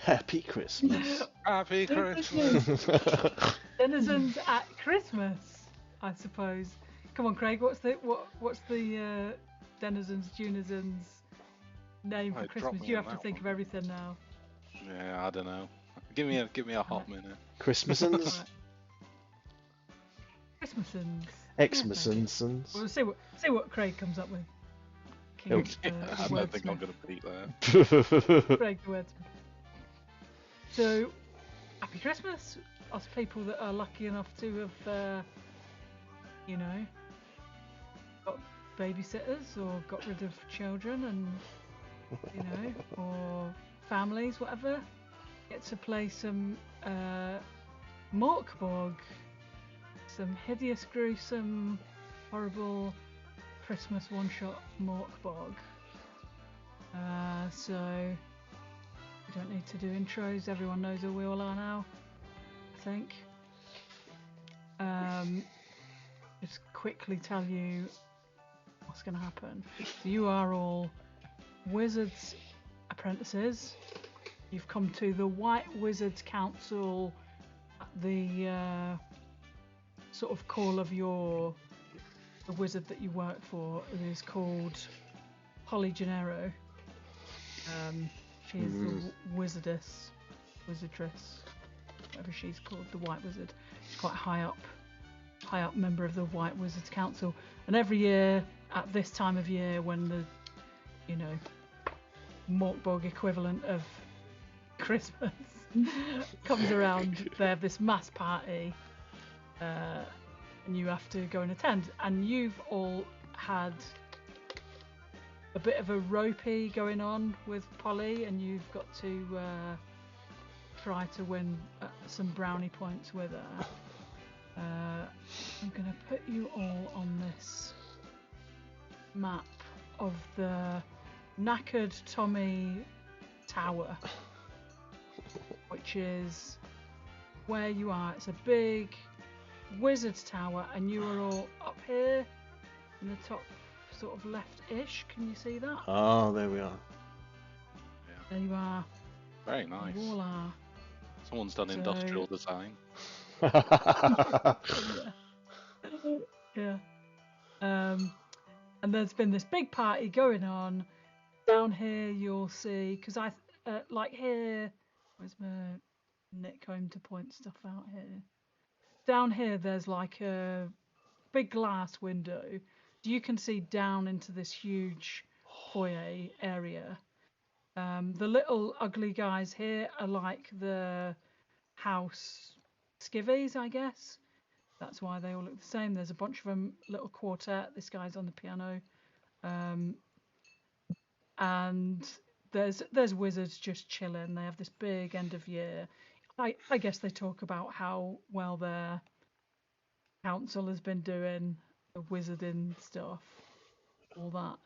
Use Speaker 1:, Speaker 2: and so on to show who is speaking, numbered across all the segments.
Speaker 1: Happy Christmas.
Speaker 2: Happy Christmas.
Speaker 3: Denizens at Christmas, I suppose. Come on, Craig. What's the Denizens name for
Speaker 2: Right, drop
Speaker 3: Christmas?
Speaker 2: me
Speaker 3: You
Speaker 2: on
Speaker 3: have to
Speaker 2: that
Speaker 3: think of
Speaker 2: one.
Speaker 3: everything now.
Speaker 2: Yeah, I don't know. Give me a hot minute.
Speaker 1: Christmasons.
Speaker 3: Right. Christmasons.
Speaker 1: Xmasons.
Speaker 3: We'll see what Craig comes up with. King
Speaker 1: Oh.
Speaker 3: of,
Speaker 2: I don't think I'm
Speaker 3: wordsmith.
Speaker 2: gonna beat that.
Speaker 3: Craig the wordsmith. So, happy Christmas, us people that are lucky enough to have, got babysitters or got rid of children and, or families, whatever. Get to play some Mork Borg, some hideous, gruesome, horrible Christmas one-shot Mork Borg. So we don't need to do intros. Everyone knows who we all are now, I think. Just quickly tell you what's going to happen. So you are all wizards apprentices. You've come to the White Wizards Council at the sort of call of the wizard that you work for. It is called Holly Gennaro. She is the wizardress, whatever she's called, the White Wizard. She's quite high up member of the White Wizards Council. And every year at this time of year, when the Mork Borg equivalent of Christmas comes around, they have this mass party, and you have to go and attend. And you've all had a bit of a ropey going on with Polly, and you've got to try to win some brownie points with her. I'm going to put you all on this map of the Knackered-Tomi Tower, which is where you are. It's a big wizard's tower, and you are all up here in the top sort of left-ish. Can you see that?
Speaker 1: Ah, there we are.
Speaker 3: There you are.
Speaker 2: Very nice.
Speaker 3: You all are.
Speaker 2: Someone's done industrial design.
Speaker 3: Yeah. And there's been this big party going on. Down here you'll see, because I like here, where's my Nick home to point stuff out here? Down here there's like a big glass window. You can see down into this huge foyer area. The little ugly guys here are like the house skivvies, I guess. That's why they all look the same. There's a bunch of them, little quartet. This guy's on the piano. And there's wizards just chilling. They have this big end of year. I guess they talk about how well their council has been doing, the wizarding stuff, all that.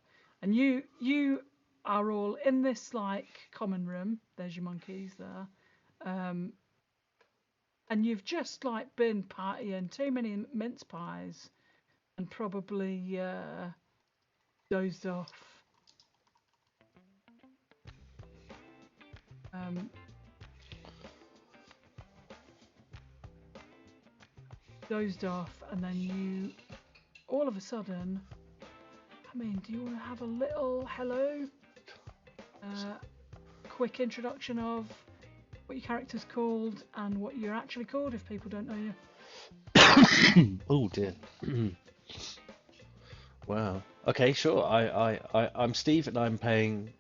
Speaker 3: And you are all in this like common room. There's your monkeys there. And you've just like been partying too many mince pies and probably dozed off. Dozed off, and then you all of a sudden, do you want to have a little hello? Quick introduction of what your character's called and what you're actually called if people don't know you.
Speaker 1: Oh dear. Wow. Okay, sure. I'm Steve, and I'm playing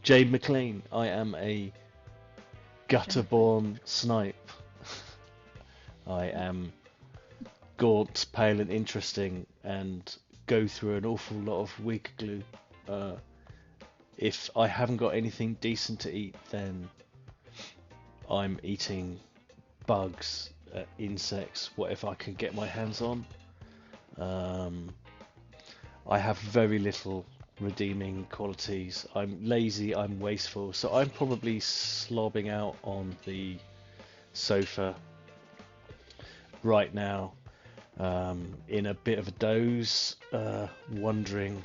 Speaker 1: Jane McClane. I am a Gutterborn Snipe. I am gaunt, pale, and interesting, and go through an awful lot of wig glue. If I haven't got anything decent to eat, then I'm eating bugs, insects, whatever I can get my hands on. I have very little redeeming qualities. I'm lazy, I'm wasteful, so I'm probably slobbing out on the sofa right now, in a bit of a doze, wondering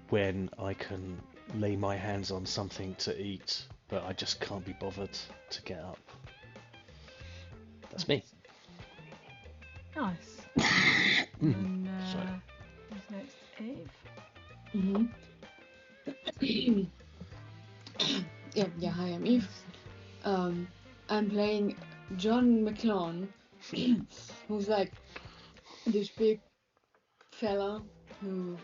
Speaker 1: when I can lay my hands on something to eat, but I just can't be bothered to get up. That's me.
Speaker 3: Nice. And who's next? Eve?
Speaker 4: Yeah, hi, I'm Eve. I'm playing John McClon, who's like this big fella who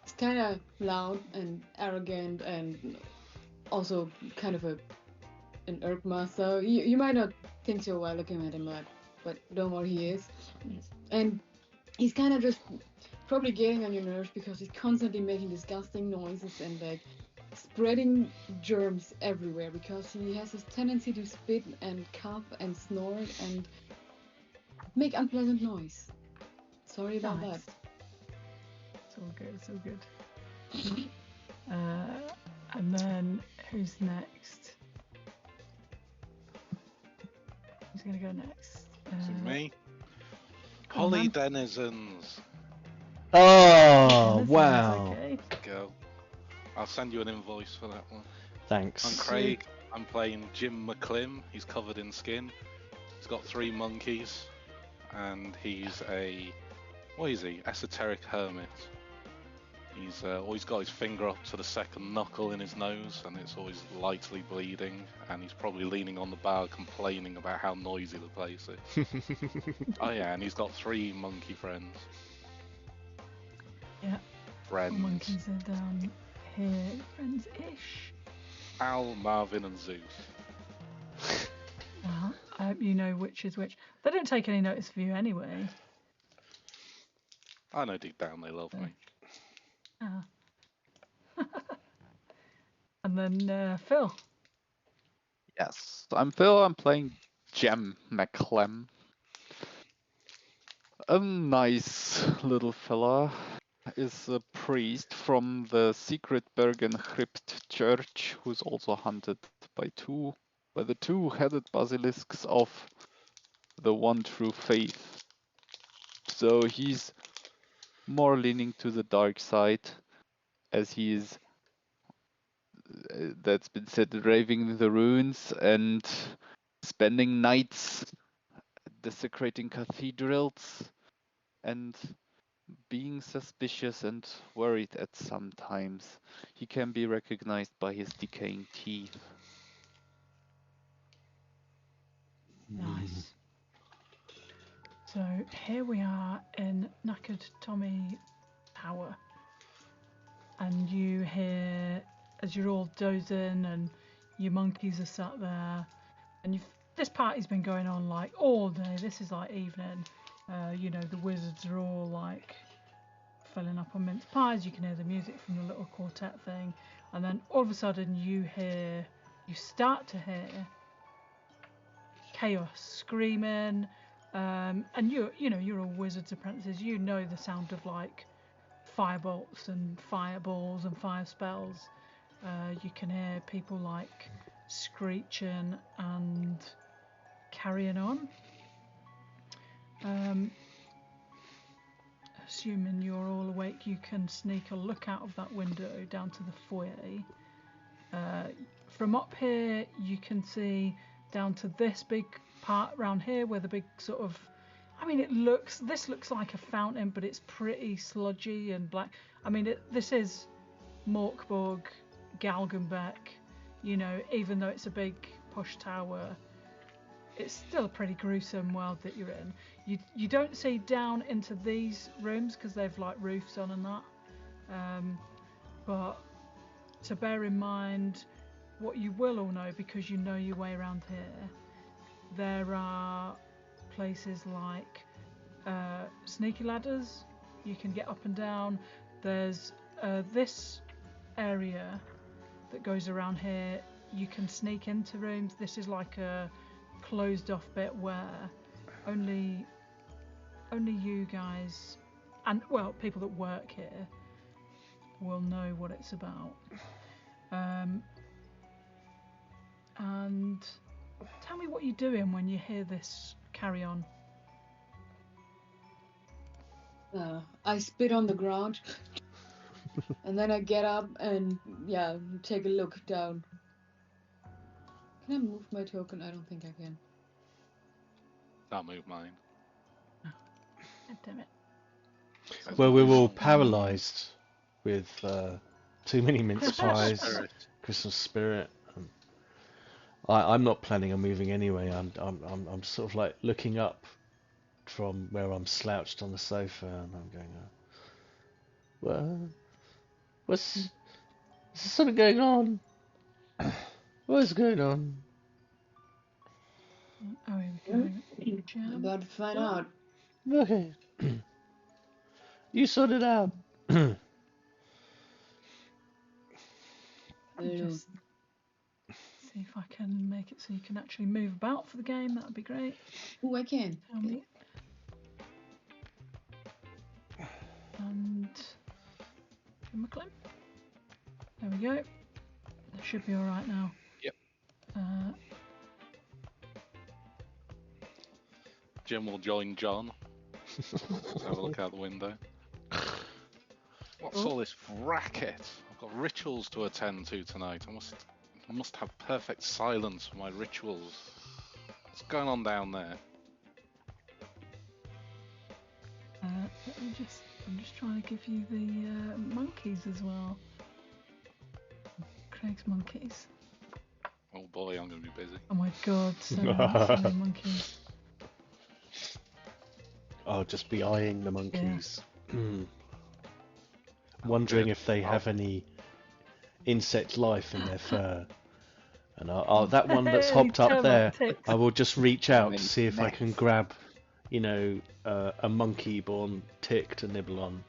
Speaker 4: is kind of loud and arrogant and also kind of an herb master. You might not think so while looking at him, but don't worry, he is. And he's kind of just probably getting on your nerves because he's constantly making disgusting noises and like spreading germs everywhere because he has this tendency to spit and cough and snort and make unpleasant noise. Sorry about that.
Speaker 3: It's all good, it's all good. And then who's next? Who's gonna go next?
Speaker 2: Is it me?
Speaker 3: Come on,
Speaker 2: Holly
Speaker 3: man.
Speaker 2: Denizens.
Speaker 1: Oh,
Speaker 3: Denizens,
Speaker 1: wow.
Speaker 3: okay.
Speaker 2: Go. I'll send you an invoice for that one.
Speaker 1: Thanks.
Speaker 2: I'm Craig. I'm playing Jim McClim. He's covered in skin. He's got 3 monkeys, and he's what is he? Esoteric Hermit. He's always got his finger up to the second knuckle in his nose, and it's always lightly bleeding. And he's probably leaning on the bar, complaining about how noisy the place is. Oh yeah, and he's got 3 monkey friends.
Speaker 3: Yeah.
Speaker 2: Friends.
Speaker 3: Monkeys are down here. Friends-ish.
Speaker 2: Al, Marvin, and Zeus.
Speaker 3: Well, I hope you know which is which. They don't take any notice of you anyway.
Speaker 2: I know deep down they love me.
Speaker 3: Ah. And then Phil.
Speaker 5: Yes, I'm Phil. I'm playing Jem McClem. A nice little fella. Is a priest from the secret Bergen Crypt Church who's also hunted by the 2-headed basilisks of the one true faith. So he's more leaning to the dark side, as he is that's been said raving the ruins and spending nights desecrating cathedrals and being suspicious and worried at some times. He can be recognized by his decaying teeth.
Speaker 3: Nice. So here we are in Knackered-Tomi Tower. And you hear, as you're all dozing and your monkeys are sat there, and this party's been going on like all day. This is like evening. The wizards are all like filling up on mince pies. You can hear the music from the little quartet thing, and then all of a sudden you start to hear chaos, screaming, and you're all wizards apprentices. You know the sound of like firebolts and fireballs and fire spells. You can hear people like screeching and carrying on. Assuming you're all awake, you can sneak a look out of that window down to the foyer. From up here, you can see down to this big part around here where the big sort of, this looks like a fountain, but it's pretty sludgy and black. This is Mork Borg, Galgenbeck. Even though it's a big posh tower, it's still a pretty gruesome world that you're in. You don't see down into these rooms because they've like roofs on and that. But to bear in mind, what you will all know because you know your way around here, there are places like sneaky ladders. You can get up and down. There's this area that goes around here. You can sneak into rooms. This is like a closed off bit where only you guys and people that work here will know what it's about. And tell me what you're doing when you hear this carry on.
Speaker 4: I spit on the ground And then I get up and take a look down. Can I move my token? I don't think I can.
Speaker 2: Can't move mine.
Speaker 3: God damn it.
Speaker 1: Well, we're all paralysed with too many mince pies,
Speaker 2: Spirit.
Speaker 1: Christmas spirit. I'm not planning on moving anyway. I'm sort of like looking up from where I'm slouched on the sofa, and I'm going, what's is there something going on? What is going on?
Speaker 3: Oh, here we go.
Speaker 4: I'm
Speaker 3: Jam.
Speaker 4: about to find out.
Speaker 1: Okay, you sort it out.
Speaker 3: Just see if I can make it so you can actually move about for the game. That would be great.
Speaker 4: Oh, I can.
Speaker 3: Tell me. And Jim McClem. There we go. That should be all right now.
Speaker 2: Yep. Jim will join John. Let's have a look out the window. What's all this racket? I've got rituals to attend to tonight. I must have perfect silence for my rituals. What's going on down there?
Speaker 3: I'm just trying to give you the monkeys as well. Craig's monkeys.
Speaker 2: Oh boy, I'm going to be busy.
Speaker 3: Oh my god, so many monkeys.
Speaker 1: I'll just be eyeing the monkeys, wondering if they have any insect life in their fur. And that one that's hopped up there, I will just reach out to see if I can grab, a monkey-born tick to nibble on.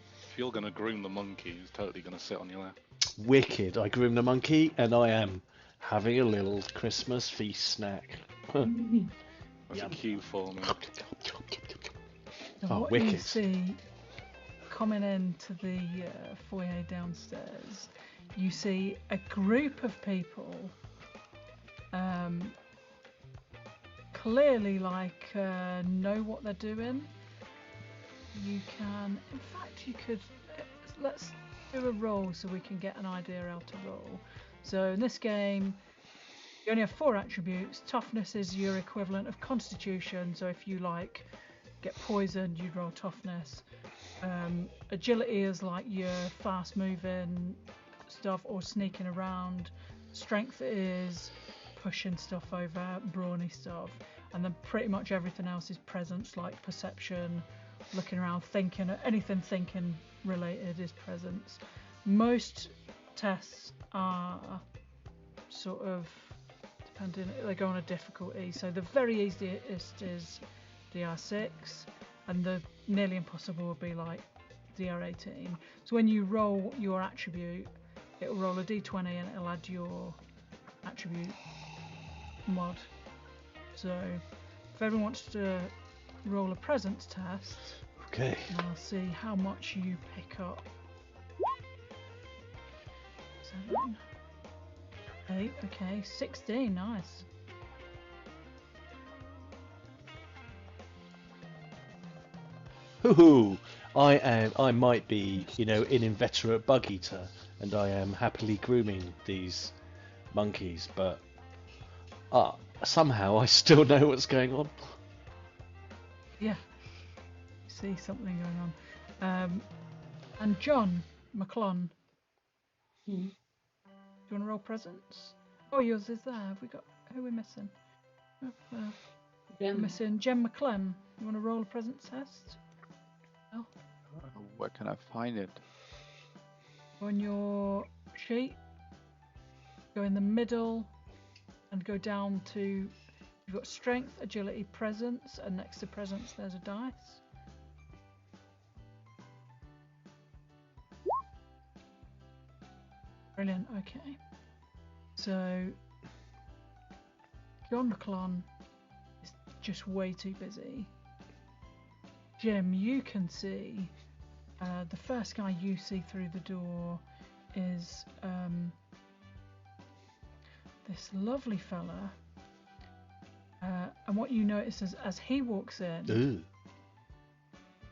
Speaker 2: If you're going to groom the monkey, he's totally going to sit on your lap.
Speaker 1: Wicked. I groom the monkey, and I am having a little Christmas feast snack.
Speaker 2: That's a cue for me.
Speaker 3: What
Speaker 1: wicked.
Speaker 3: you see coming into the foyer downstairs, you see a group of people clearly know what they're doing. You can, in fact, you could, let's do a roll so we can get an idea how to roll. So in this game, you only have 4 attributes. Toughness is your equivalent of constitution, so if you get poisoned, you'd roll toughness. Agility is like your fast moving stuff or sneaking around. Strength is pushing stuff over, brawny stuff. And then pretty much everything else is presence, like perception, looking around, thinking, anything thinking related is presence. Most tests are sort of depending, they go on a difficulty. So the very easiest is DR6, and the nearly impossible would be like DR18. So when you roll your attribute, it will roll a D20 and it'll add your attribute mod. So if everyone wants to roll a presence test,
Speaker 1: okay,
Speaker 3: and I'll see how much you pick up. 7, 8, okay, 16, nice.
Speaker 1: Hoo-hoo. I might be, an inveterate bug eater, and I am happily grooming these monkeys, but somehow I still know what's going on.
Speaker 3: Yeah, see something going on. And John McClon, do you want to roll presence? Oh, yours is there. Have we got? Who are we missing? We're missing Jem McClem. You want to roll a presence test? Oh.
Speaker 5: Where can I find it?
Speaker 3: On your sheet, go in the middle, and go down to. You've got strength, agility, presence, and next to presence there's a dice. Brilliant, okay. So, John McClon is just way too busy. Jim, you can see, the first guy you see through the door is this lovely fella. And what you notice as he walks in,
Speaker 1: Ooh.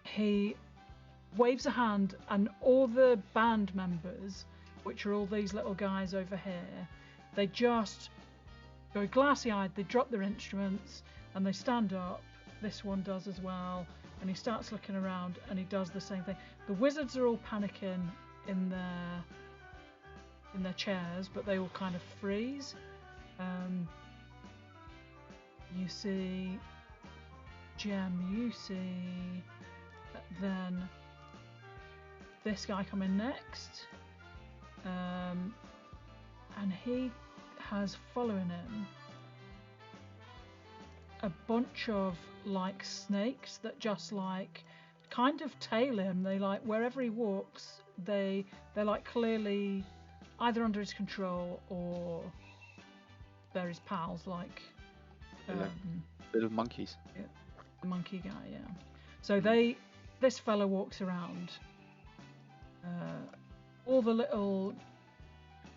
Speaker 3: he waves a hand, and all the band members, which are all these little guys over here, they just go glassy-eyed, they drop their instruments, and they stand up. This one does as well, and he starts looking around, and he does the same thing. The wizards are all panicking in their chairs, but they all kind of freeze. You see Jem, you see then this guy coming next, and he has following him a bunch of like snakes that just like kind of tail him. They like wherever he walks, they're like clearly either under his control or they're his pals, like
Speaker 5: little monkeys.
Speaker 3: Yeah, the monkey guy, yeah. So this fella walks around. All the little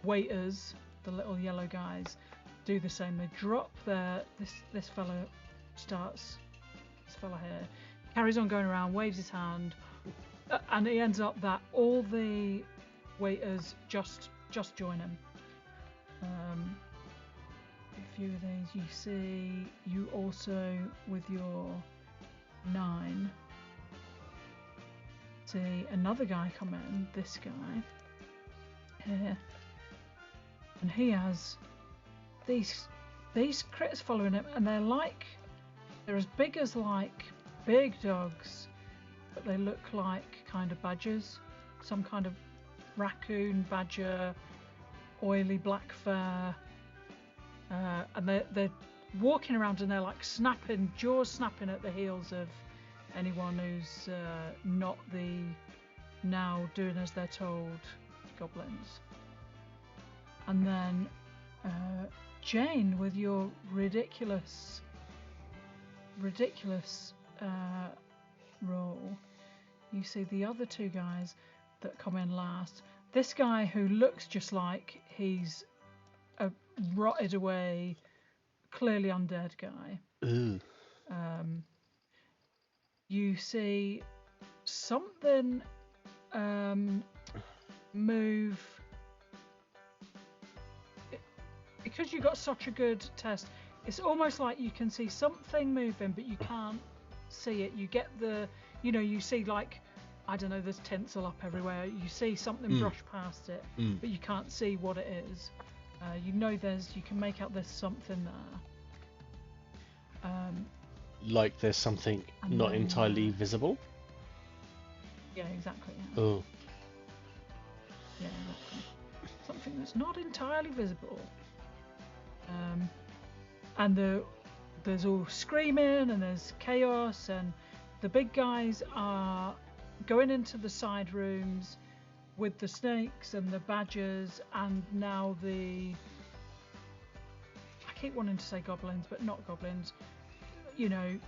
Speaker 3: waiters, the little yellow guys, do the same. They drop this fella here carries on going around, waves his hand, and it ends up that all the waiters just join him. A few of these you see. You also, with your 9, see another guy come in, this guy here, and he has these critters following him, and they're as big as like big dogs, but they look like kind of badgers, some kind of raccoon, badger, oily black fur, and they're walking around, and they're like jaws snapping at the heels of anyone who's not the now doing as they're told goblins. And then Jane, with your ridiculous roll, you see the other 2 guys that come in last. This guy who looks just like he's a rotted away, clearly undead guy.
Speaker 1: Ooh.
Speaker 3: You see something move. Because you got such a good test, it's almost like you can see something moving, but you can't see it. You get you see like, I don't know, there's tinsel up everywhere. You see something brush past it, but you can't see what it is. You can make out there's something there.
Speaker 1: Like there's something not entirely visible?
Speaker 3: Yeah, exactly. Yeah.
Speaker 1: Oh.
Speaker 3: Yeah, exactly. Something that's not entirely visible. And there's all screaming, and there's chaos, and the big guys are going into the side rooms with the snakes and the badgers, and now I keep wanting to say goblins, but not goblins, the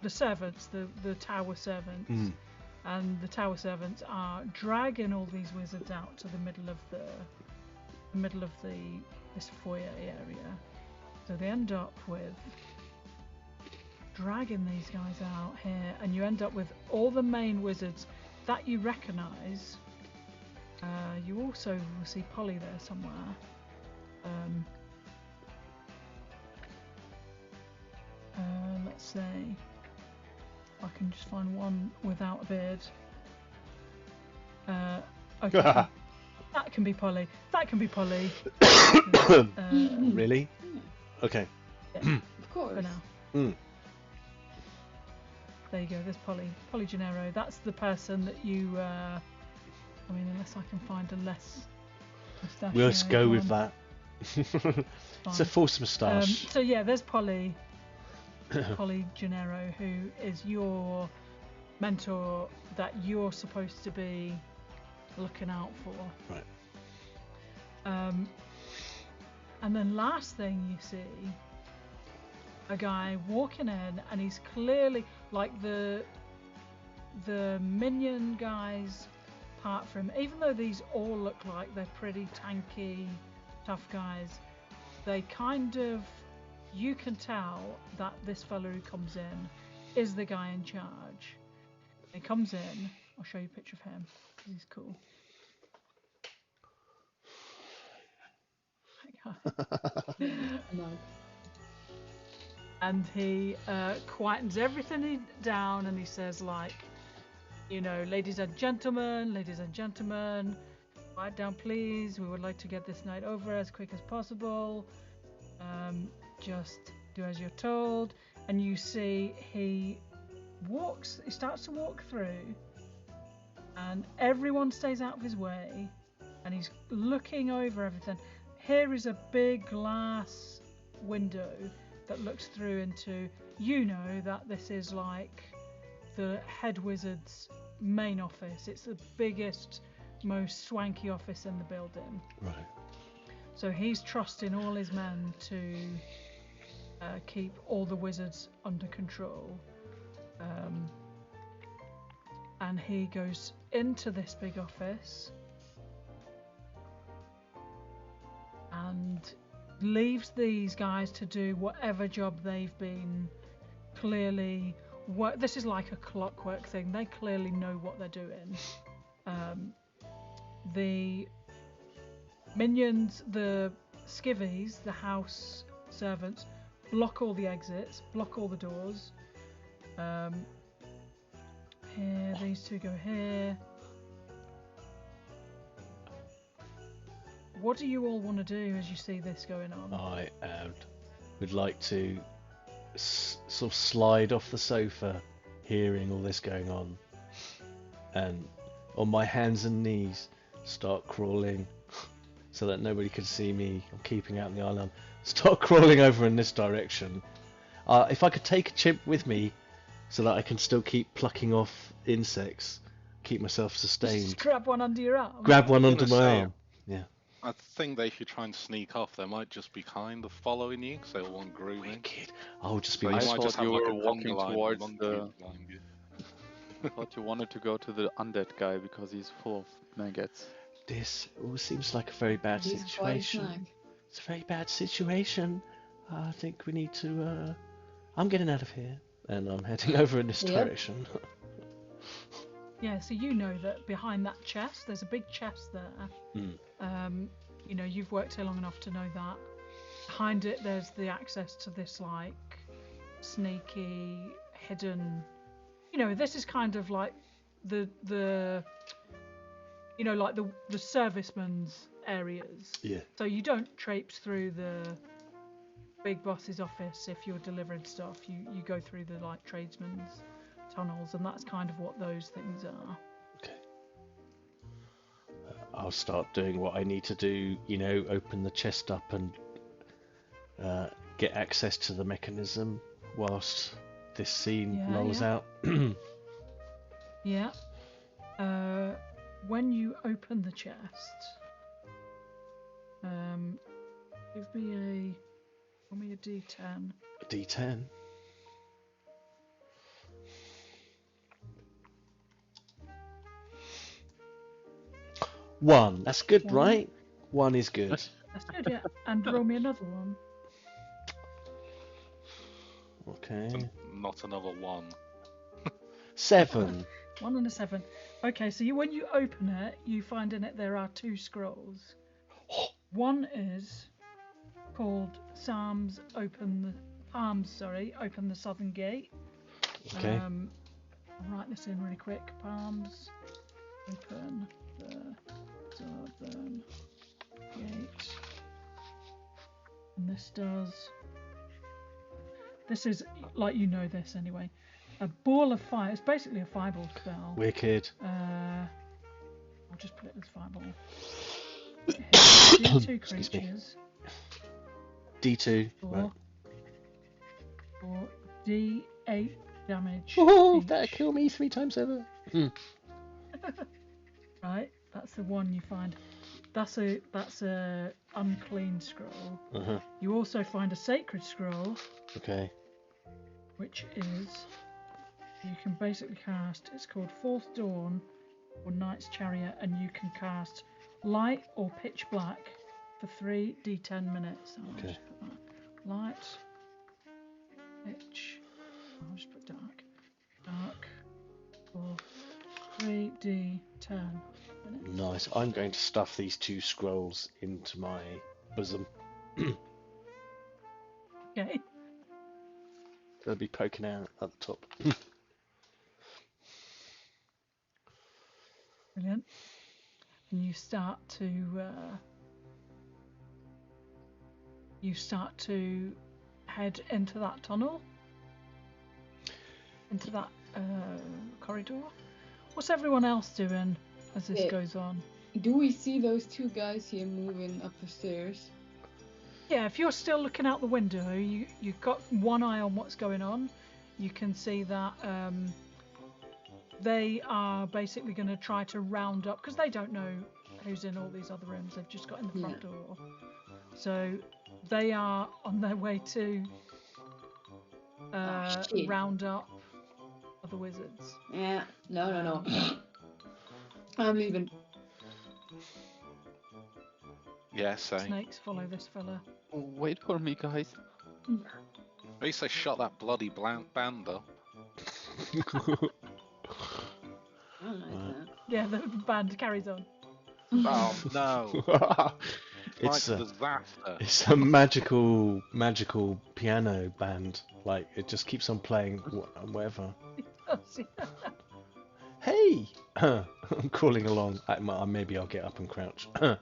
Speaker 3: servants, the tower servants. And the tower servants are dragging all these wizards out to the middle of this foyer area. So they end up with dragging these guys out here, and you end up with all the main wizards that you recognise. You also will see Polly there somewhere. Let's see if I can just find one without a beard. Okay. That can be Polly.
Speaker 1: Really? Okay.
Speaker 3: Yeah,
Speaker 4: Of course.
Speaker 3: for now. There you go, there's Polly Gennaro. That's the person that you, unless I can find a less mustachioed
Speaker 1: We'll just go with
Speaker 3: one.
Speaker 1: that. It's a false moustache.
Speaker 3: So yeah, there's Polly Gennaro, who is your mentor that you're supposed to be looking out for.
Speaker 1: Right.
Speaker 3: And then last thing you see, a guy walking in, and he's clearly like the minion guys apart from, even though these all look like they're pretty tanky, tough guys, they kind of, you can tell that this fellow who comes in is the guy in charge. He comes in, I'll show you a picture of him. He's cool.
Speaker 4: No.
Speaker 3: And he quietens everything down, and he says, like, you know, ladies and gentlemen, quiet down please. We would like to get this night over as quick as possible. Just do as you're told. And you see he starts to walk through, and everyone stays out of his way, and he's looking over everything. Here is a big glass window that looks through into, you know, that this is like the head wizard's main office. It's the biggest, most swanky office in the building.
Speaker 1: Right.
Speaker 3: So he's trusting all his men to keep all the wizards under control. And he goes into this big office and leaves these guys to do whatever job they've been clearly this is like a clockwork thing. They clearly know what they're doing. The minions, the skivvies, the house servants, block all the exits, block all the doors. Here, these two go here. What do you all want to do as you see this going on?
Speaker 1: I would like to sort of slide off the sofa, hearing all this going on, and on my hands and knees start crawling so that nobody can see me. I'm keeping out in the island. Start crawling over in this direction. If I could take a chimp with me so that I can still keep plucking off insects, keep myself sustained.
Speaker 3: Just grab one under your arm.
Speaker 1: Grab one under my
Speaker 2: say,
Speaker 1: arm. Yeah.
Speaker 2: I think they should try and sneak off. They might just be kind of following you, because they want grooming.
Speaker 1: Wicked. I'll just be.
Speaker 2: So
Speaker 5: I
Speaker 2: you might just
Speaker 5: thought
Speaker 2: have
Speaker 5: you
Speaker 2: like
Speaker 5: were
Speaker 2: a
Speaker 5: walking
Speaker 2: conga line
Speaker 5: towards
Speaker 2: monkey
Speaker 5: the-
Speaker 2: behind you.
Speaker 5: I thought you wanted to go to the undead guy because he's full of maggots.
Speaker 1: This all seems like a very bad
Speaker 4: He's quite a
Speaker 1: situation.
Speaker 4: snack.
Speaker 1: It's a very bad situation. I think we need to. I'm getting out of here, and I'm heading over in this
Speaker 4: Yep.
Speaker 1: direction.
Speaker 3: Yeah, so you know that behind that chest, there's a big chest there. You know, you've worked here long enough to know that. Behind it, there's the access to this, like, sneaky, hidden... You know, this is kind of like the you know, like the servicemen's areas.
Speaker 1: Yeah.
Speaker 3: So you don't traipse through the big boss's office if you're delivering stuff. You go through the, like, tradesmen's tunnels, and that's kind of what those things are.
Speaker 1: Okay. I'll start doing what I need to do. You know, open the chest up and get access to the mechanism whilst this scene
Speaker 3: Yeah,
Speaker 1: rolls
Speaker 3: yeah.
Speaker 1: out.
Speaker 3: Yeah. When you open the chest, give me a D10.
Speaker 1: A D10. One. That's good,
Speaker 3: One.
Speaker 1: right? One is good.
Speaker 3: That's good, yeah. And roll me another one.
Speaker 1: Okay.
Speaker 2: Not another one.
Speaker 1: 7.
Speaker 3: 1 and a 7. Okay, so when you open it, you find in it there are 2 scrolls. One is called Palms Open the Southern Gate.
Speaker 1: Okay.
Speaker 3: I'll write this in really quick. Palms Open the Southern Gate. And this is, like, you know this anyway. A ball of fire. It's basically a fireball spell.
Speaker 1: Wicked.
Speaker 3: I'll just put it as fireball. It hits D2
Speaker 1: Excuse me.
Speaker 3: creatures.
Speaker 1: D2.
Speaker 3: Or,
Speaker 1: Right.
Speaker 3: or D8 damage.
Speaker 1: Oh,
Speaker 3: each.
Speaker 1: that'll kill me 3 times over.
Speaker 3: Right, that's the one you find. That's a unclean scroll.
Speaker 1: Uh-huh.
Speaker 3: You also find a sacred scroll,
Speaker 1: Okay.
Speaker 3: which is you can basically cast. It's called Fourth Dawn or Knight's Chariot, and you can cast light or pitch black for 3d10 minutes. So I'll
Speaker 1: Okay.
Speaker 3: just put that. Light, pitch. I'll just put dark, or 3d10.
Speaker 1: Nice. I'm going to stuff these 2 scrolls into my bosom.
Speaker 3: Okay.
Speaker 1: They'll be poking out at the top.
Speaker 3: Brilliant. And you start to head into that tunnel, into that corridor. What's everyone else doing as this goes on?
Speaker 4: Do we see those 2 guys here moving up the stairs?
Speaker 3: Yeah, if you're still looking out the window, you've got one eye on what's going on. You can see that they are basically going to try to round up, because they don't know who's in all these other rooms. They've just got in the front door. So they are on their way to round up other wizards.
Speaker 4: Yeah, no. I'm leaving.
Speaker 2: Yeah, so.
Speaker 3: Snakes follow this fella.
Speaker 5: Wait for me, guys.
Speaker 2: At least they shot that bloody band up.
Speaker 4: I don't like that.
Speaker 3: Yeah, the band carries on.
Speaker 2: Oh no!
Speaker 1: It's
Speaker 2: Like
Speaker 1: a
Speaker 2: disaster.
Speaker 1: it's a magical piano band. Like it just keeps on playing whatever. Hey, I'm crawling along. Maybe I'll get up and crouch.
Speaker 3: You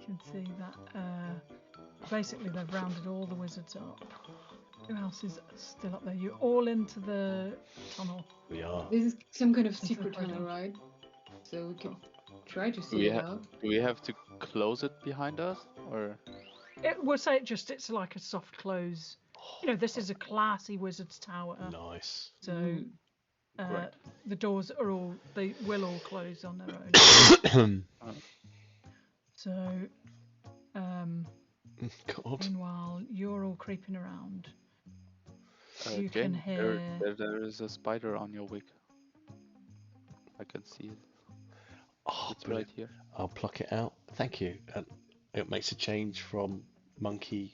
Speaker 3: can see that basically they've rounded all the wizards up. Who else is still up there? You're all into the tunnel.
Speaker 1: We are.
Speaker 4: This is some kind of
Speaker 3: Into the
Speaker 4: secret tunnel,
Speaker 3: corridor.
Speaker 4: right? So we can try to
Speaker 5: Do
Speaker 4: see
Speaker 5: we,
Speaker 4: it
Speaker 5: ha-
Speaker 4: out.
Speaker 5: do we have to close it behind us, or?
Speaker 3: It would say it's like a soft close. You know, this is a classy wizard's tower.
Speaker 1: Nice.
Speaker 3: So
Speaker 5: Great.
Speaker 3: the doors they will all close on their own. So
Speaker 1: God.
Speaker 3: meanwhile, you're all creeping around. You
Speaker 5: Jane,
Speaker 3: can hear.
Speaker 5: there is a spider on your wig. I can see it.
Speaker 1: Oh,
Speaker 5: It's
Speaker 1: brilliant.
Speaker 5: right here.
Speaker 1: I'll pluck it out. Thank you. It makes a change from monkey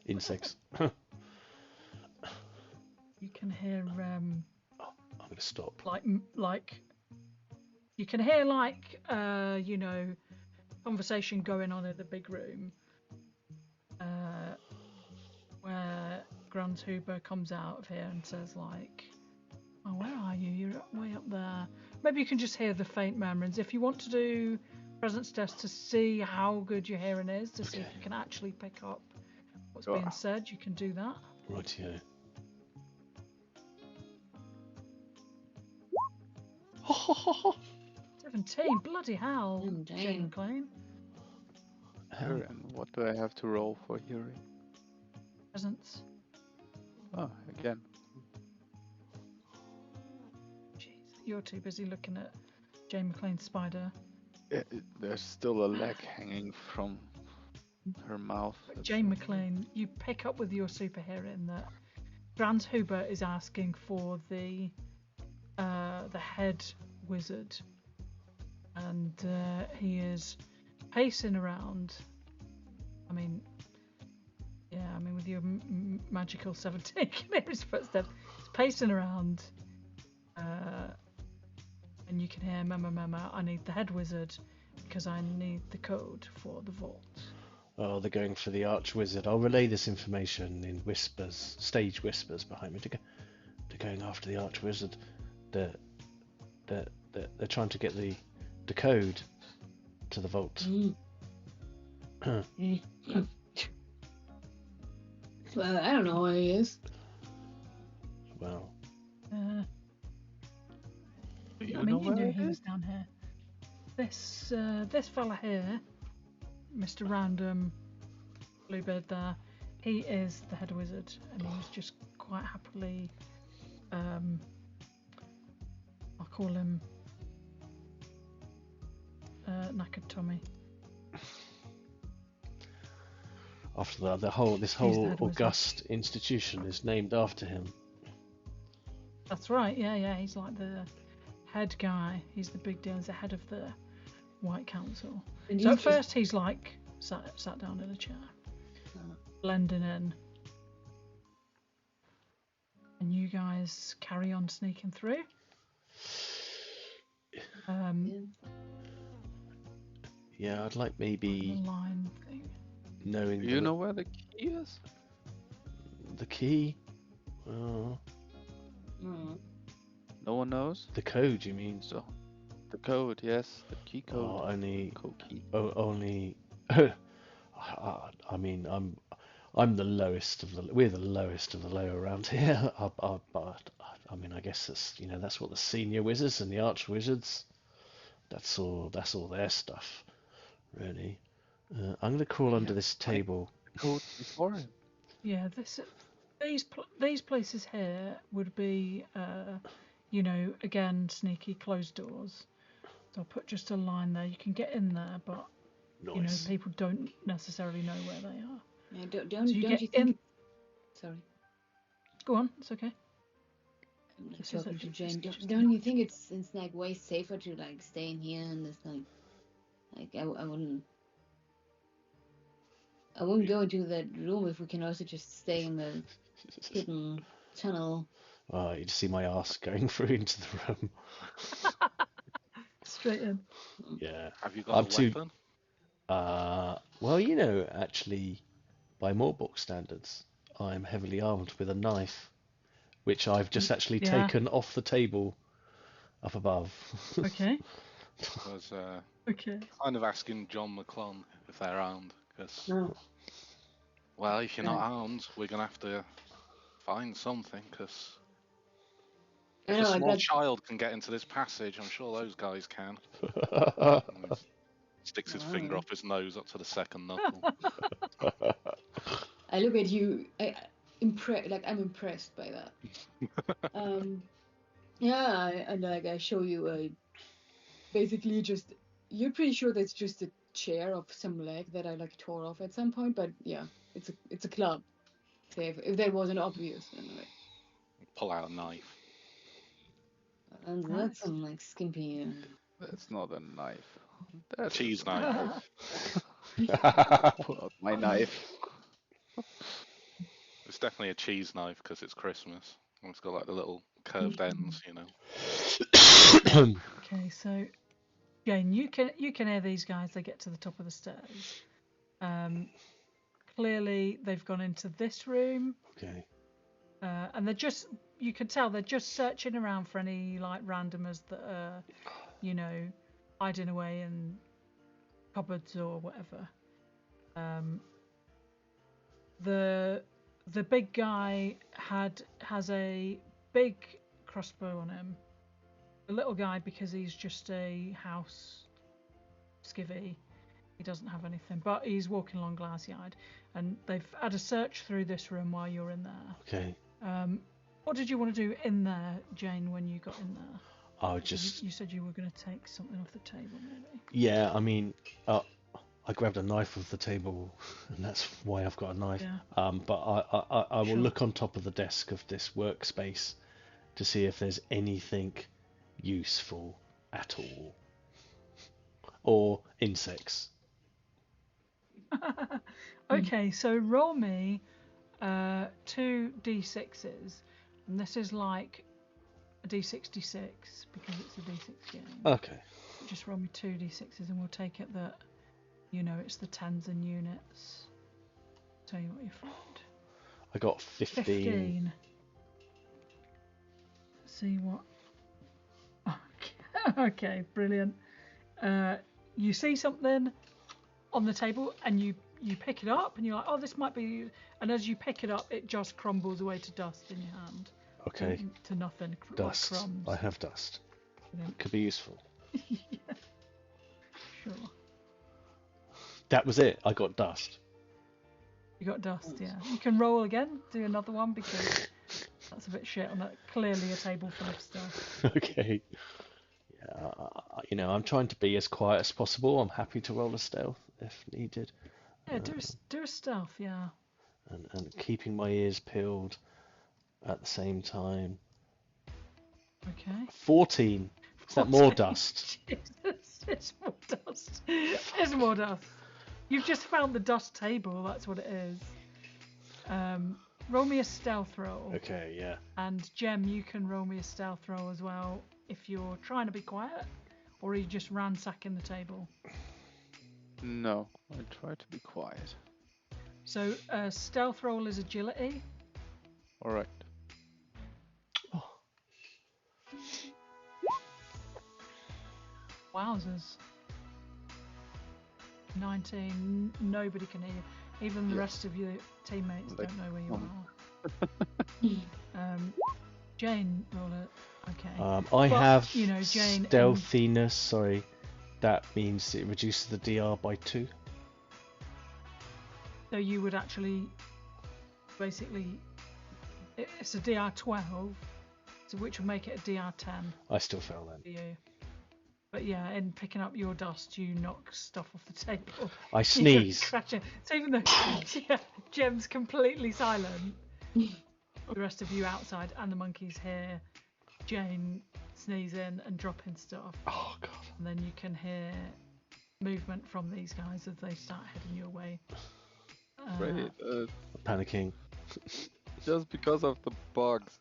Speaker 1: insects.
Speaker 3: You can hear
Speaker 1: I'm gonna stop.
Speaker 3: like you can hear you know, conversation going on in the big room where Grans Huber comes out of here and says like, oh, where are you? You're way up there. Maybe you can just hear the faint murmurings. If you want to do presence test to see how good your hearing is, to see if you can actually pick up what's being said, you can do that.
Speaker 1: Rightio.
Speaker 3: 17, bloody hell,
Speaker 4: Oh, damn.
Speaker 3: Jane McClane.
Speaker 5: Here, and what do I have to roll for hearing?
Speaker 3: Presence.
Speaker 5: Oh, again.
Speaker 3: Jeez, you're too busy looking at Jane McClane's spider.
Speaker 5: There's still a leg hanging from her mouth.
Speaker 3: Jane McClane, you pick up with your super hearing that Grans Huber is asking for the head wizard, and he is pacing around. I mean, with your magical 17, you can hear his footsteps. He's pacing around, and you can hear, Mama, I need the head wizard because I need the code for the vault.
Speaker 1: Oh, they're going for the archwizard. I'll relay this information in whispers, stage whispers behind me. They're going after the archwizard. They're trying to get the code to the vault.
Speaker 4: Well, I don't know what it is.
Speaker 1: Well,
Speaker 3: You knew he was down here. This fella here, Mr. Random Bluebeard there, he is the head wizard, and he's just quite happily, I'll call him Knackered-Tomi.
Speaker 1: after this whole august institution is named after him.
Speaker 3: That's right, yeah, he's like the head guy. He's the big deal. He's the head of the White Council.
Speaker 4: And
Speaker 3: So
Speaker 4: he's
Speaker 3: at first he's like sat down in a chair, blending in. And you guys carry on sneaking through.
Speaker 1: Yeah, I'd like maybe
Speaker 3: Line thing.
Speaker 1: knowing
Speaker 5: Do you know where the key is?
Speaker 1: the key. Oh,
Speaker 5: No one knows?
Speaker 1: the code, you mean?
Speaker 5: So, the code, yes, the key code.
Speaker 1: Oh, only.
Speaker 5: Code key.
Speaker 1: Only. I mean, I'm the lowest of the. We're the lowest of the low around here. But I mean, I guess that's what the senior wizards and the arch wizards. That's all their stuff, really. I'm gonna crawl under this table.
Speaker 5: Code before him.
Speaker 3: Yeah, these places here would be, again, sneaky closed doors. So I'll put just a line there. You can get in there, but
Speaker 1: Nice.
Speaker 3: people don't necessarily know where they are.
Speaker 4: Yeah,
Speaker 3: So
Speaker 4: don't you think? Sorry.
Speaker 3: Go on, it's okay.
Speaker 4: I'm like talking to Jane. Don't you think it's like way safer to like stay in here and it's like I wouldn't go into that room if we can also just stay in the hidden tunnel.
Speaker 1: Oh, you just see my ass going through into the room.
Speaker 3: Straight in.
Speaker 1: Yeah.
Speaker 2: Have you got a weapon?
Speaker 1: Well, actually, by Mork Borg standards, I'm heavily armed with a knife, which I've just actually taken off the table up above.
Speaker 3: Okay.
Speaker 2: I was
Speaker 3: Okay.
Speaker 2: kind of asking John McClon if they're armed, because, well, if you're not armed, we're going to have to find something, because if a small child can get into this passage, I'm sure those guys can. Sticks his finger up his nose up to the second knuckle.
Speaker 4: I look at you, I'm impressed by that. I show you basically just, you're pretty sure that's just a chair of some leg that I like tore off at some point, but yeah, it's a club. So if that wasn't obvious anyway.
Speaker 2: Pull out a knife.
Speaker 4: And that's some like skimpy.
Speaker 5: That's not a knife. That's
Speaker 2: cheese knife.
Speaker 5: Pull out my knife.
Speaker 2: It's definitely a cheese knife because it's Christmas. It's got like the little curved ends,
Speaker 3: Okay, so Jane, you can hear these guys. They get to the top of the stairs. Clearly, they've gone into this room.
Speaker 1: Okay.
Speaker 3: And you can tell they're just searching around for any like randomers that are, hiding away in cupboards or whatever. The big guy has a big crossbow on him. The little guy, because he's just a house skivvy, he doesn't have anything, but he's walking along glassy-eyed. And they've had a search through this room while you're in there.
Speaker 1: Okay.
Speaker 3: What did you want to do in there, Jane, when you got in there? You said you were going to take something off the table, maybe.
Speaker 1: Yeah, I mean, I grabbed a knife off the table, and that's why I've got a knife.
Speaker 3: Yeah.
Speaker 1: But I will look on top of the desk of this workspace to see if there's anything useful at all, or insects.
Speaker 3: Okay, so roll me 2 d6s, and this is like a d66 because it's a d6 game.
Speaker 1: Okay.
Speaker 3: Just roll me 2 d6s, and we'll take it that it's the tens and units. Tell you what you find.
Speaker 1: I got 15.
Speaker 3: 15. See what. Okay, brilliant. You see something on the table, and you pick it up, and you're like, oh, this might be. And as you pick it up, it just crumbles away to dust in your hand.
Speaker 1: Okay.
Speaker 3: To nothing.
Speaker 1: Dust.
Speaker 3: Like crumbs.
Speaker 1: I have dust.
Speaker 3: Brilliant.
Speaker 1: Could be useful.
Speaker 3: Yeah. Sure.
Speaker 1: That was it. I got dust.
Speaker 3: You got dust, yeah. You can roll again, do another one, because that's a bit shit on that. Clearly a table full of stuff.
Speaker 1: Okay. Yeah, I'm trying to be as quiet as possible. I'm happy to roll a stealth if needed.
Speaker 3: Yeah, do a stealth, yeah.
Speaker 1: And keeping my ears peeled at the same time.
Speaker 3: Okay.
Speaker 1: 14. Is that more dust?
Speaker 3: Jesus, it's more dust. It's more dust. You've just found the dust table, that's what it is. roll me a stealth roll.
Speaker 1: Okay, yeah.
Speaker 3: And Jem, you can roll me a stealth roll as well if you're trying to be quiet, or are you just ransacking the table?
Speaker 5: No, I try to be quiet.
Speaker 3: So stealth roll is agility.
Speaker 5: Alright.
Speaker 3: Wowzers. 19. Nobody can hear you. Even the rest of your teammates don't know where you are. Jane, roll it. Okay.
Speaker 1: I have
Speaker 3: you know, Jane,
Speaker 1: stealthiness. Sorry, that means it reduces the DR by 2.
Speaker 3: So you would actually, basically, it's a DR 12, so which would make it a DR 10
Speaker 1: I still fail then.
Speaker 3: for you. But yeah, in picking up your dust, you knock stuff off the table.
Speaker 1: I sneeze.
Speaker 3: So even though Jem's completely silent, the rest of you outside and the monkeys hear Jane sneezing and dropping stuff.
Speaker 1: Oh god.
Speaker 3: And then you can hear movement from these guys as they start heading your way.
Speaker 5: Great.
Speaker 1: Panicking.
Speaker 5: Just because of the bugs.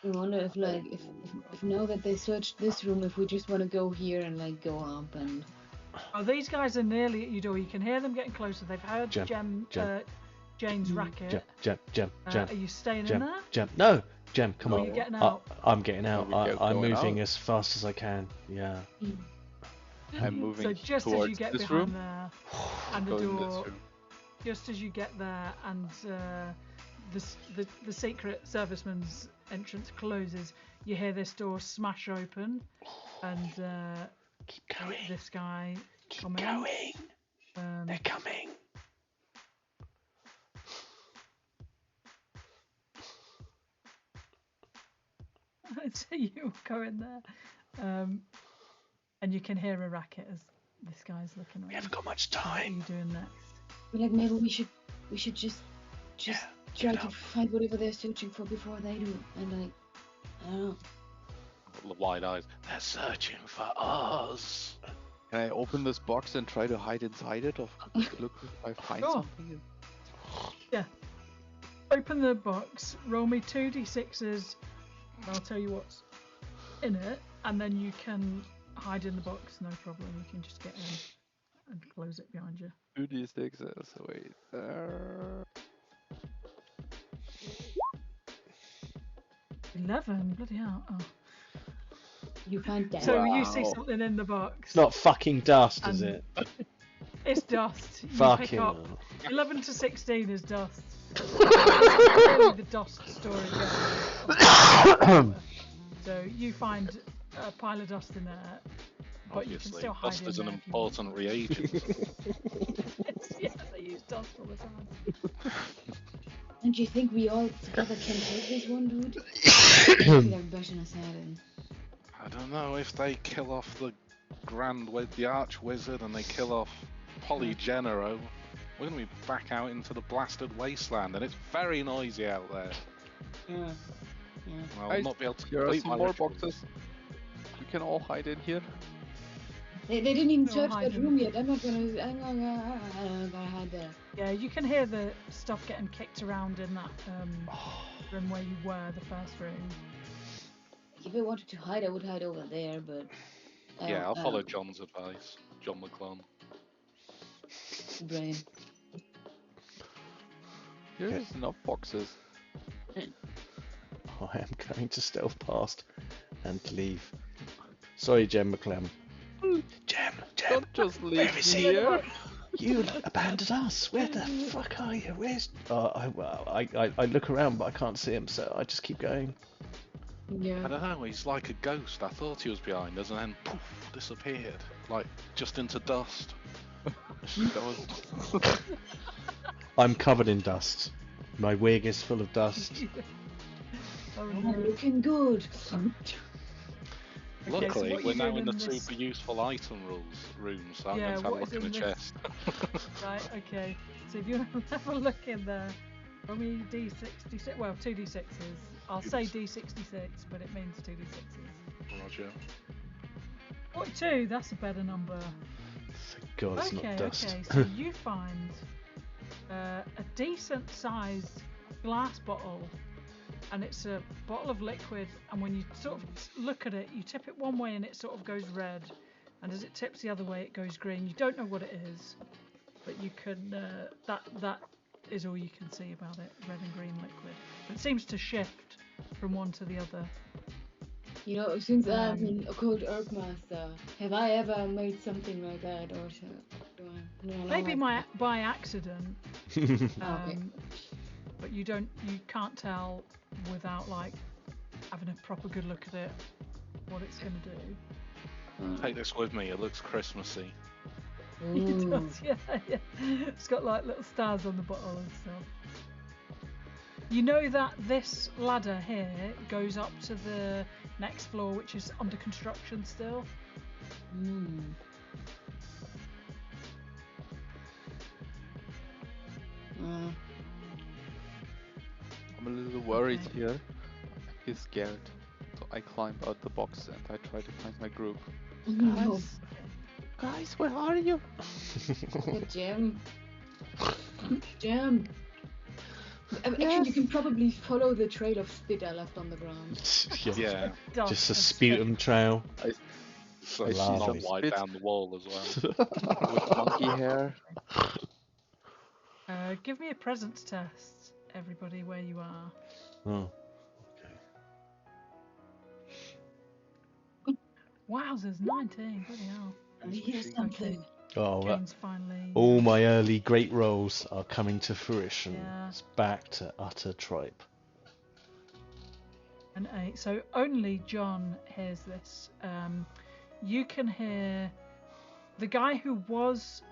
Speaker 4: I wonder if if now that they searched this room, if we just want to go here and like go up and.
Speaker 3: Oh, these guys are nearly at your door. You can hear them getting closer. They've heard Jane's racket.
Speaker 1: Jem.
Speaker 3: Are you staying in there?
Speaker 1: Jem. No, Jem, come
Speaker 3: Or
Speaker 1: on.
Speaker 3: are you getting out?
Speaker 1: I'm getting out. I'm
Speaker 5: going
Speaker 1: moving
Speaker 5: out?
Speaker 1: as fast as I can. Yeah.
Speaker 5: I'm moving
Speaker 3: So just as
Speaker 5: towards
Speaker 3: you get
Speaker 5: this
Speaker 3: behind
Speaker 5: room.
Speaker 3: there and the
Speaker 5: Go in this
Speaker 3: door,
Speaker 5: room.
Speaker 3: just as you get there and the secret serviceman's entrance closes, you hear this door smash open and
Speaker 1: Keep going.
Speaker 3: this guy
Speaker 1: Keep
Speaker 3: come in.
Speaker 1: going. They're coming.
Speaker 3: So you go in there, and you can hear a racket as this guy's looking around.
Speaker 1: We haven't got much
Speaker 3: What are
Speaker 1: time.
Speaker 3: you doing next?
Speaker 4: Like maybe we should just
Speaker 1: Yeah,
Speaker 4: try
Speaker 1: get
Speaker 4: to
Speaker 1: up.
Speaker 4: find whatever they're searching for before they do, and like I don't know.
Speaker 2: The wide eyes. They're searching for us.
Speaker 5: Can I open this box and try to hide inside it, or look if I find
Speaker 3: Sure.
Speaker 5: something?
Speaker 3: Yeah. Open the box, roll me 2d6s, and I'll tell you what's in it, and then you can hide in the box, no problem. You can just get in and close it behind you.
Speaker 5: 2d6s. Wait.
Speaker 3: 11, bloody hell. Oh.
Speaker 4: You find that.
Speaker 3: So you see
Speaker 5: Wow.
Speaker 3: something in the box.
Speaker 1: It's not fucking dust, is
Speaker 3: And-
Speaker 1: it?
Speaker 3: It's dust. You
Speaker 1: Fucking
Speaker 3: pick up
Speaker 1: hell.
Speaker 3: 11 to 16 is dust. Really the dust story goes. So you find a pile of dust in there, but you can
Speaker 2: Obviously,
Speaker 3: still hide
Speaker 2: dust
Speaker 3: in
Speaker 2: is an
Speaker 3: there if you want.
Speaker 2: important reagent.
Speaker 3: Yeah, they use dust all the time.
Speaker 4: And you think we all together can take this one dude? I feel like bashing us head in.
Speaker 2: I don't know if they kill off the the Arch Wizard and they kill off Polygenero. We're gonna be back out into the blasted wasteland, and it's very noisy out there.
Speaker 4: Yeah.
Speaker 2: I'll
Speaker 5: Guys,
Speaker 2: not be able to
Speaker 5: Here are
Speaker 2: complete
Speaker 5: some
Speaker 2: my
Speaker 5: more
Speaker 2: rituals.
Speaker 5: boxes. We can all hide in here.
Speaker 4: They didn't even
Speaker 3: You're
Speaker 4: search that
Speaker 3: hiding.
Speaker 4: room yet. I'm not gonna hide there.
Speaker 3: Yeah, you can hear the stuff getting kicked around in that room where you were, the first room.
Speaker 4: If I wanted to hide, I would hide over there, but.
Speaker 2: Yeah, I'll follow John's advice. John McClon.
Speaker 4: Brain.
Speaker 5: Here's enough boxes.
Speaker 1: I am going to stealth past and leave. Sorry, Jem McClem. Jem,
Speaker 5: Don't just leave
Speaker 1: where
Speaker 5: me
Speaker 1: is he?
Speaker 5: here.
Speaker 1: You abandoned us. Where the fuck are you? Where's? I look around, but I can't see him, so I just keep going.
Speaker 2: I
Speaker 4: Yeah.
Speaker 2: don't know, he's like a ghost. I thought he was behind us and then poof, disappeared. Like, just into dust.
Speaker 5: That was
Speaker 1: I'm covered in dust. My wig is full of dust.
Speaker 3: Oh,
Speaker 4: I'm
Speaker 3: no.
Speaker 4: looking good.
Speaker 3: Okay, so
Speaker 2: Luckily,
Speaker 3: what are
Speaker 2: we're
Speaker 3: you
Speaker 2: now
Speaker 3: doing
Speaker 2: in the
Speaker 3: in this-
Speaker 2: super useful item room, so I'm
Speaker 3: Yeah,
Speaker 2: going to have a
Speaker 3: what
Speaker 2: look
Speaker 3: is
Speaker 2: in the
Speaker 3: in this-
Speaker 2: chest.
Speaker 3: Right, okay. So if you want to have a look in there, roll me D66, well, 2d6s. I'll say D66, but it means 2d6s.
Speaker 2: Roger.
Speaker 3: 42, that's a better number.
Speaker 1: Thank God it's
Speaker 3: Okay,
Speaker 1: not dust.
Speaker 3: okay. So you find a decent sized glass bottle, and it's a bottle of liquid, and when you sort of look at it, you tip it one way and it sort of goes red, and as it tips the other way it goes green. You don't know what it is, but you can that is all you can see about it, red and green liquid. But it seems to shift from one to the other.
Speaker 4: You know, since I'm an occult herb master, have I ever made something like that, or do I know
Speaker 3: Maybe
Speaker 4: like
Speaker 3: by accident,
Speaker 4: Okay.
Speaker 3: but you can't tell without like having a proper good look at it what it's going to do.
Speaker 2: Take this with me. It looks Christmassy.
Speaker 3: It
Speaker 4: Ooh.
Speaker 3: does, yeah. It's got like little stars on the bottle and stuff. You know that this ladder here goes up to the next floor, which is under construction still.
Speaker 4: Mm.
Speaker 5: I'm a little worried
Speaker 3: Okay.
Speaker 5: here. I feel scared. So I climb out the box and I try to find my group.
Speaker 4: No.
Speaker 5: Guys, where are you?
Speaker 4: Good Jem. Jem. Actually, you can probably follow the trail of spit I left on the ground.
Speaker 2: Yeah.
Speaker 3: Dust
Speaker 1: Just a
Speaker 3: and
Speaker 1: sputum trail.
Speaker 2: So
Speaker 5: I
Speaker 2: it's
Speaker 5: see
Speaker 2: not
Speaker 5: some
Speaker 2: wide
Speaker 5: spit.
Speaker 2: down the wall as well.
Speaker 5: With monkey hair.
Speaker 3: Give me a presence test, everybody, where you are.
Speaker 1: Oh.
Speaker 3: Wowzers, 19. Bloody hell.
Speaker 4: I hear something.
Speaker 1: Oh,
Speaker 3: Jane's finally.
Speaker 1: all my early great roles are coming to fruition.
Speaker 3: Yeah.
Speaker 1: It's back to utter tripe.
Speaker 3: An 8. So only John hears this. You can hear the guy who was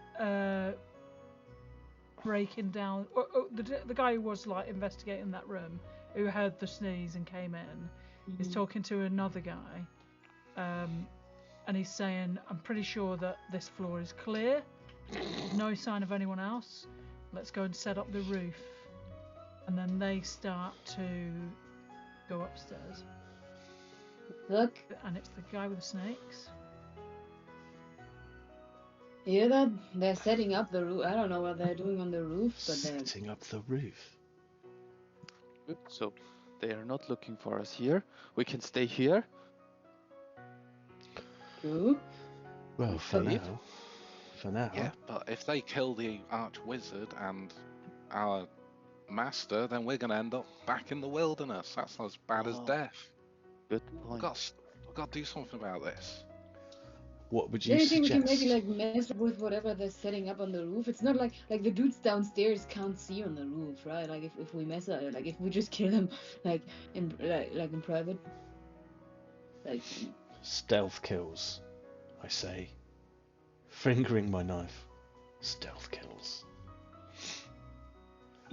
Speaker 3: breaking down, the guy who was like investigating that room, who heard the sneeze and came in, is talking to another guy, and he's saying, "I'm pretty sure that this floor is clear. No sign of anyone else. Let's go and set up the roof." And then they start to go upstairs.
Speaker 4: Look,
Speaker 3: And it's the guy with the snakes.
Speaker 4: hear that? They're setting up the roof. I don't know what they're doing on the roof, but they're...
Speaker 1: Setting up the roof.
Speaker 5: Good. So they are not looking for us here. We can stay here.
Speaker 4: True.
Speaker 1: Well, for
Speaker 5: Believe.
Speaker 1: now. For now.
Speaker 2: Yeah, but if they kill the arch wizard and our master, then we're going to end up back in the wilderness. That's as bad as
Speaker 5: Oh.
Speaker 2: death.
Speaker 5: Good
Speaker 2: We've
Speaker 5: point.
Speaker 2: got to do something about this.
Speaker 1: What would
Speaker 4: Do
Speaker 1: you
Speaker 4: you think we can
Speaker 1: suggest?
Speaker 4: maybe like mess with whatever they're setting up on the roof? It's not like the dudes downstairs can't see on the roof, right? Like if we mess up, like if we just kill them like in private, like
Speaker 1: Stealth kills, I say. Fingering my knife. Stealth kills.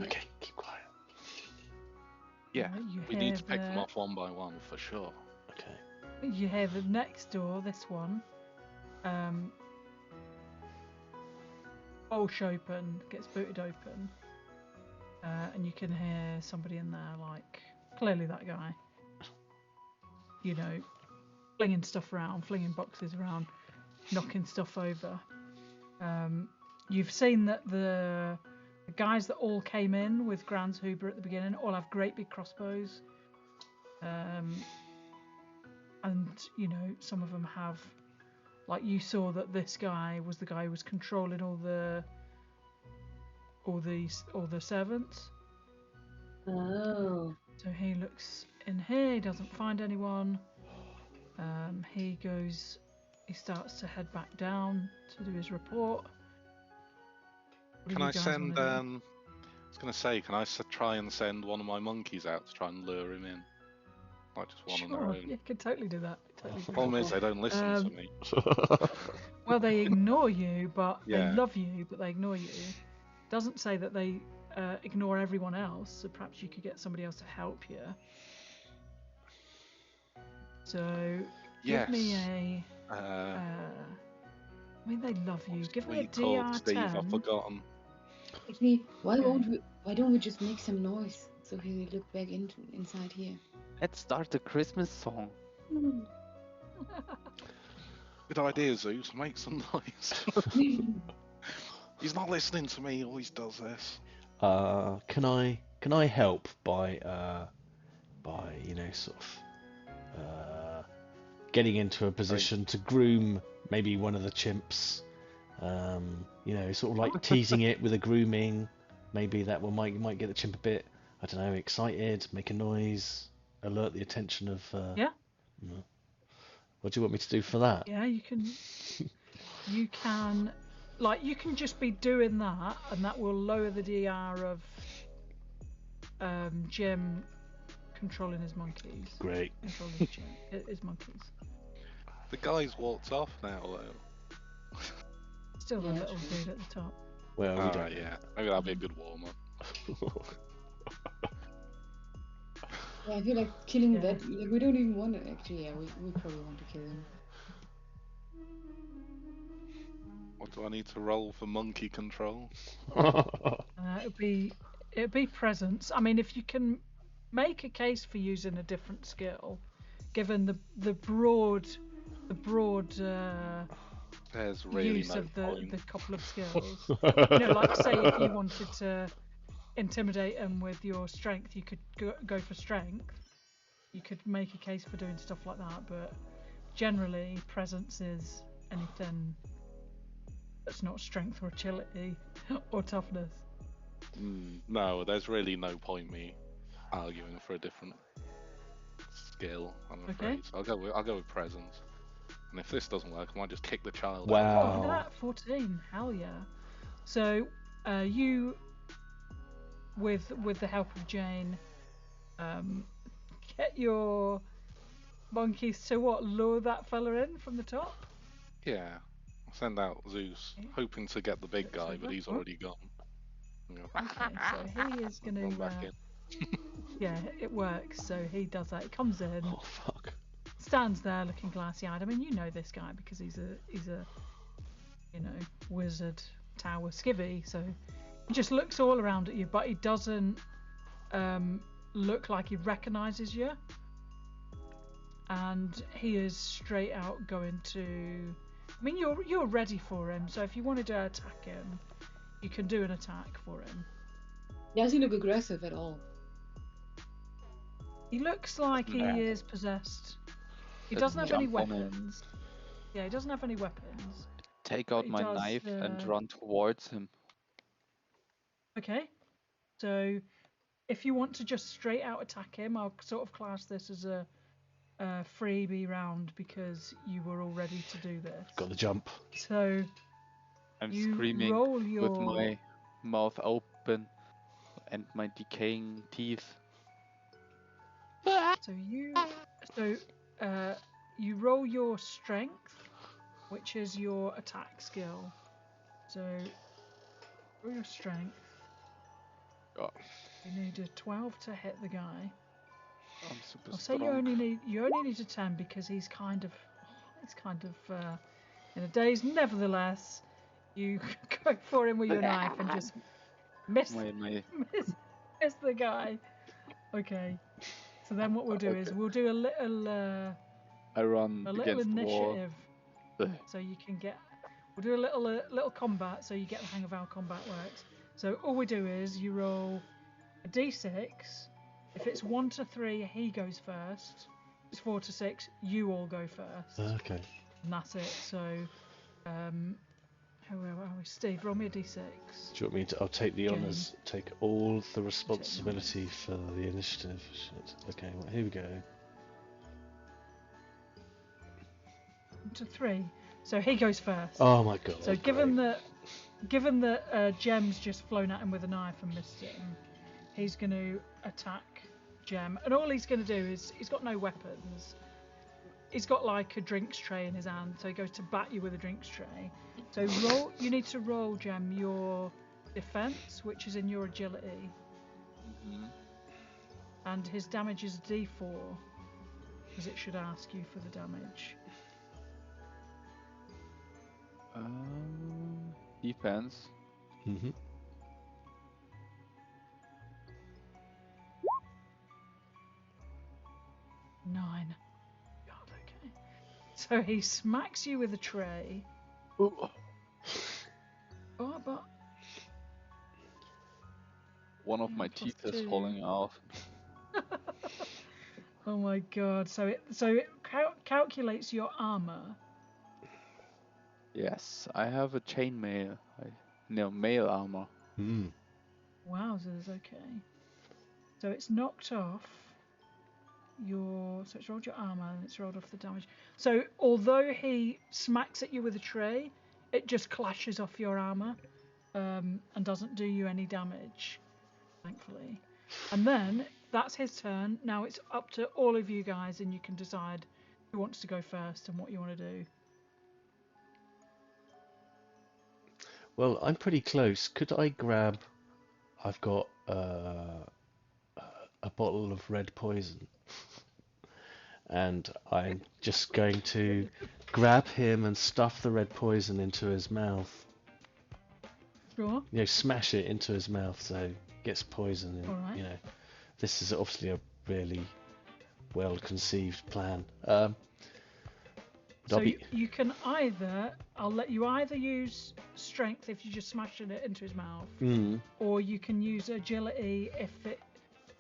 Speaker 1: Okay, keep quiet.
Speaker 2: Yeah,
Speaker 3: You
Speaker 2: we
Speaker 3: hear
Speaker 2: need to pick them
Speaker 3: the-
Speaker 2: off one by one for sure.
Speaker 1: Okay.
Speaker 3: You hear the next door, this one, bolsh open, gets booted open, and you can hear somebody in there, like, clearly that guy, you know, flinging stuff around, flinging boxes around, knocking stuff over. You've seen that the guys that all came in with Grans Huber at the beginning all have great big crossbows. And, you know, some of them have, like, you saw that this guy was the guy who was controlling all the servants.
Speaker 4: oh,
Speaker 3: So he looks in here, he doesn't find anyone. He starts to head back down to do his report. What do
Speaker 2: Can
Speaker 3: you
Speaker 2: I
Speaker 3: guys
Speaker 2: send?
Speaker 3: wanna do?
Speaker 2: I was going to say, can I try and send one of my monkeys out to try and lure him in? Like just one on their
Speaker 3: Sure,
Speaker 2: own.
Speaker 3: yeah, you can totally do that. Totally do
Speaker 2: The problem
Speaker 3: that.
Speaker 2: is they don't listen to me.
Speaker 3: Well, they ignore you, but
Speaker 2: Yeah.
Speaker 3: they love you, but they ignore you. Doesn't say that they ignore everyone else, so perhaps you could get somebody else to help you. So, give me
Speaker 2: Yes.
Speaker 3: a... I mean, they love you.
Speaker 2: What's
Speaker 3: Give me a
Speaker 2: tweet called, Steve? I've
Speaker 3: DR10.
Speaker 2: forgotten.
Speaker 4: actually, why
Speaker 3: Okay.
Speaker 4: don't we just make some noise so he look back inside here?
Speaker 5: Let's start a Christmas song.
Speaker 2: Good idea, Zeus. Make some noise. He's not listening to me. He always does this.
Speaker 1: Can I help by sort of getting into a position to groom maybe one of the chimps? Sort of like teasing it with a grooming. Maybe that one might get the chimp a bit, I don't know, excited, make a noise, alert the attention of.
Speaker 3: Yeah.
Speaker 1: What do you want me to do for that?
Speaker 3: Yeah, you can. You can, you can just be doing that, and that will lower the DR of Jim controlling his monkeys.
Speaker 1: Great.
Speaker 3: Controlling his monkeys.
Speaker 2: The guy's walked off now, though.
Speaker 3: Still the little dude at the top.
Speaker 1: Well, we don't.
Speaker 2: Yeah. Maybe that'll be a good warm-up.
Speaker 4: Yeah, I feel like killing that. Like, we don't even want it. Actually, yeah, we probably want to kill him.
Speaker 2: What do I need to roll for monkey control?
Speaker 3: It'd be presence. I mean, if you can make a case for using a different skill, given the broad
Speaker 2: There's really
Speaker 3: use
Speaker 2: no
Speaker 3: of
Speaker 2: point.
Speaker 3: the couple of skills. Like say if you wanted to intimidate them with your strength, you could go for strength. You could make a case for doing stuff like that, but generally presence is anything that's not strength or agility or toughness.
Speaker 2: No, there's really no point me arguing for a different skill, I'm afraid. So I'll go with presence. And if this doesn't work, I might just kick the child out.
Speaker 3: Oh, look at that, 14. Hell yeah. So you, with the help of Jane, get your monkeys to lure that fella in from the top?
Speaker 2: Yeah. I'll send out Zeus, hoping to get the big guy, but he's already gone.
Speaker 3: Okay, so he is going to...
Speaker 2: back in.
Speaker 3: Yeah, it works. So he does that. He comes in.
Speaker 1: Oh fuck.
Speaker 3: Stands there looking glassy-eyed. I mean, you know this guy because he's a wizard tower skivvy. So he just looks all around at you, but he doesn't look like he recognises you. And he is straight out going to. I mean, you're ready for him. So if you wanted to attack him, you can do an attack for him.
Speaker 4: Does he look aggressive at all?
Speaker 3: He looks like he is possessed. He doesn't have any weapons. Yeah, he doesn't have any weapons.
Speaker 5: Take out my knife and run towards him.
Speaker 3: Okay. So, if you want to just straight out attack him, I'll sort of class this as a freebie round because you were all ready to do this.
Speaker 1: Got the jump.
Speaker 3: So,
Speaker 5: I'm
Speaker 3: you
Speaker 5: screaming
Speaker 3: roll your...
Speaker 5: with my mouth open and my decaying teeth.
Speaker 3: So you roll your strength, which is your attack skill. So roll your strength.
Speaker 5: Oh.
Speaker 3: You need a 12 to hit the guy.
Speaker 5: I'm super
Speaker 3: I'll say
Speaker 5: strong.
Speaker 3: you only need a 10 because he's kind of in a daze. Nevertheless, you go for him with your knife and just miss the guy. Okay. So then what we'll do is we'll do a little
Speaker 5: I run against
Speaker 3: initiative,
Speaker 5: the wall.
Speaker 3: so you can get. We'll do a little combat, so you get the hang of how combat works. So all we do is you roll a d6. If it's 1 to 3, he goes first. If it's 4 to 6, you all go first.
Speaker 1: Okay.
Speaker 3: And that's it. So, where are we? Steve, roll me a d6.
Speaker 1: Do you want me to? I'll take the honours. Take all the responsibility for the initiative. Shit. Okay, well, here we go.
Speaker 3: 1 to 3. So he goes first.
Speaker 1: Oh my god.
Speaker 3: So given that Jem's just flown at him with a knife and missed him, he's going to attack Jem. And all he's going to do is, he's got no weapons. He's got like a drinks tray in his hand, so he goes to bat you with a drinks tray. So you need to roll, Jem, your defense, which is in your agility.
Speaker 5: Mm-hmm.
Speaker 3: And his damage is D4, because it should ask you for the damage.
Speaker 5: Defense.
Speaker 1: Mm-hmm.
Speaker 3: Nine. God, okay. So he smacks you with a tray.
Speaker 5: Ooh.
Speaker 3: Oh, but
Speaker 5: One of my
Speaker 3: Plus
Speaker 5: teeth is
Speaker 3: 2.
Speaker 5: falling out.
Speaker 3: Oh my god! So it calculates your armor.
Speaker 5: Yes, I have a chainmail. Mail armor.
Speaker 1: Mm.
Speaker 3: Wowzers! Okay. So it's knocked off so it's rolled your armor and it's rolled off the damage. So although he smacks at you with a tray, it just clashes off your armor, and doesn't do you any damage, thankfully. And then that's his turn. Now it's up to all of you guys, and you can decide who wants to go first and what you want to do.
Speaker 1: Well, I'm pretty close. Could I grab? I've got a bottle of red poison, and I'm just going to grab him and stuff the red poison into his mouth.
Speaker 3: Sure.
Speaker 1: You know, smash it into his mouth so he gets poison. And,
Speaker 3: All right.
Speaker 1: you know, this is obviously a really well-conceived plan.
Speaker 3: So you can I'll let you either use strength if you just smash it into his mouth, or you can use agility if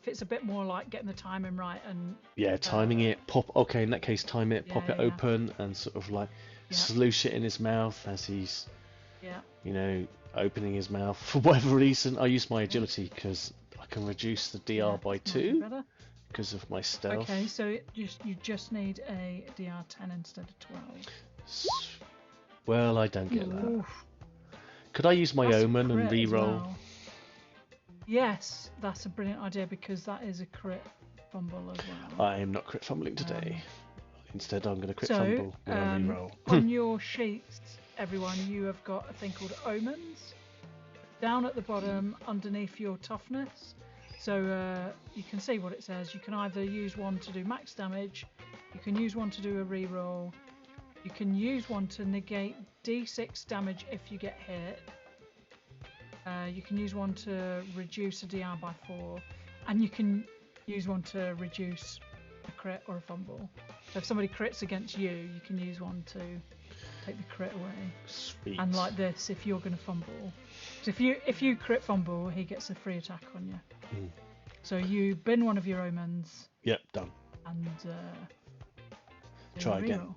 Speaker 3: it's a bit more like getting the timing right and
Speaker 1: timing it. Pop. Okay, in that case, time it.
Speaker 3: Yeah,
Speaker 1: Pop it
Speaker 3: yeah.
Speaker 1: open and sort of like
Speaker 3: Yeah.
Speaker 1: sloosh it in his mouth as he's,
Speaker 3: yeah.
Speaker 1: you know, opening his mouth. For whatever reason, I use my agility because I can reduce the DR by
Speaker 3: Might be
Speaker 1: 2
Speaker 3: better.
Speaker 1: because of my stealth.
Speaker 3: Okay, so you just need a DR 10 instead of 12.
Speaker 1: Well, I don't get that.
Speaker 3: Oof,
Speaker 1: Could I use my
Speaker 3: that's a
Speaker 1: omen and
Speaker 3: crit as
Speaker 1: re-roll?
Speaker 3: well. Yes, that's a brilliant idea because that is a crit fumble as well.
Speaker 1: I am not crit fumbling today. Instead, I'm going to crit
Speaker 3: So,
Speaker 1: fumble when I re-roll.
Speaker 3: on your sheets, everyone, you have got a thing called omens. Down at the bottom, underneath your toughness. So you can see what it says. You can either use one to do max damage, you can use one to do a re-roll, you can use one to negate d6 damage if you get hit, you can use one to reduce a DR by 4, and you can use one to reduce a crit or a fumble. So if somebody crits against you, you can use one to take the crit away.
Speaker 1: Sweet.
Speaker 3: And like this, if you're going to fumble, so if you crit fumble, he gets a free attack on you. So you bin one of your omens
Speaker 1: Yep, done.
Speaker 3: and
Speaker 1: Try again.
Speaker 3: reroll.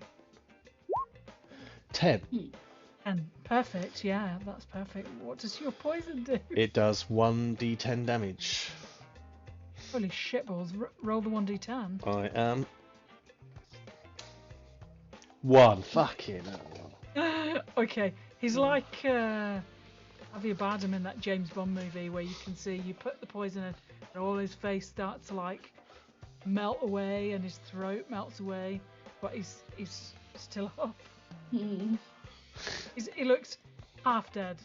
Speaker 1: 10.
Speaker 3: And perfect, yeah, that's perfect. What does your poison do?
Speaker 1: It does 1d10 damage.
Speaker 3: Holy shitballs! Roll the 1d10.
Speaker 1: I am 1. Fucking hell.
Speaker 3: Okay, he's like Javier Bardem in that James Bond movie where you can see you put the poison in and all his face starts to like melt away and his throat melts away, but he's still up. He looks half dead.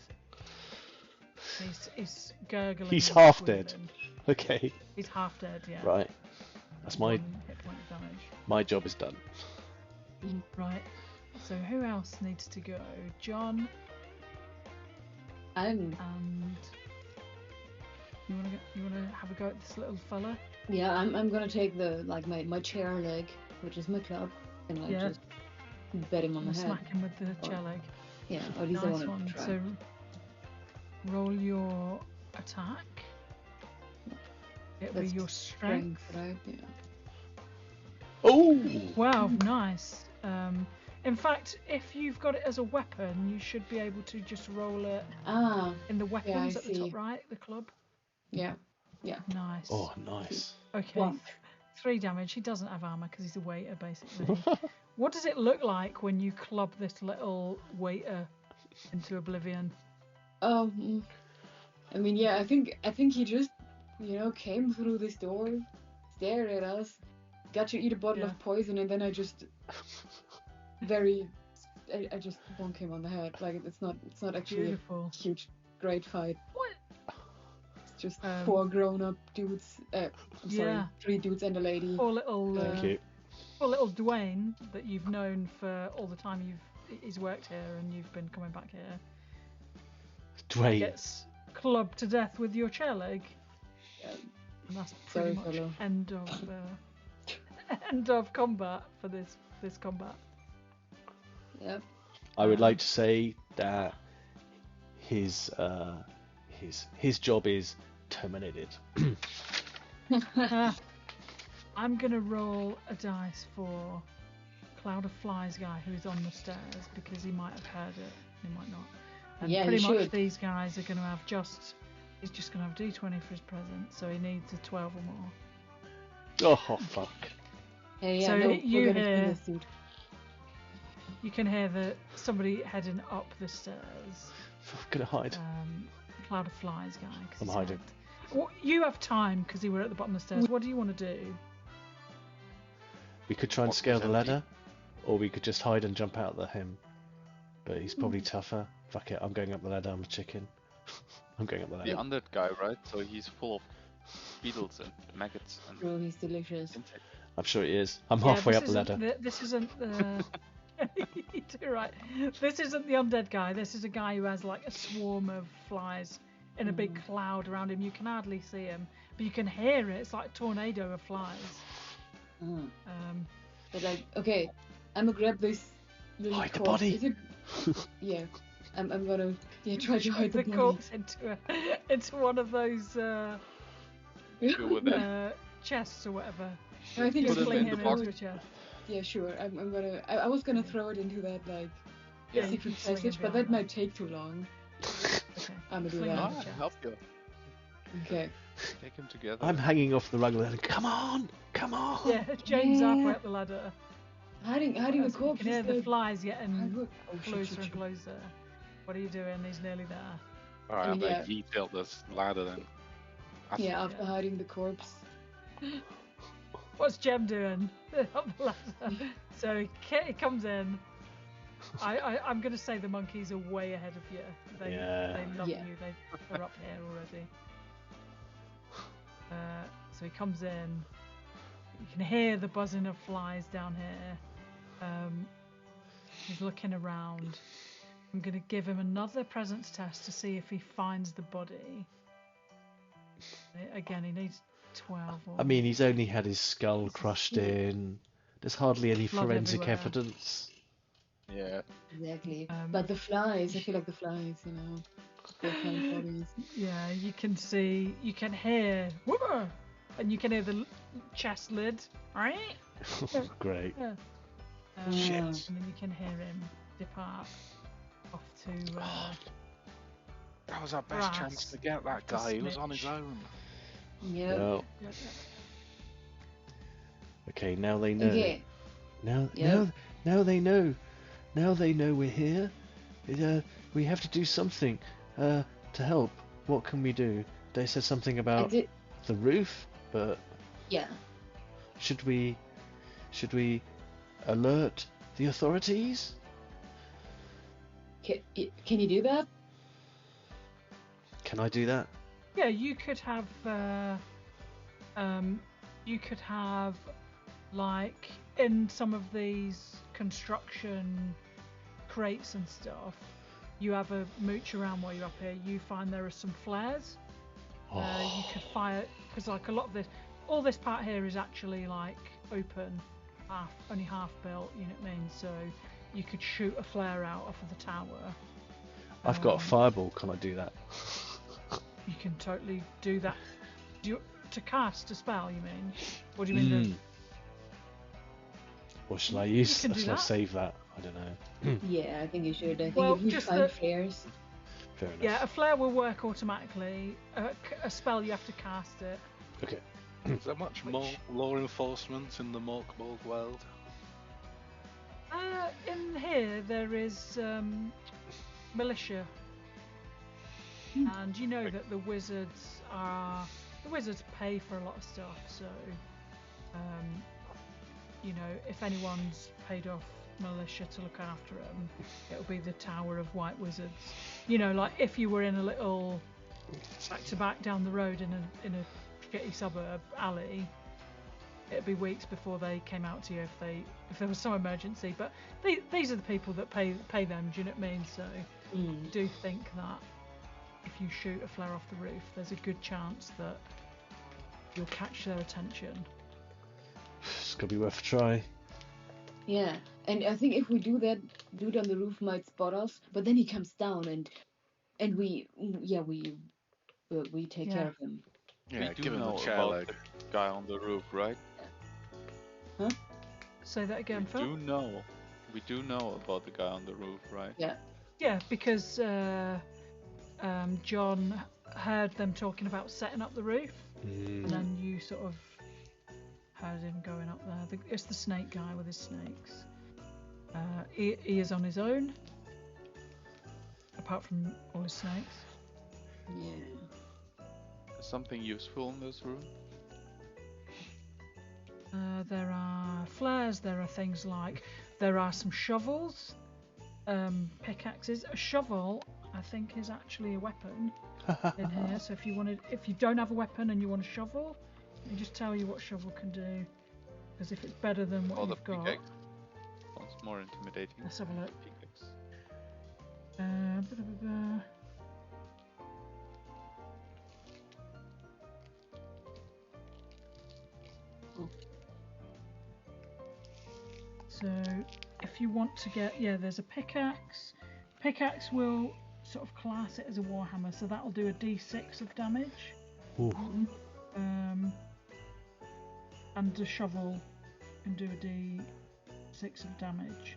Speaker 3: He's gurgling.
Speaker 1: He's
Speaker 3: and
Speaker 1: half dead.
Speaker 3: breathing.
Speaker 1: Okay.
Speaker 3: He's half dead, yeah.
Speaker 1: Right. That's my
Speaker 3: 1 hit point of damage.
Speaker 1: my job is done.
Speaker 3: Right. So who else needs to go? John
Speaker 4: I'm
Speaker 3: and you wanna have a go at this little fella?
Speaker 4: I'm gonna take the my chair leg, which is my club, and
Speaker 3: Yeah.
Speaker 4: just bet him on the head.
Speaker 3: Smack him with the chair leg.
Speaker 4: Yeah, or at least I
Speaker 3: Nice
Speaker 4: want
Speaker 3: one.
Speaker 4: to try.
Speaker 3: So roll your attack. It'll be
Speaker 4: That's
Speaker 3: your strength.
Speaker 4: right? Yeah.
Speaker 1: Oh!
Speaker 3: Wow, nice. In fact, if you've got it as a weapon, you should be able to just roll it
Speaker 4: Ah,
Speaker 3: in the weapons at the
Speaker 4: see.
Speaker 3: top right, the club.
Speaker 4: yeah.
Speaker 3: Nice.
Speaker 1: Oh, nice.
Speaker 3: Okay.
Speaker 4: Well,
Speaker 3: 3 damage. He doesn't have armor because he's a waiter, basically. What does it look like when you club this little waiter into oblivion?
Speaker 4: I mean, yeah. I think he just, came through this door, stared at us, got to eat a bottle
Speaker 3: Yeah.
Speaker 4: of poison, and then I just I just bonk him on the head. Like it's not actually
Speaker 3: Beautiful.
Speaker 4: a huge great fight.
Speaker 3: What?
Speaker 4: It's just
Speaker 3: Um,
Speaker 4: 4 grown-up dudes. I'm sorry,
Speaker 3: Yeah.
Speaker 4: 3 dudes and a lady.
Speaker 3: Poor little,
Speaker 1: Thank you.
Speaker 3: poor little Dwayne that you've known for all the time he's worked here and you've been coming back here.
Speaker 1: Dwayne.
Speaker 3: Gets clubbed to death with your chair leg.
Speaker 4: Yeah.
Speaker 3: And that's pretty
Speaker 4: Sorry,
Speaker 3: much
Speaker 4: fellow.
Speaker 3: end of combat for this combat.
Speaker 4: Yep.
Speaker 1: I would like to say that his job is terminated.
Speaker 3: I'm gonna roll a dice for Cloud of Flies guy who's on the stairs because he might have heard it, he might not. And
Speaker 4: Yeah,
Speaker 3: pretty
Speaker 4: you
Speaker 3: much
Speaker 4: should.
Speaker 3: these guys are gonna have he's just gonna have D20 for his present, so he needs a 12 or more.
Speaker 1: Oh fuck!
Speaker 4: Hey, yeah,
Speaker 3: So
Speaker 4: no,
Speaker 3: you
Speaker 4: we're gonna
Speaker 3: hear-
Speaker 4: spin this, dude.
Speaker 3: You can hear somebody heading up the stairs.
Speaker 1: I'm gonna hide.
Speaker 3: Cloud of Flies guy. 'cause
Speaker 1: I'm
Speaker 3: he's
Speaker 1: hiding.
Speaker 3: Well, you have time because you were at the bottom of the stairs. What do you want to do?
Speaker 1: We could try and
Speaker 2: What's
Speaker 1: scale
Speaker 2: his
Speaker 1: the
Speaker 2: empty?
Speaker 1: ladder, or we could just hide and jump out at him. But he's probably tougher. Fuck it, I'm going up the ladder. I'm a chicken. I'm going up the
Speaker 5: The
Speaker 1: ladder.
Speaker 5: undead guy, right? So he's full of beetles and maggots and
Speaker 4: Bro, he's delicious.
Speaker 5: insects.
Speaker 1: I'm sure he is. I'm
Speaker 3: Yeah,
Speaker 1: halfway
Speaker 3: this
Speaker 1: up the ladder.
Speaker 3: This isn't the. You do right. This isn't the undead guy. This is a guy who has like a swarm of flies in a big cloud around him. You can hardly see him, but you can hear it. It's like a tornado of flies.
Speaker 4: But like, okay, I'm gonna grab this little
Speaker 1: Hide the
Speaker 4: corpse.
Speaker 1: body.
Speaker 4: Is it? Yeah, I'm gonna try to hide the
Speaker 3: the
Speaker 4: body.
Speaker 3: corpse into one of those
Speaker 5: Go with that.
Speaker 3: chests or whatever.
Speaker 4: I think
Speaker 5: Put
Speaker 4: it's
Speaker 5: it
Speaker 3: Fling
Speaker 5: in the
Speaker 3: him
Speaker 5: box.
Speaker 3: into a chest.
Speaker 4: Yeah, sure. I'm gonna. I was gonna throw it into that like
Speaker 3: Yeah, you
Speaker 4: secret
Speaker 3: can sling him
Speaker 4: passage, but
Speaker 3: behind
Speaker 4: that might take too long.
Speaker 3: Okay.
Speaker 4: I'm gonna do
Speaker 3: Fling him
Speaker 4: that.
Speaker 3: in the
Speaker 5: Ah,
Speaker 3: chest.
Speaker 5: help you.
Speaker 4: Okay.
Speaker 5: Take him together.
Speaker 1: I'm hanging off the rug ladder. Come on! Come on!
Speaker 3: Yeah, Jane's halfway
Speaker 4: Yeah.
Speaker 3: up the ladder.
Speaker 4: Hiding the
Speaker 3: You
Speaker 4: corpse
Speaker 3: can hear
Speaker 4: is
Speaker 3: the
Speaker 4: like.
Speaker 3: flies getting
Speaker 4: Oh, shit,
Speaker 3: closer
Speaker 4: shit,
Speaker 3: and
Speaker 4: shit.
Speaker 3: closer. What are you doing? He's nearly there.
Speaker 2: Alright, I
Speaker 4: mean,
Speaker 2: better yeet out this ladder then.
Speaker 4: Yeah, after hiding the corpse.
Speaker 3: What's Jem doing up the ladder? So he comes in. I'm going to say the monkeys are way ahead of you. They love
Speaker 4: Yeah.
Speaker 3: you. They're up here already. So he comes in. You can hear the buzzing of flies down here. He's looking around. I'm going to give him another presence test to see if he finds the body. Again, he needs 12. Or
Speaker 1: I mean, he's only had his skull crushed in. There's hardly any
Speaker 3: Blood
Speaker 1: forensic
Speaker 3: everywhere.
Speaker 1: evidence.
Speaker 5: Yeah.
Speaker 4: Exactly. But the flies, I feel like the flies, you know, they're flying bodies.
Speaker 3: Yeah, you can see, you can hear, whoa, and you can hear the chest lid, right?
Speaker 1: Great.
Speaker 3: Yeah.
Speaker 4: Shit.
Speaker 3: And then you can hear him depart off to.
Speaker 2: That was our best
Speaker 3: Brass.
Speaker 2: chance to get that guy. He was on his own.
Speaker 4: Yeah.
Speaker 1: Well,
Speaker 3: Yeah.
Speaker 1: okay, now they know.
Speaker 4: Okay.
Speaker 1: Now
Speaker 4: Yeah.
Speaker 1: they know. Now they know we're here. We have to do something to help. What can we do? They said something
Speaker 4: I
Speaker 1: about
Speaker 4: did.
Speaker 1: the roof, but
Speaker 4: Yeah.
Speaker 1: should we alert the authorities?
Speaker 4: Can you do that?
Speaker 1: Can I do that?
Speaker 3: Yeah, you could have. You could have, like, in some of these construction crates and stuff. You have a mooch around while you're up here. You find there are some flares. You could fire because like a lot of all this part here is actually like open, only half built. You know what I mean? So you could shoot a flare out off of the tower.
Speaker 1: I've got a fireball. Can I do that?
Speaker 3: You can totally do that. To cast a spell, you mean? What do you mean?
Speaker 1: Or shall I use?
Speaker 3: can
Speaker 1: Or
Speaker 3: do
Speaker 1: shall I
Speaker 3: that.
Speaker 1: save that? I don't know.
Speaker 4: Yeah, I think you should. I think
Speaker 3: Well,
Speaker 4: if we
Speaker 3: just
Speaker 4: find
Speaker 3: the-
Speaker 4: flares.
Speaker 1: Fair enough.
Speaker 3: Yeah, a flare will work automatically. A spell you have to cast it.
Speaker 1: Okay.
Speaker 2: Is there much more law enforcement in the Mork Borg world?
Speaker 3: In here there is militia, and you know that the wizards pay for a lot of stuff. So, you know, if anyone's paid off militia to look after them, it'll be the Tower of White Wizards. You know, like if you were in a little back to back down the road in a shitty suburb alley, it'd be weeks before they came out to you if there was some emergency. But these are the people that pay them. Do you know what I mean? So I do think that if you shoot a flare off the roof, there's a good chance that you'll catch their attention.
Speaker 1: It's gonna be worth a try.
Speaker 4: Yeah, and I think if we do that, dude on the roof might spot us, but then he comes down and we but we take
Speaker 3: Yeah.
Speaker 4: care of him.
Speaker 2: Yeah,
Speaker 5: we do
Speaker 2: give him
Speaker 5: know
Speaker 2: a chair
Speaker 5: about
Speaker 2: leg.
Speaker 5: the guy on the roof, right?
Speaker 3: Say that again,
Speaker 5: We
Speaker 3: Phil.
Speaker 5: do know about the guy on the roof, right?
Speaker 4: Yeah.
Speaker 3: Yeah, because John heard them talking about setting up the roof, and then you sort of heard him going up there. It's the snake guy with his snakes. He is on his own, apart from all his snakes.
Speaker 4: Yeah.
Speaker 5: Is something useful in this room?
Speaker 3: There are flares, there are things like, there are some shovels, pickaxes. A shovel, I think, is actually a weapon in here. So if you don't have a weapon and you want a shovel, let me just tell you what shovel can do. Because if it's better than what
Speaker 5: Or the
Speaker 3: you've got,
Speaker 5: pickaxe? Sounds more intimidating.
Speaker 3: let's have a look.
Speaker 5: Pickaxe.
Speaker 3: So if you want to get, there's a pickaxe. Pickaxe will sort of class it as a warhammer, so that'll do a d6 of damage.
Speaker 1: Ooh.
Speaker 3: And the shovel can do a d6 of damage.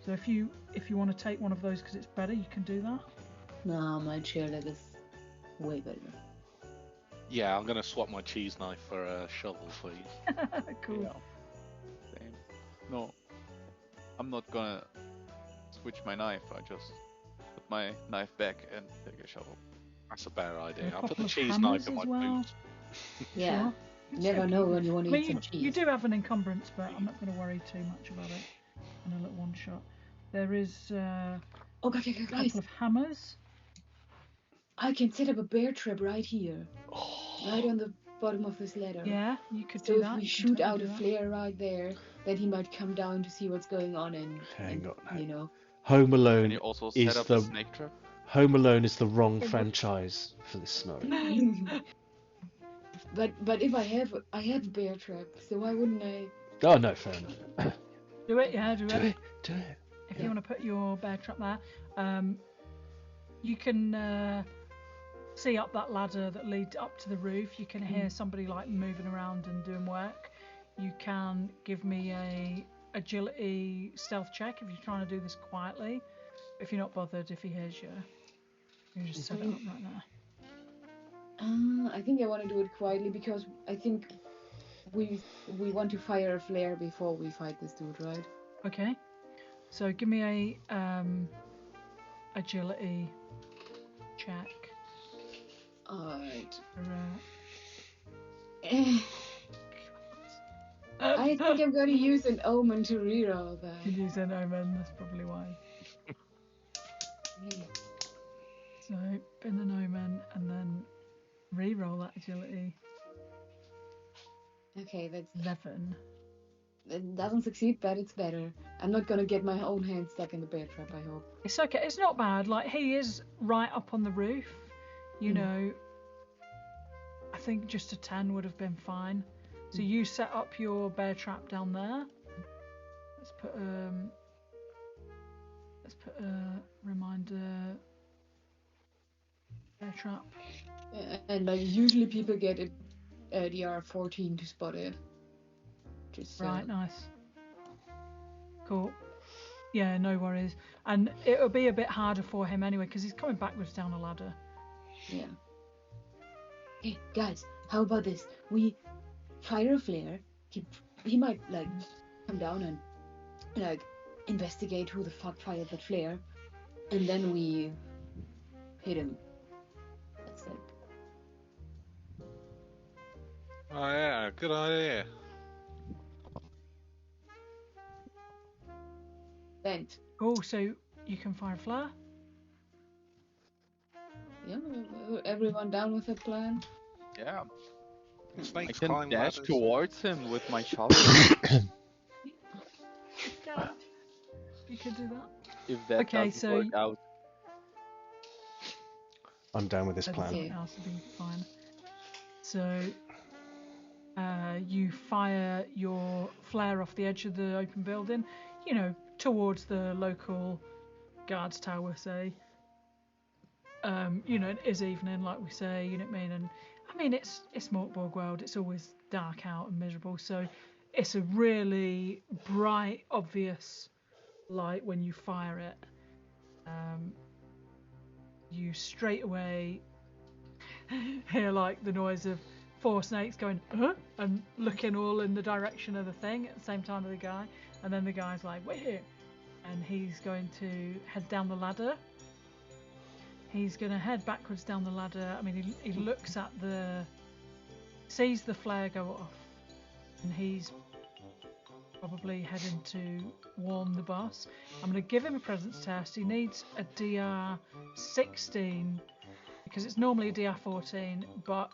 Speaker 3: So if you want to take one of those because it's better, you can do that.
Speaker 4: No, my chair leg is way better.
Speaker 2: Yeah, I'm gonna swap my cheese knife for a shovel, please.
Speaker 3: Cool.
Speaker 5: Yeah. Same. No, I'm not gonna switch my knife. I just put my knife back and take a shovel.
Speaker 2: That's a better idea.
Speaker 3: And a
Speaker 2: I'll put
Speaker 3: couple
Speaker 2: the
Speaker 3: of
Speaker 2: cheese
Speaker 3: hammers
Speaker 2: knife in my
Speaker 3: as well.
Speaker 2: boot.
Speaker 4: Yeah.
Speaker 3: Sure.
Speaker 4: Never know when you want
Speaker 3: I
Speaker 4: to eat
Speaker 3: mean,
Speaker 4: some cheese.
Speaker 3: you do have an encumbrance, but I'm not going to worry too much about it. And a little one shot. There is
Speaker 4: Oh, guys,
Speaker 3: a couple of hammers.
Speaker 4: I can set up a bear trap right here. Right on the bottom of this ladder.
Speaker 3: Yeah, you could
Speaker 4: So
Speaker 3: do
Speaker 4: if
Speaker 3: that.
Speaker 4: we
Speaker 3: you can
Speaker 4: shoot
Speaker 3: totally
Speaker 4: out
Speaker 3: do
Speaker 4: a
Speaker 3: that.
Speaker 4: flare right there, then he might come down to see what's going on and
Speaker 1: Hang on.
Speaker 4: you know.
Speaker 1: Home
Speaker 5: Can
Speaker 1: Alone
Speaker 5: you also
Speaker 1: is
Speaker 5: set up
Speaker 1: the
Speaker 5: a snake trap?
Speaker 1: Home Alone is the wrong franchise for this scenario.
Speaker 4: but if I have a bear trap, so why wouldn't I?
Speaker 1: Oh no, fair enough.
Speaker 3: Do it, yeah, do
Speaker 1: Do
Speaker 3: it.
Speaker 1: it, do it.
Speaker 3: If you want to put your bear trap there, you can see up that ladder that leads up to the roof. You can hear somebody like moving around and doing work. You can give me a agility stealth check if you're trying to do this quietly. If you're not bothered, if he hears you, you just set it up right there.
Speaker 4: I think I want to do it quietly because I think we want to fire a flare before we fight this dude, right?
Speaker 3: Okay. So give me a agility check.
Speaker 4: Alright.
Speaker 3: For,
Speaker 4: I think I'm going to use an omen to reroll
Speaker 3: you
Speaker 4: that.
Speaker 3: use an omen, that's probably why. So bin an omen and then re-roll that agility.
Speaker 4: Okay, that's
Speaker 3: 11.
Speaker 4: it doesn't succeed, but it's better. I'm not gonna get my own hand stuck in the bear trap, I hope.
Speaker 3: It's okay. It's not bad. Like, he is right up on the roof. You know, I think just a 10 would have been fine. So you set up your bear trap down there. Let's put a reminder bear trap.
Speaker 4: And like usually people get it DR 14 to spot it. Just
Speaker 3: Right, nice. Cool. Yeah, no worries. And it'll be a bit harder for him anyway because he's coming backwards down a ladder.
Speaker 4: yeah. Hey guys, how about this? We fire a flare. He might like come down and like investigate who the fuck fired that flare, and then we hit him. That's it.
Speaker 2: Oh yeah, good idea.
Speaker 4: Thanks.
Speaker 3: Oh, so you can fire a flare?
Speaker 4: Yeah, everyone down with the plan?
Speaker 5: Yeah. I
Speaker 2: Snakes
Speaker 5: can
Speaker 2: climb
Speaker 5: dash
Speaker 2: ladders.
Speaker 5: towards him with my shovel.
Speaker 3: Yeah. You could do that.
Speaker 5: If that
Speaker 3: Okay,
Speaker 5: doesn't
Speaker 3: so
Speaker 5: work out.
Speaker 1: I'm down with this
Speaker 3: Then
Speaker 1: plan.
Speaker 3: something else will be fine. So you fire your flare off the edge of the open building, you know, towards the local guards tower, say. It is evening, like we say, you know what I mean? And I mean, it's Mork Borg world, it's always dark out and miserable, so it's a really bright, obvious light when you fire it. You straight away hear like the noise of 4 snakes going, huh? And looking all in the direction of the thing at the same time as the guy, and then the guy's like, wait here, and he's going to head down the ladder. He's going to head backwards down the ladder. I mean, he looks at sees the flare go off, and he's probably heading to warn the boss. I'm going to give him a presence test. He needs a DR 16 because it's normally a DR 14, but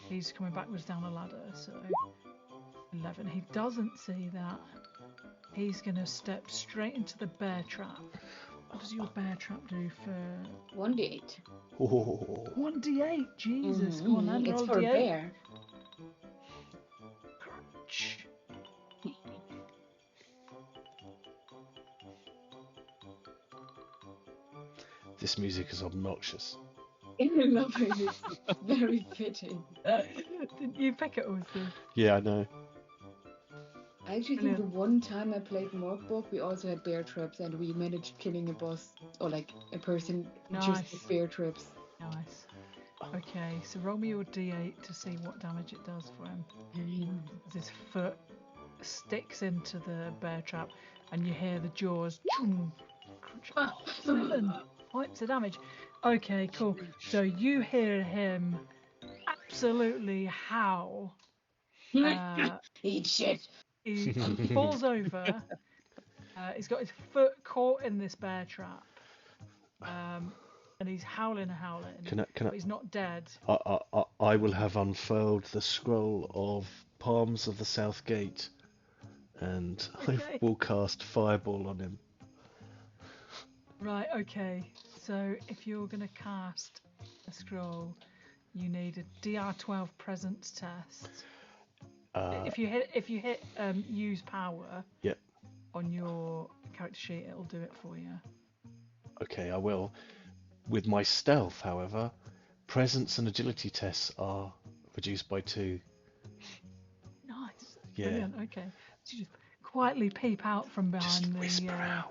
Speaker 3: he's coming backwards down the ladder, so 11. He doesn't see that. He's going to step straight into the bear trap. What does your bear trap do for
Speaker 4: 1d8.
Speaker 1: Oh.
Speaker 3: 1d8? Jesus, come on then,
Speaker 4: It's
Speaker 3: roll
Speaker 4: for a
Speaker 3: d8.
Speaker 4: bear.
Speaker 3: Crunch.
Speaker 1: This music is obnoxious.
Speaker 4: I love it. It's very fitting.
Speaker 3: Didn't you pick it, also?
Speaker 1: Yeah, I know.
Speaker 4: I actually think the one time I played Mork Borg, we also had bear traps, and we managed killing a boss or like a person just with bear traps.
Speaker 3: Nice. Okay, so roll me your d8 to see what damage it does for him. As his foot sticks into the bear trap, and you hear the jaws crunch. 7 points of damage. Okay, cool. So you hear him absolutely howl.
Speaker 4: Eat shit.
Speaker 3: He falls over. He's got his foot caught in this bear trap, and he's howling. But he's not dead.
Speaker 1: I will have unfurled the scroll of Palms of the South Gate, and I will cast Fireball on him.
Speaker 3: Right. Okay. So if you're gonna cast a scroll, you need a DR12 presence test. If you hit use power on your character sheet, it'll do it for you.
Speaker 1: Okay, I will. With my stealth, however, presence and agility tests are reduced by 2.
Speaker 3: Nice.
Speaker 1: Yeah.
Speaker 3: Brilliant. Okay. So you just quietly peep out from behind the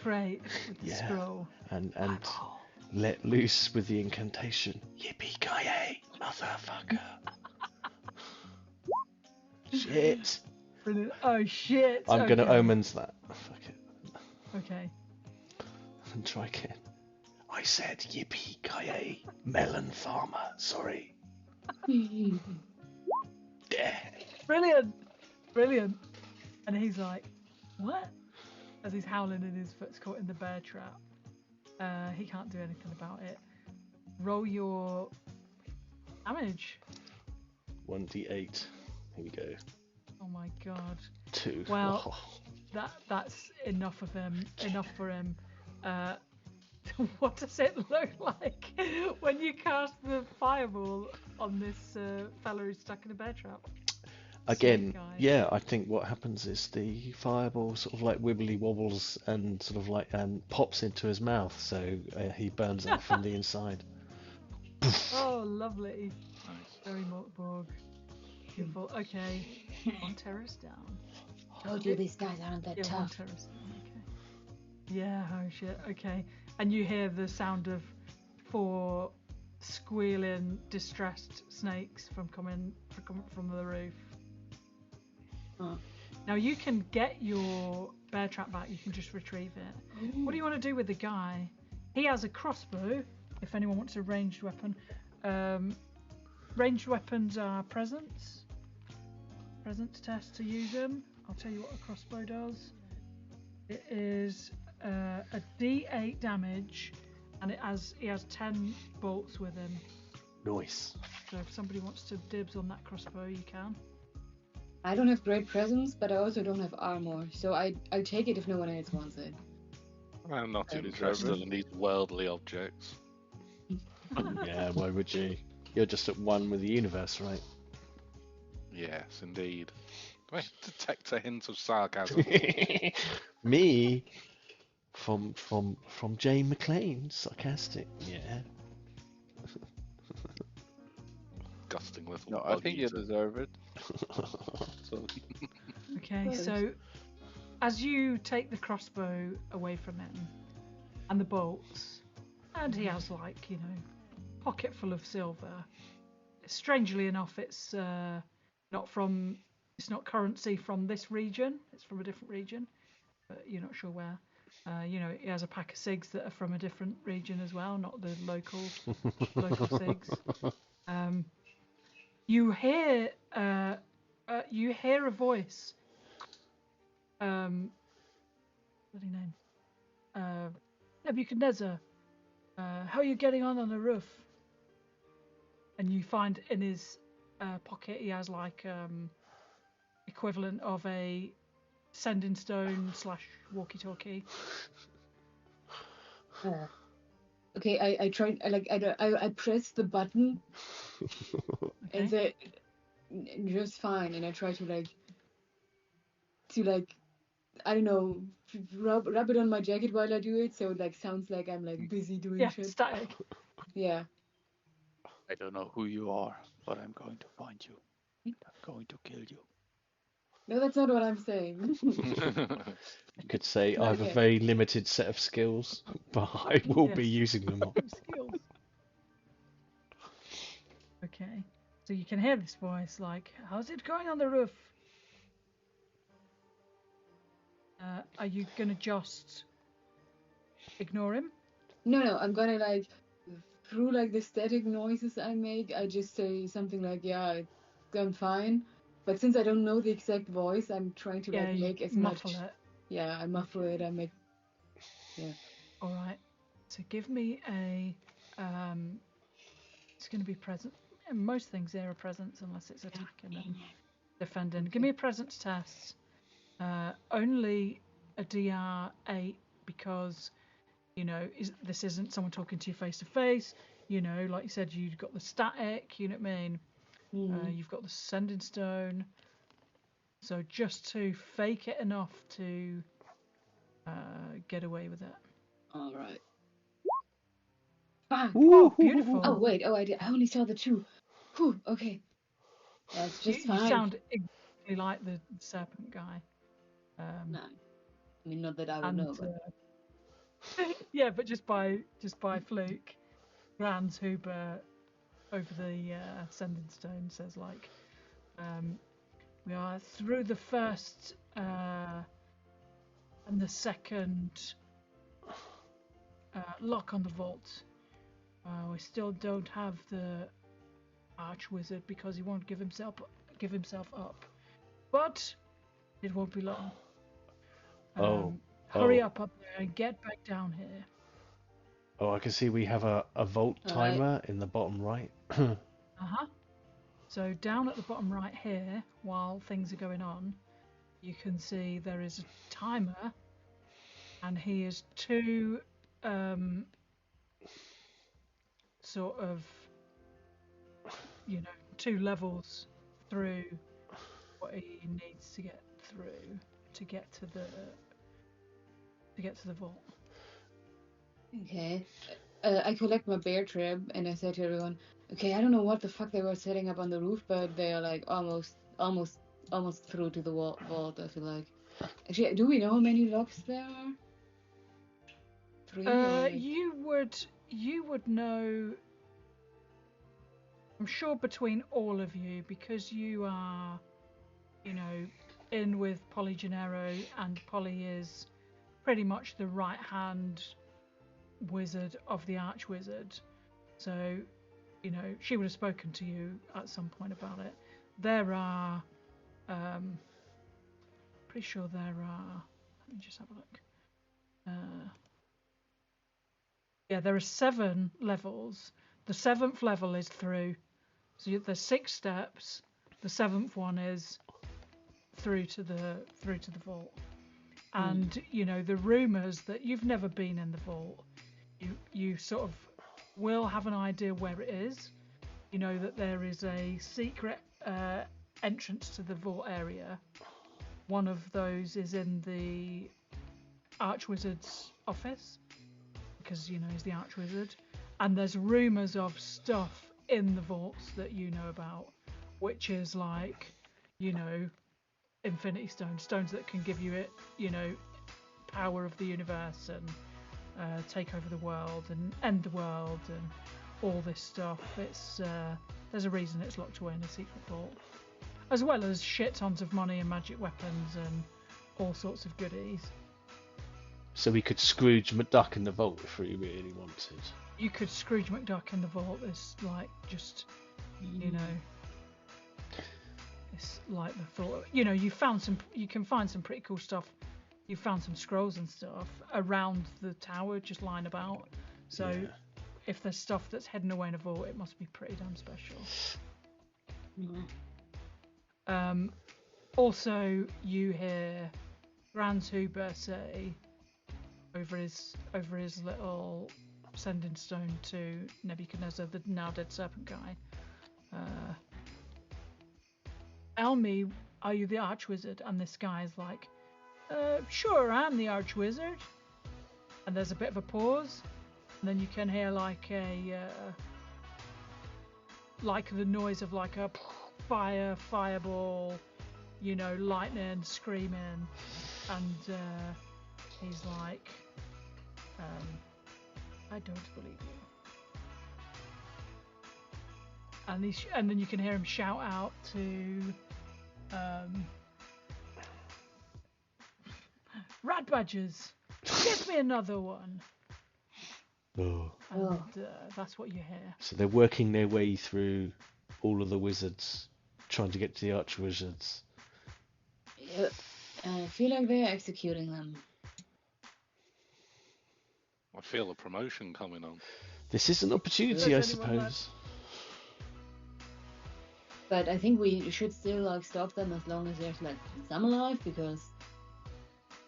Speaker 3: crate with the scroll.
Speaker 1: And let loose with the incantation. Yippee-ki-yay, motherfucker. Shit.
Speaker 3: Brilliant. Oh shit.
Speaker 1: I'm gonna omens that. Fuck it.
Speaker 3: Okay.
Speaker 1: And try again. I said yippee-ki-yay, melon farmer. Sorry. Yeah.
Speaker 3: Brilliant. And he's like, what? As he's howling and his foot's caught in the bear trap. He can't do anything about it. Roll your damage.
Speaker 1: 1d8. Here we go.
Speaker 3: Oh my god.
Speaker 1: 2.
Speaker 3: Well, that's enough of him. Enough for him. What does it look like when you cast the fireball on this fella who's stuck in a bear trap?
Speaker 1: Again, yeah, I think what happens is the fireball sort of like wibbly wobbles and sort of like pops into his mouth, so he burns out from the inside.
Speaker 3: Oh, lovely. Very Mork Borg. Beautiful. Okay. 1 terrorist down.
Speaker 4: Told you these guys aren't that
Speaker 3: Yeah, 1
Speaker 4: tough.
Speaker 3: terrorist down. Okay. Yeah, oh shit. Okay. And you hear the sound of 4 squealing, distressed snakes coming from the roof.
Speaker 4: Oh.
Speaker 3: Now you can get your bear trap back. You can just retrieve it. What do you want to do with the guy? He has a crossbow. If anyone wants a ranged weapon, ranged weapons are presence test to use them. I'll tell you what a crossbow does. It is a D8 damage, and he has 10 bolts with him.
Speaker 1: Nice.
Speaker 3: So if somebody wants to dibs on that crossbow, you can.
Speaker 4: I don't have great presence, but I also don't have armor, so I'll take it if no one else wants it.
Speaker 2: I'm not too interested in these worldly objects.
Speaker 1: Yeah, why would you? You're just at one with the universe, right?
Speaker 2: Yes, indeed. Do I detect a hint of sarcasm?
Speaker 1: Me? From Jane McClane, sarcastic. Yeah.
Speaker 2: disgusting little
Speaker 5: No,
Speaker 2: bug
Speaker 5: I think you
Speaker 2: eater.
Speaker 5: deserve it. So,
Speaker 3: Okay,
Speaker 4: Well,
Speaker 3: so as you take the crossbow away from him and the bolts, and he has like, you know, pocket full of silver. Strangely enough, it's not currency from this region. It's from a different region, but you're not sure where. You know, he has a pack of cigs that are from a different region as well, not the local cigs. You hear a voice. Bloody name. Nebuchadnezzar. How are you getting on the roof? And you find in his pocket he has like equivalent of a sending stone / walkie-talkie.
Speaker 4: Okay, I tried. I pressed the button and
Speaker 3: Okay.
Speaker 4: said just fine, and I try to I don't know, rub it on my jacket while I do it, so it like sounds like I'm like busy doing
Speaker 3: Yeah,
Speaker 4: shit.
Speaker 3: static.
Speaker 4: Yeah.
Speaker 5: I don't know who you are, but I'm going to find you. And I'm going to kill you.
Speaker 4: No, that's not what I'm saying.
Speaker 1: You could say I have a
Speaker 4: Okay.
Speaker 1: very limited set of skills, but I will be
Speaker 3: Yes.
Speaker 1: using them all.
Speaker 3: Skills. Okay. So you can hear this voice like, how's it going on the roof? Are you gonna just ignore him?
Speaker 4: No, I'm gonna through the static noises I make, I just say something like, yeah, I'm fine. But since I don't know the exact voice, I'm trying to
Speaker 3: Yeah, you
Speaker 4: make as
Speaker 3: muffle
Speaker 4: much.
Speaker 3: it.
Speaker 4: Yeah, I muffle it. I make. Yeah.
Speaker 3: All right. So give me a. It's going to be present. Most things there are presents unless it's attacking and defending. Give me a presence test. Only a DR8 because, you know, this isn't someone talking to you face to face. You know, like you said, you've got the static. You know what I mean? You've got the sending stone. So just to fake it enough to get away with it.
Speaker 4: All right. Fuck.
Speaker 3: Oh, beautiful.
Speaker 4: Oh wait. Oh, I only saw the two. Whew. Okay. That's just
Speaker 3: You
Speaker 4: fine.
Speaker 3: sound exactly like the serpent guy.
Speaker 4: No, I mean not that I would
Speaker 3: And
Speaker 4: know, but
Speaker 3: yeah, but just by fluke, Grans Huber over the sending stone says like, we are through the first and the second lock on the vault. We still don't have the Archwizard because he won't give himself up. But it won't be long. Hurry up there and get back down here.
Speaker 1: Oh, I can see we have a vault
Speaker 4: All
Speaker 1: timer in the bottom right.
Speaker 3: So down at the bottom right here, while things are going on, you can see there is a timer, and he is two sort of, you know, 2 levels through what he needs to get through to get to the vault.
Speaker 4: okay. I collect my bear trap and I say to everyone, okay, I don't know what the fuck they were setting up on the roof, but they are like almost through to the vault. I feel like. Actually, do we know how many locks there are? 3 or
Speaker 3: You would know. I'm sure between all of you, because you are, you know, in with Polly Gennaro, and Polly is pretty much the right hand wizard of the Archwizard. So, you know, she would have spoken to you at some point about it. There are, pretty sure there are. Let me just have a look. Yeah, there are 7 levels. The 7th level is through. So there's 6 steps. The 7th one is through to the vault. And you know, the rumours that you've never been in the vault, you sort of will have an idea where it is. You know that there is a secret entrance to the vault area. One of those is in the Archwizard's office, because, you know, he's the Archwizard. And there's rumours of stuff in the vaults that you know about, which is like, infinity stones that can give you power of the universe and take over the world and end the world and all this stuff. It's there's a reason it's locked away in a secret vault, as well as shit tons of money and magic weapons and all sorts of goodies.
Speaker 1: So we could Scrooge McDuck in the vault if we really wanted.
Speaker 3: You could Scrooge McDuck in the vault. It's like just, it's like the thought. You can find some pretty cool stuff. You found some scrolls and stuff around the tower, just lying about. So if there's stuff that's hidden away in a vault, it must be pretty damn special.
Speaker 4: Mm-hmm.
Speaker 3: Also, you hear Grans Huber say over his little sending stone to Nebuchadnezzar, the now dead serpent guy. Elmi, are you the archwizard? And this guy's like, sure, I'm the archwizard. And there's a bit of a pause, and then you can hear like the noise of like a fireball, lightning, screaming, and he's like, I don't believe you. And then you can hear him shout out to rat badgers, get me another one.
Speaker 1: Oh.
Speaker 3: And that's what you hear.
Speaker 1: So they're working their way through all of the wizards, trying to get to the archwizards.
Speaker 4: Yeah, I feel like they're executing them.
Speaker 2: I feel a promotion coming on.
Speaker 1: This is an opportunity, I suppose.
Speaker 4: But I think we should still stop them as long as there's some alive, because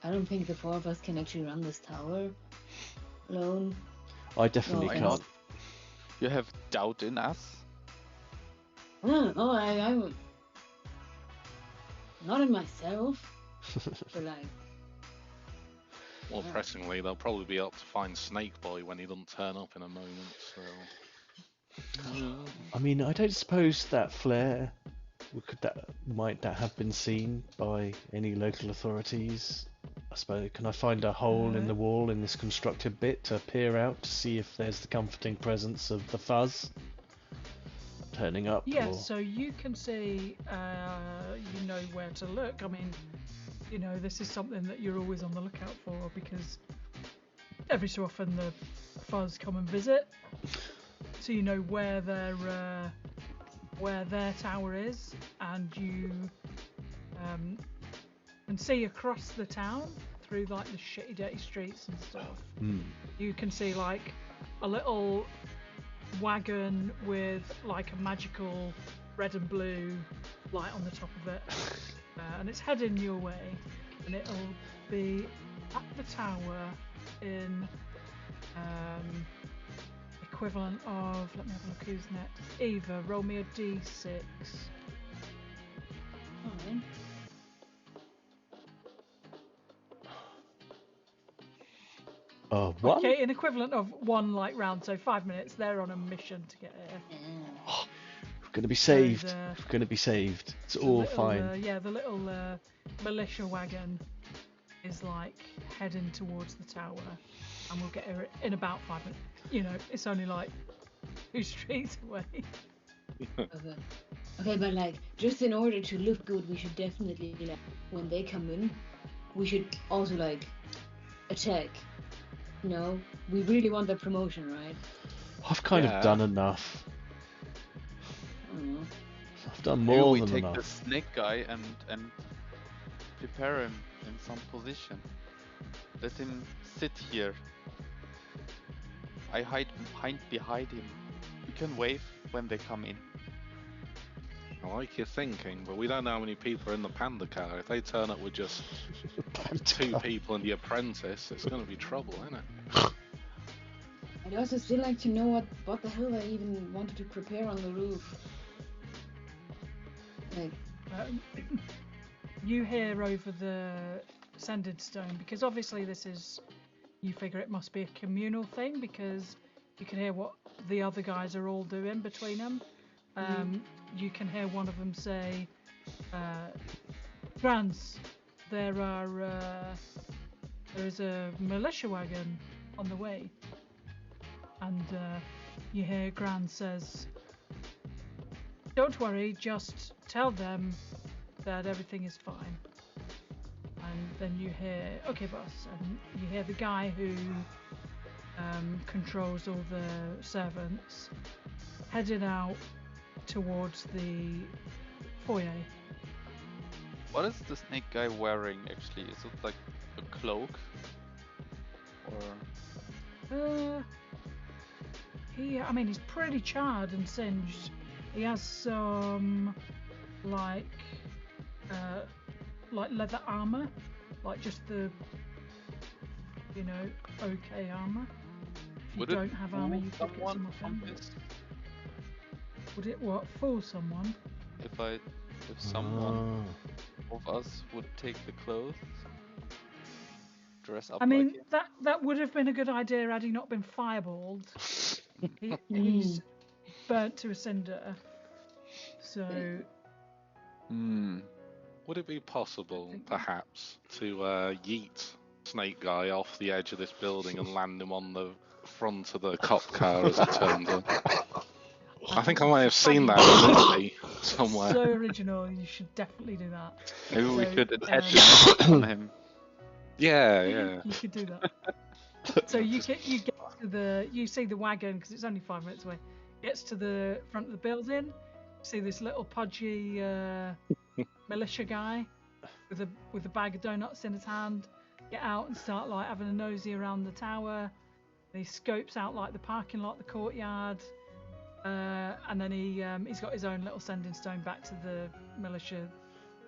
Speaker 4: I don't think the four of us can actually run this tower alone.
Speaker 1: I definitely can't.
Speaker 5: You have doubt in us?
Speaker 4: I'm not in myself, but
Speaker 2: More pressingly, they'll probably be up to find Snake Boy when he doesn't turn up in a moment, so...
Speaker 1: I mean, I don't suppose that flare might have been seen by any local authorities. I suppose, can I find a hole in the wall in this constructed bit to peer out to see if there's the comforting presence of the fuzz turning up?
Speaker 3: Yeah, so you can see, you know where to look. I mean, this is something that you're always on the lookout for, because every so often the fuzz come and visit, so you know where their tower is, and you can see across the town through like the shitty dirty streets and stuff. You can see like a little wagon with like a magical red and blue light on the top of it, and it's heading your way, and it'll be at the tower in equivalent of, let me have a look who's next. Eva, roll me a d6.
Speaker 4: Fine.
Speaker 1: One?
Speaker 3: Okay, an equivalent of one round, so 5 minutes. They're on a mission to get here.
Speaker 1: We're going to be saved. We're going to be saved. It's all fine.
Speaker 3: The little militia wagon is heading towards the tower, and we'll get here in about 5 minutes. It's only 2 streets away.
Speaker 4: Okay, but just in order to look good, we should definitely when they come in, we should also attack. We really want the promotion, right?
Speaker 1: I've kind of done enough. I've done more than enough.
Speaker 5: We take the snake guy and prepare him in some position. Let him sit here. I hide behind him. We can wave when they come in.
Speaker 2: I like your thinking, but we don't know how many people are in the panda car. If they turn up with just 2 people and the apprentice, it's going to be trouble, isn't it?
Speaker 4: I'd also still like to know what the hell they even wanted to prepare on the roof.
Speaker 3: You hear over the sended stone, because obviously you figure it must be a communal thing, because you can hear what the other guys are all doing between them. You can hear one of them say, Grans, there is a militia wagon on the way. And you hear Grans says, don't worry, just tell them that everything is fine. And then you hear, okay boss, and you hear the guy who controls all the servants heading out towards the foyer.
Speaker 5: What is the snake guy wearing actually? Is it like a cloak? Or
Speaker 3: He's pretty charred and singed. He has some like leather armor, like just the okay armor. If you don't have armor, you could get some off him. Would it fool someone?
Speaker 5: If someone of us would take the clothes, dress up like him?
Speaker 3: that would have been a good idea had he not been fireballed. He's burnt to a cinder. So.
Speaker 2: Would it be possible, perhaps, to yeet Snake Guy off the edge of this building and land him on the front of the cop car as it turns up? I think I might have seen that in a movie somewhere.
Speaker 3: So original, you should definitely do that.
Speaker 5: Maybe we could attach it on him.
Speaker 2: Yeah.
Speaker 3: You could do that. So you see the wagon because it's only 5 minutes away. Gets to the front of the building. See this little podgy militia guy with a bag of donuts in his hand. Get out and start like having a nosy around the tower. And he scopes out like the parking lot, the courtyard. And then he's got his own little sending stone back to the militia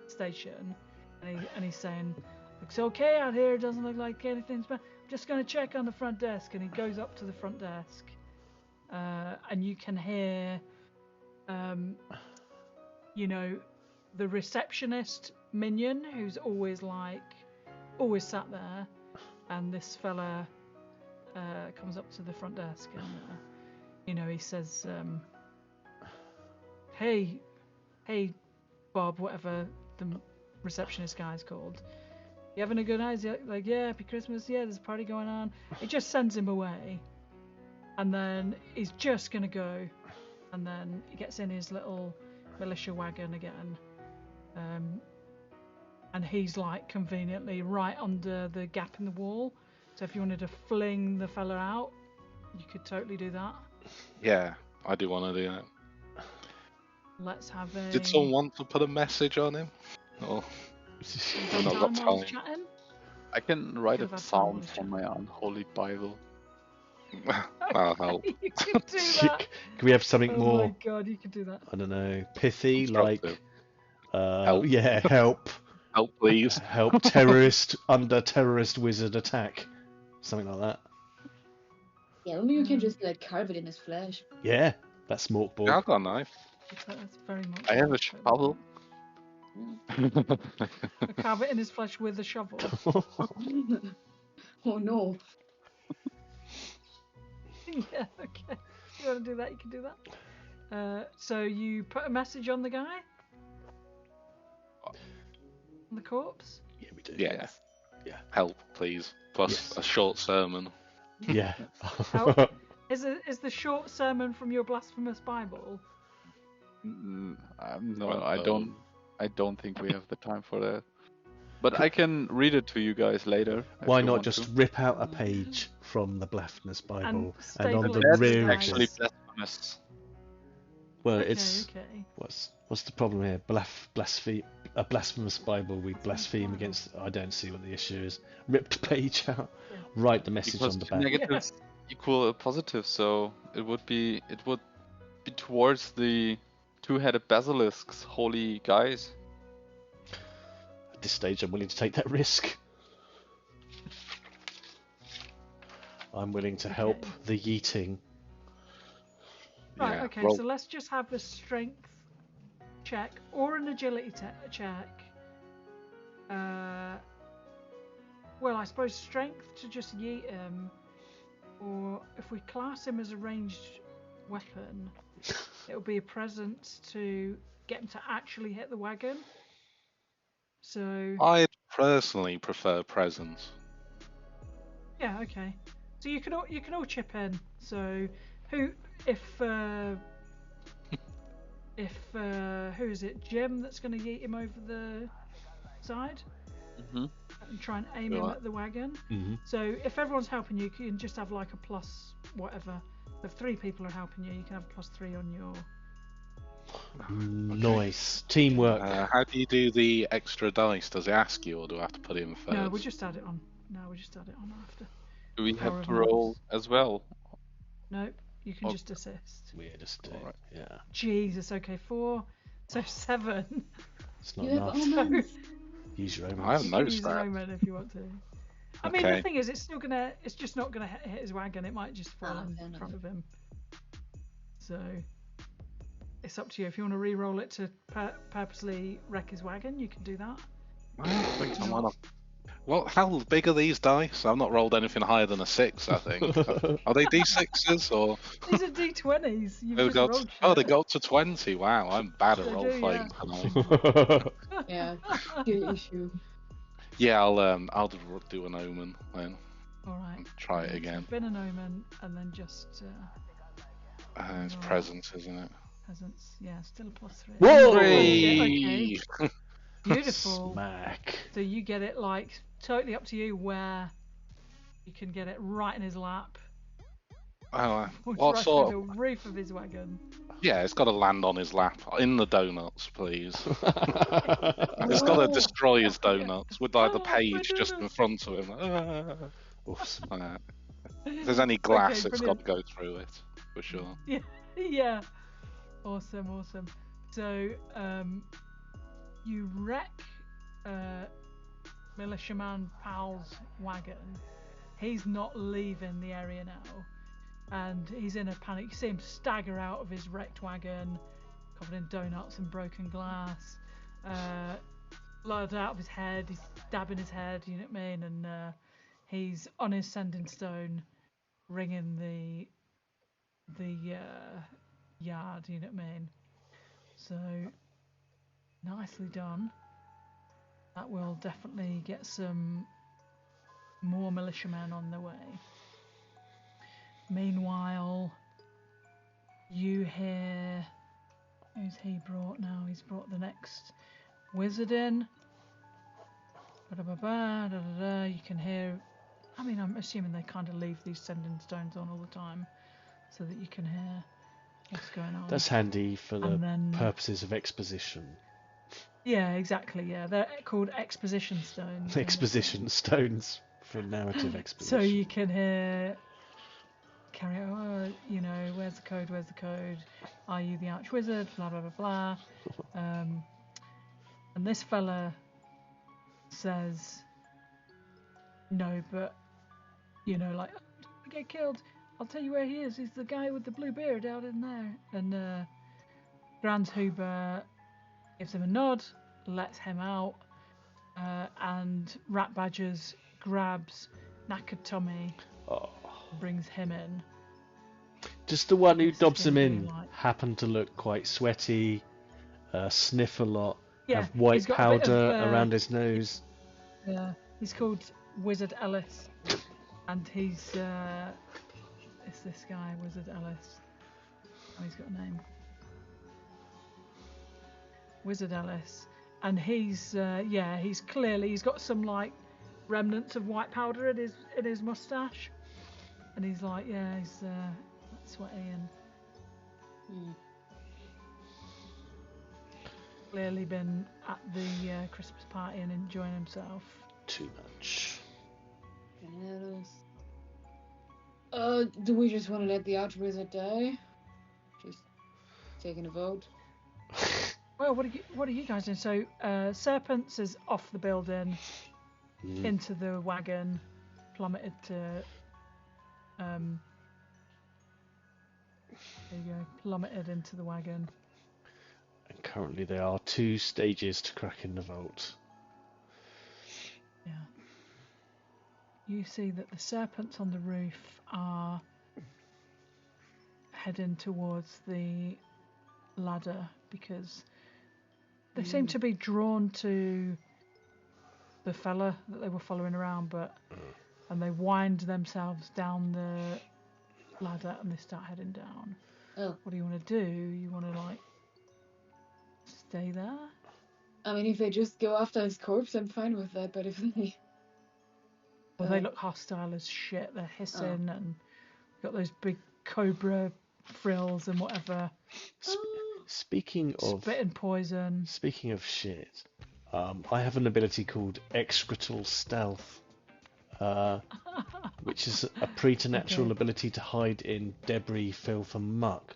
Speaker 3: station, and he's saying, "Looks okay out here. Doesn't look like anything's bad. I'm just going to check on the front desk." And he goes up to the front desk, and you can hear, the receptionist minion who's always sat there, and this fella comes up to the front desk and. He says, hey, Bob, whatever the receptionist guy's called. You having a good night? Like, yeah, happy Christmas. Yeah, there's a party going on. It just sends him away. And then he's just going to go. And then he gets in his little militia wagon again. And he's like conveniently right under the gap in the wall. So if you wanted to fling the fella out, you could totally do that.
Speaker 2: Yeah, I do want to do that.
Speaker 3: Let's have a...
Speaker 2: Did someone want to put a message on him? Oh, I've not got time.
Speaker 3: Chatting?
Speaker 5: I can write a psalm from my unholy Bible.
Speaker 2: That'll help.
Speaker 3: You could do that.
Speaker 1: Can we have something more?
Speaker 3: Oh my god, you could do that.
Speaker 1: I don't know, pithy, like...
Speaker 2: Help.
Speaker 1: Yeah, help.
Speaker 2: Help, please.
Speaker 1: Help terrorist under terrorist wizard attack. Something like that.
Speaker 4: Yeah, only you can just like carve it in his flesh.
Speaker 1: Yeah, that's Mork Borg.
Speaker 2: Yeah, I've got a knife.
Speaker 3: That's very much.
Speaker 5: I have a shovel.
Speaker 3: Carve it in his flesh with a shovel.
Speaker 4: Oh no.
Speaker 3: Yeah, okay. If you want to do that, you can do that. So you put a message on the guy? On the corpse?
Speaker 1: Yeah, we do.
Speaker 2: Yeah. Help, please. Plus a short sermon.
Speaker 1: Yeah.
Speaker 3: Is the short sermon from your blasphemous Bible?
Speaker 5: No, I don't think we have the time for that. But I can read it to you guys later.
Speaker 1: Why not just rip out a page from the Blasphemous Bible and on the
Speaker 5: That's
Speaker 1: rear?
Speaker 5: actually blasphemous.
Speaker 1: Well,
Speaker 3: Okay.
Speaker 1: what's the problem here? A blasphemous Bible. We blaspheme against. I don't see what the issue is. Ripped page out. Write the message
Speaker 5: Because
Speaker 1: on the
Speaker 5: two
Speaker 1: back.
Speaker 5: negatives equal a positive, so it would be towards the two-headed basilisks, holy guys.
Speaker 1: At this stage, I'm willing to take that risk. I'm willing to help the yeeting.
Speaker 3: Right,
Speaker 2: Yeah,
Speaker 3: okay,
Speaker 2: roll.
Speaker 3: so let's just have a strength check or an agility check. Well, I suppose strength to just yeet him, or if we class him as a ranged weapon, it'll be a present to get him to actually hit the wagon. So
Speaker 2: I personally prefer presents.
Speaker 3: yeah, okay. So you can all chip in. So if who is it? Jim that's going to yeet him over the side and try and aim him at the wagon. So if everyone's helping you, you can just have like a plus whatever. If 3 people are helping you, you can have a +3 on your.
Speaker 1: Nice teamwork.
Speaker 2: How do you do the extra dice? Does it ask you, or do I have to put it in first?
Speaker 3: No, we just add it on. After.
Speaker 5: Do we
Speaker 3: Power
Speaker 5: have
Speaker 3: of
Speaker 5: to roll
Speaker 3: numbers.
Speaker 5: as well?
Speaker 3: No, you can
Speaker 5: Okay.
Speaker 3: just assist.
Speaker 1: We just do.
Speaker 5: Alright.
Speaker 1: Yeah.
Speaker 3: Jesus. Okay, 4. So 7.
Speaker 1: It's not
Speaker 4: You have
Speaker 1: enough.
Speaker 4: omens.
Speaker 1: Use your own.
Speaker 2: I haven't
Speaker 3: You can use
Speaker 2: noticed
Speaker 3: an
Speaker 2: that.
Speaker 3: omen if you want to. I mean,
Speaker 2: Okay.
Speaker 3: the thing is, it's just not gonna hit his wagon. It might just fall in
Speaker 4: fair enough.
Speaker 3: front of him. So it's up to you. If you want to re-roll it to purposely wreck his wagon, you can do that.
Speaker 2: I don't think
Speaker 3: Do
Speaker 2: I'm
Speaker 3: not.
Speaker 2: on a... Well, how big are these dice? I've not rolled anything higher than a 6, I think. Are they D6s or?
Speaker 3: These are D20s. You've
Speaker 2: They've
Speaker 3: just
Speaker 2: got...
Speaker 3: rolled
Speaker 2: Oh, they
Speaker 3: shit.
Speaker 2: got up to 20. Wow, I'm bad at
Speaker 3: They
Speaker 2: role
Speaker 3: do,
Speaker 2: playing tonight.
Speaker 4: Yeah, skill issue.
Speaker 2: Yeah, I'll do an omen then.
Speaker 3: All right.
Speaker 2: Try it
Speaker 3: So
Speaker 2: again.
Speaker 3: spin an omen and then just
Speaker 2: It's
Speaker 3: roll.
Speaker 2: presents, isn't it?
Speaker 3: peasants. Yeah, still a +3.
Speaker 1: Whoa!
Speaker 3: Okay. Beautiful.
Speaker 1: Smack.
Speaker 3: So you get it like totally up to you where you can get it right in his lap.
Speaker 2: Oh,
Speaker 3: Or
Speaker 2: what
Speaker 3: right
Speaker 2: sort
Speaker 3: through
Speaker 2: of...
Speaker 3: the roof of his wagon.
Speaker 2: Yeah, it's got to land on his lap. In the donuts, please. It's got to
Speaker 4: Oh.
Speaker 2: destroy his donuts with like the
Speaker 3: Oh,
Speaker 2: page
Speaker 3: my
Speaker 2: just in
Speaker 3: donuts.
Speaker 2: front of him.
Speaker 1: Awesome.
Speaker 2: If there's any glass,
Speaker 3: Okay,
Speaker 2: it's got to go through it, for sure.
Speaker 3: Yeah. Awesome. So, you wreck Militiaman Pal's wagon. He's not leaving the area now, and he's in a panic. You see him stagger out of his wrecked wagon, covered in donuts and broken glass. Blood out of his head. He's dabbing his head. You know what I mean? And he's on his sending stone, ringing the yard. You know what I mean? So nicely done. That will definitely get some more militiamen on the way. Meanwhile, you hear... Who's he brought now? He's brought the next wizard in. Ba-da-ba-ba, da-da-da. You can hear... I mean, I'm assuming they kind of leave these sending stones on all the time so that you can hear what's going on.
Speaker 1: That's handy for the
Speaker 3: And then-
Speaker 1: purposes of exposition.
Speaker 3: Yeah, exactly, yeah. They're called exposition stones.
Speaker 1: Exposition stones for narrative exposition.
Speaker 3: So you can hear... Carry on, you know, where's the code? Are you the archwizard? Blah, blah, blah, blah. And this fella says, no, but, you know, like, don't get killed. I'll tell you where he is. He's the guy with the blue beard out in there. And Grans Huber gives him a nod, lets him out, and Rat Badgers grabs Knackered-Tomi, brings him in.
Speaker 1: Does the one who
Speaker 3: What's
Speaker 1: dobs
Speaker 3: his
Speaker 1: him
Speaker 3: name
Speaker 1: in
Speaker 3: be like?
Speaker 1: happen to look quite sweaty, sniff a lot,
Speaker 3: Yeah,
Speaker 1: have white
Speaker 3: he's got a bit
Speaker 1: powder
Speaker 3: of,
Speaker 1: around his nose?
Speaker 3: Yeah, he's called Wizard Ellis, and he's it's this guy, Wizard Ellis. Oh, he's got a name. Wizard Ellis, and he's he's got some like remnants of white powder in his mustache, and he's like, he's sweaty and clearly been at the Christmas party and enjoying himself.
Speaker 1: Too much.
Speaker 4: Do we just want to let the archwizard die? Just taking a vote.
Speaker 3: Well, what are you guys doing? So, Serpents is off the building, into the wagon, plummeted to. There you go, plummeted into the wagon.
Speaker 1: And currently there are 2 stages to cracking the vault.
Speaker 3: Yeah. You see that the serpents on the roof are heading towards the ladder because they seem to be drawn to the fella that they were following around, and they wind themselves down the ladder and they start heading down.
Speaker 4: Oh.
Speaker 3: What do you want to do? You want to like stay there?
Speaker 4: I mean, if they just go after his corpse, I'm fine with that. But if they,
Speaker 3: Well, they look hostile as shit. They're hissing and got those big cobra frills and whatever.
Speaker 1: Speaking of
Speaker 3: spitting poison.
Speaker 1: Speaking of shit, I have an ability called Excretal Stealth, which is a preternatural ability to hide in debris, filth, and muck.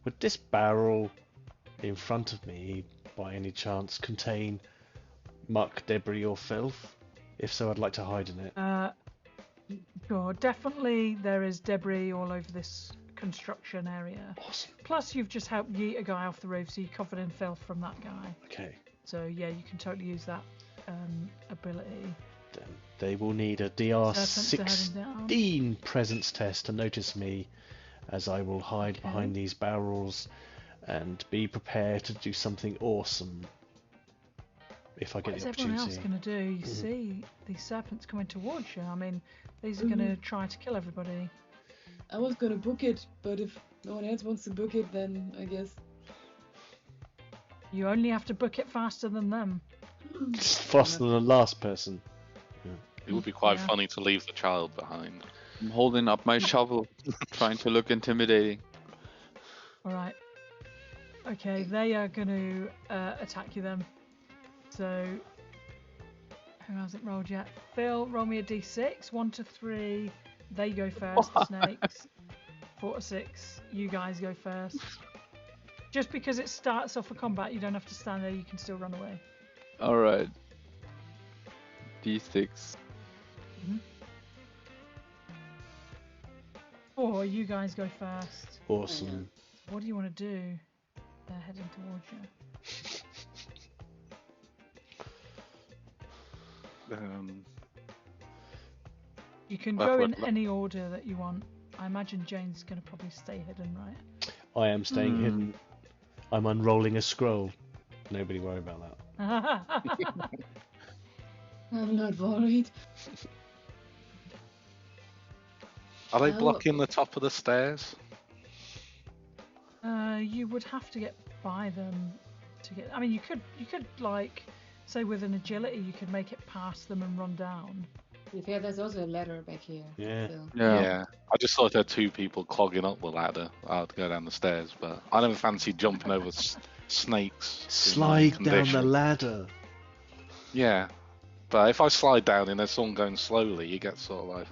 Speaker 1: Would this barrel in front of me, by any chance, contain muck, debris, or filth? If so, I'd like to hide in it.
Speaker 3: Sure, definitely there is debris all over this construction area.
Speaker 1: Awesome.
Speaker 3: Plus, you've just helped yeet a guy off the roof, so you're covered in filth from that guy.
Speaker 1: Okay.
Speaker 3: So yeah, you can totally use that ability.
Speaker 1: Then they will need a DR 16 presence test to notice me, as I will hide behind these barrels and be prepared to do something awesome if I get the opportunity.
Speaker 3: What's everyone else going to do? You see these serpents coming towards you. I mean, these are going to try to kill everybody.
Speaker 4: I was gonna book it, but if no one else wants to book it, then I guess.
Speaker 3: You only have to book it faster than them.
Speaker 1: Faster than the last person. Yeah.
Speaker 2: It would be quite funny to leave the child behind.
Speaker 5: I'm holding up my shovel, trying to look intimidating.
Speaker 3: Alright. Okay, they are going to attack you then. So, who hasn't rolled yet? Phil, roll me a d6. 1 to 3. They go first, the snakes. 4 to 6. You guys go first. Just because it starts off a combat, you don't have to stand there. You can still run away.
Speaker 5: Alright. D6.
Speaker 3: 4, you guys go first.
Speaker 1: Awesome.
Speaker 3: What do you want to do? They're heading towards you. You can go in any order that you want. I imagine Jane's going to probably stay hidden, right?
Speaker 1: I am staying hidden. I'm unrolling a scroll. Nobody worry about that.
Speaker 4: I'm not worried.
Speaker 2: Are they blocking the top of the stairs?
Speaker 3: You would have to get by them to get. I mean, you could like say with an agility, you could make it past them and run down.
Speaker 4: Yeah, there's also a ladder back here.
Speaker 1: Yeah.
Speaker 4: So.
Speaker 2: Yeah. I just thought there were two people clogging up the ladder. I'd go down the stairs, but I don't fancy jumping over snakes.
Speaker 1: Slide down the ladder.
Speaker 2: Yeah, but if I slide down and there's someone going slowly, you get sort of like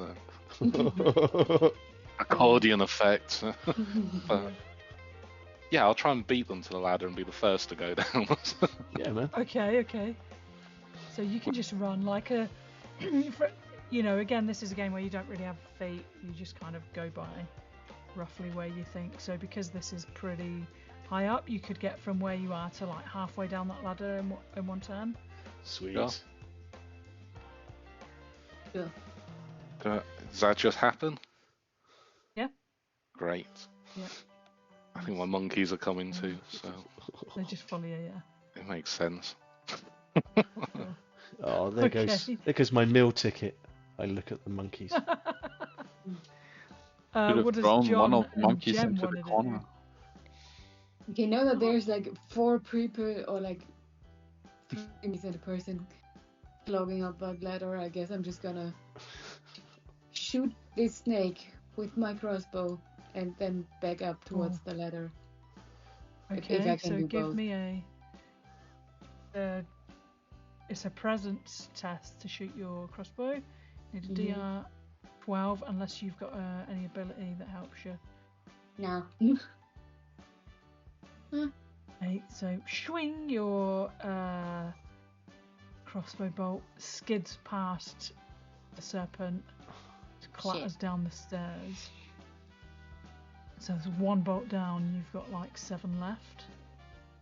Speaker 2: the accordion effect. But yeah, I'll try and beat them to the ladder and be the first to go down.
Speaker 1: Yeah, man.
Speaker 3: Okay. So you can just run like a. You know, again, this is a game where you don't really have feet. You just kind of go by roughly where you think. So because this is pretty high up, you could get from where you are to like halfway down that ladder in one turn.
Speaker 1: Sweet.
Speaker 4: Yeah.
Speaker 2: Does that just happen?
Speaker 3: Yeah.
Speaker 2: Great.
Speaker 3: Yeah.
Speaker 2: I think my monkeys are coming too, so
Speaker 3: They just follow you, yeah.
Speaker 2: it makes sense.
Speaker 1: Oh, there goes my meal ticket. I look at the monkeys.
Speaker 3: What does John
Speaker 5: one of the
Speaker 3: and
Speaker 5: monkeys
Speaker 3: Jem
Speaker 5: into
Speaker 3: want
Speaker 5: the
Speaker 3: to
Speaker 5: corner.
Speaker 3: do?
Speaker 4: Okay, now that there's like 4 people or like 3 in a person clogging up that ladder, I guess I'm just gonna shoot this snake with my crossbow and then back up towards the ladder.
Speaker 3: Okay,
Speaker 4: if I can
Speaker 3: so
Speaker 4: do
Speaker 3: give
Speaker 4: both.
Speaker 3: me it's a presence test to shoot your crossbow. Need a DR 12 unless you've got any ability that helps you.
Speaker 4: No.
Speaker 3: 8, so swing your crossbow bolt, skids past the serpent, clatters down the stairs. So there's 1 bolt down, you've got like 7 left.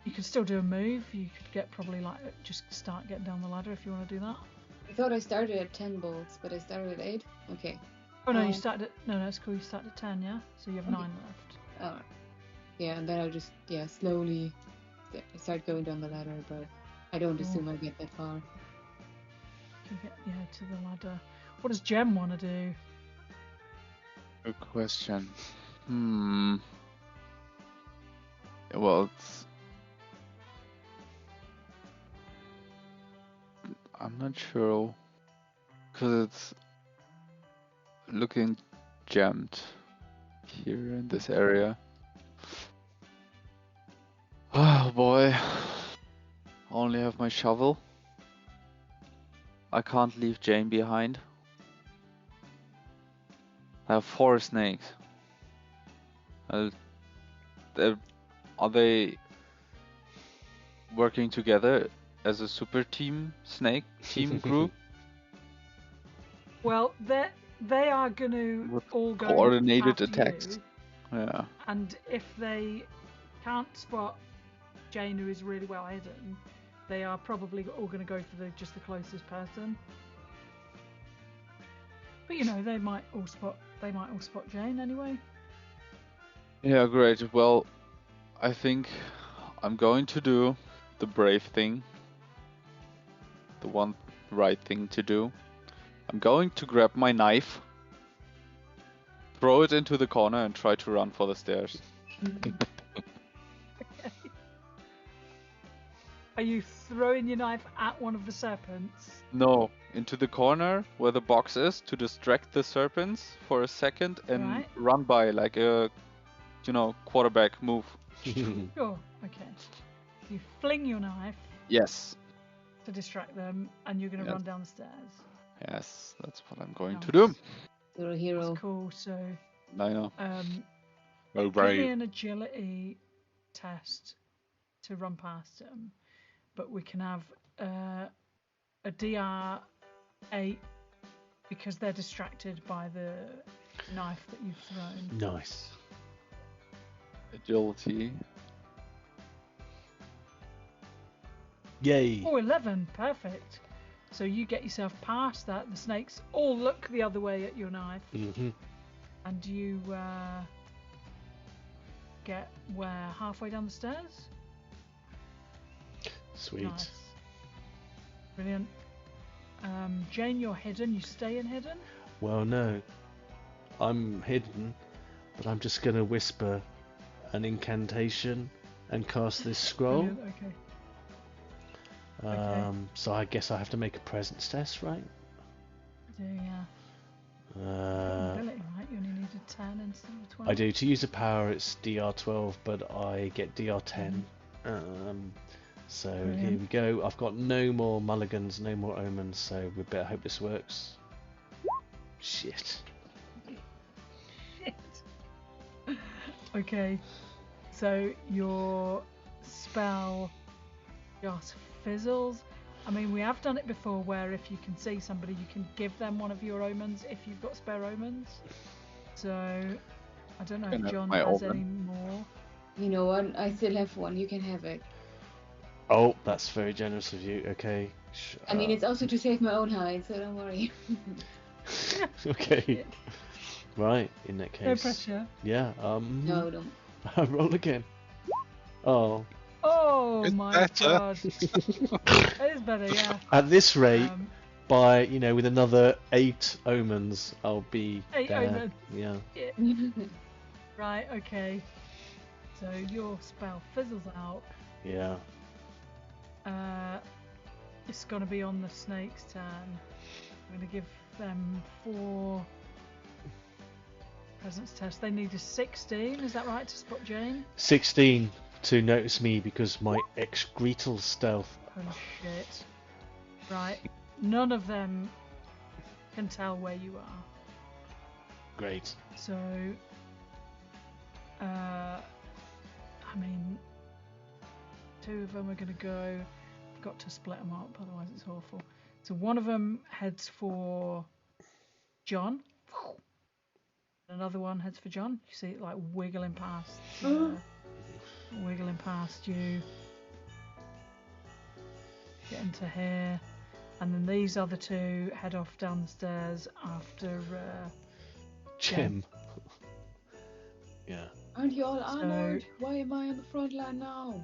Speaker 3: You could still do a move, you could get probably like, just start getting down the ladder if you want to do that.
Speaker 4: I thought I started at 10 bolts, but I started at 8? Okay.
Speaker 3: Oh no, you started at, no, it's cool, you started at 10, yeah? So you have 9 left.
Speaker 4: Oh, yeah, and then I'll just slowly start going down the ladder, but I don't assume I'll get that far.
Speaker 3: You get to the ladder. What does Jem want to do?
Speaker 5: Good question. Well, I'm not sure, because it's looking jammed here in this area. Oh boy, only have my shovel. I can't leave Jane behind. I have 4 snakes. Are they working together as a super snake team group?
Speaker 3: Well, they are going to
Speaker 5: With
Speaker 3: all go
Speaker 5: coordinated
Speaker 3: after
Speaker 5: attacks.
Speaker 3: you,
Speaker 5: Yeah.
Speaker 3: and if they can't spot Jane, who is really well hidden, they are probably all going to go for just the closest person. But they might all spot Jane anyway.
Speaker 5: Yeah, great. Well, I think I'm going to do the brave thing. The one right thing to do. I'm going to grab my knife, throw it into the corner, and try to run for the stairs.
Speaker 3: Okay. Are you throwing your knife at one of the serpents?
Speaker 5: No, into the corner where the box is to distract the serpents for a second and run by like a, quarterback move.
Speaker 3: Sure. Okay. You fling your knife.
Speaker 5: Yes.
Speaker 3: To distract them, and you're going to run down the stairs.
Speaker 5: Yes, that's what I'm going to do.
Speaker 4: You're a hero.
Speaker 3: That's cool. So.
Speaker 5: I know.
Speaker 3: Give me an agility test to run past them, but we can have a DR 8 because they're distracted by the knife that you've thrown.
Speaker 1: Nice.
Speaker 5: Agility.
Speaker 1: Yay.
Speaker 3: Oh, 11. Perfect. So you get yourself past that. The snakes all look the other way at your knife.
Speaker 1: Mm-hmm.
Speaker 3: And you get halfway down the stairs.
Speaker 1: Sweet.
Speaker 3: Nice. Brilliant. Jane, you're hidden. You stay in hidden?
Speaker 1: Well, no. I'm hidden, but I'm just going to whisper an incantation and cast this scroll.
Speaker 3: Brilliant. Okay.
Speaker 1: So I guess I have to make a presence test, right?
Speaker 3: Ability, right? You only need a 10 instead of a 12.
Speaker 1: I do. To use a power, it's DR12, but I get DR10. So
Speaker 3: Brilliant.
Speaker 1: Here we go. I've got no more mulligans, no more omens, so we better hope this works. Shit.
Speaker 3: Okay. So your spell just fizzles. I mean, we have done it before where if you can see somebody, you can give them one of your omens if you've got spare omens. So, I don't know if John has any more.
Speaker 4: You know what? I still have one. You can have it.
Speaker 1: Oh, that's very generous of you. Okay.
Speaker 4: I mean, it's also to save my own hide, so don't worry.
Speaker 1: Okay. Right, in that case.
Speaker 3: No pressure.
Speaker 1: Yeah,
Speaker 4: No, don't.
Speaker 1: roll again. Oh.
Speaker 3: Oh
Speaker 2: It's
Speaker 3: my
Speaker 2: better.
Speaker 3: god. It is better, yeah.
Speaker 1: At this rate, with another 8 omens, I'll be
Speaker 3: 8
Speaker 1: there.
Speaker 3: omens.
Speaker 1: Yeah.
Speaker 3: Right, okay. So your spell fizzles out.
Speaker 1: Yeah.
Speaker 3: It's gonna be on the snake's turn. I'm gonna give them 4 presence tests. They need a 16, is that right, to spot Jane?
Speaker 1: 16 to notice me because my excretal stealth.
Speaker 3: Oh shit. Right. None of them can tell where you are.
Speaker 1: Great.
Speaker 3: So, I mean, 2 of them are going to go. Got to split them up, otherwise it's awful. So one of them heads for John. Another one heads for John. You see it like wiggling past you. Get into here. And then these other 2 head off down the stairs after
Speaker 1: Jem. Yeah.
Speaker 4: Aren't you all honored? Why am I on the front line now?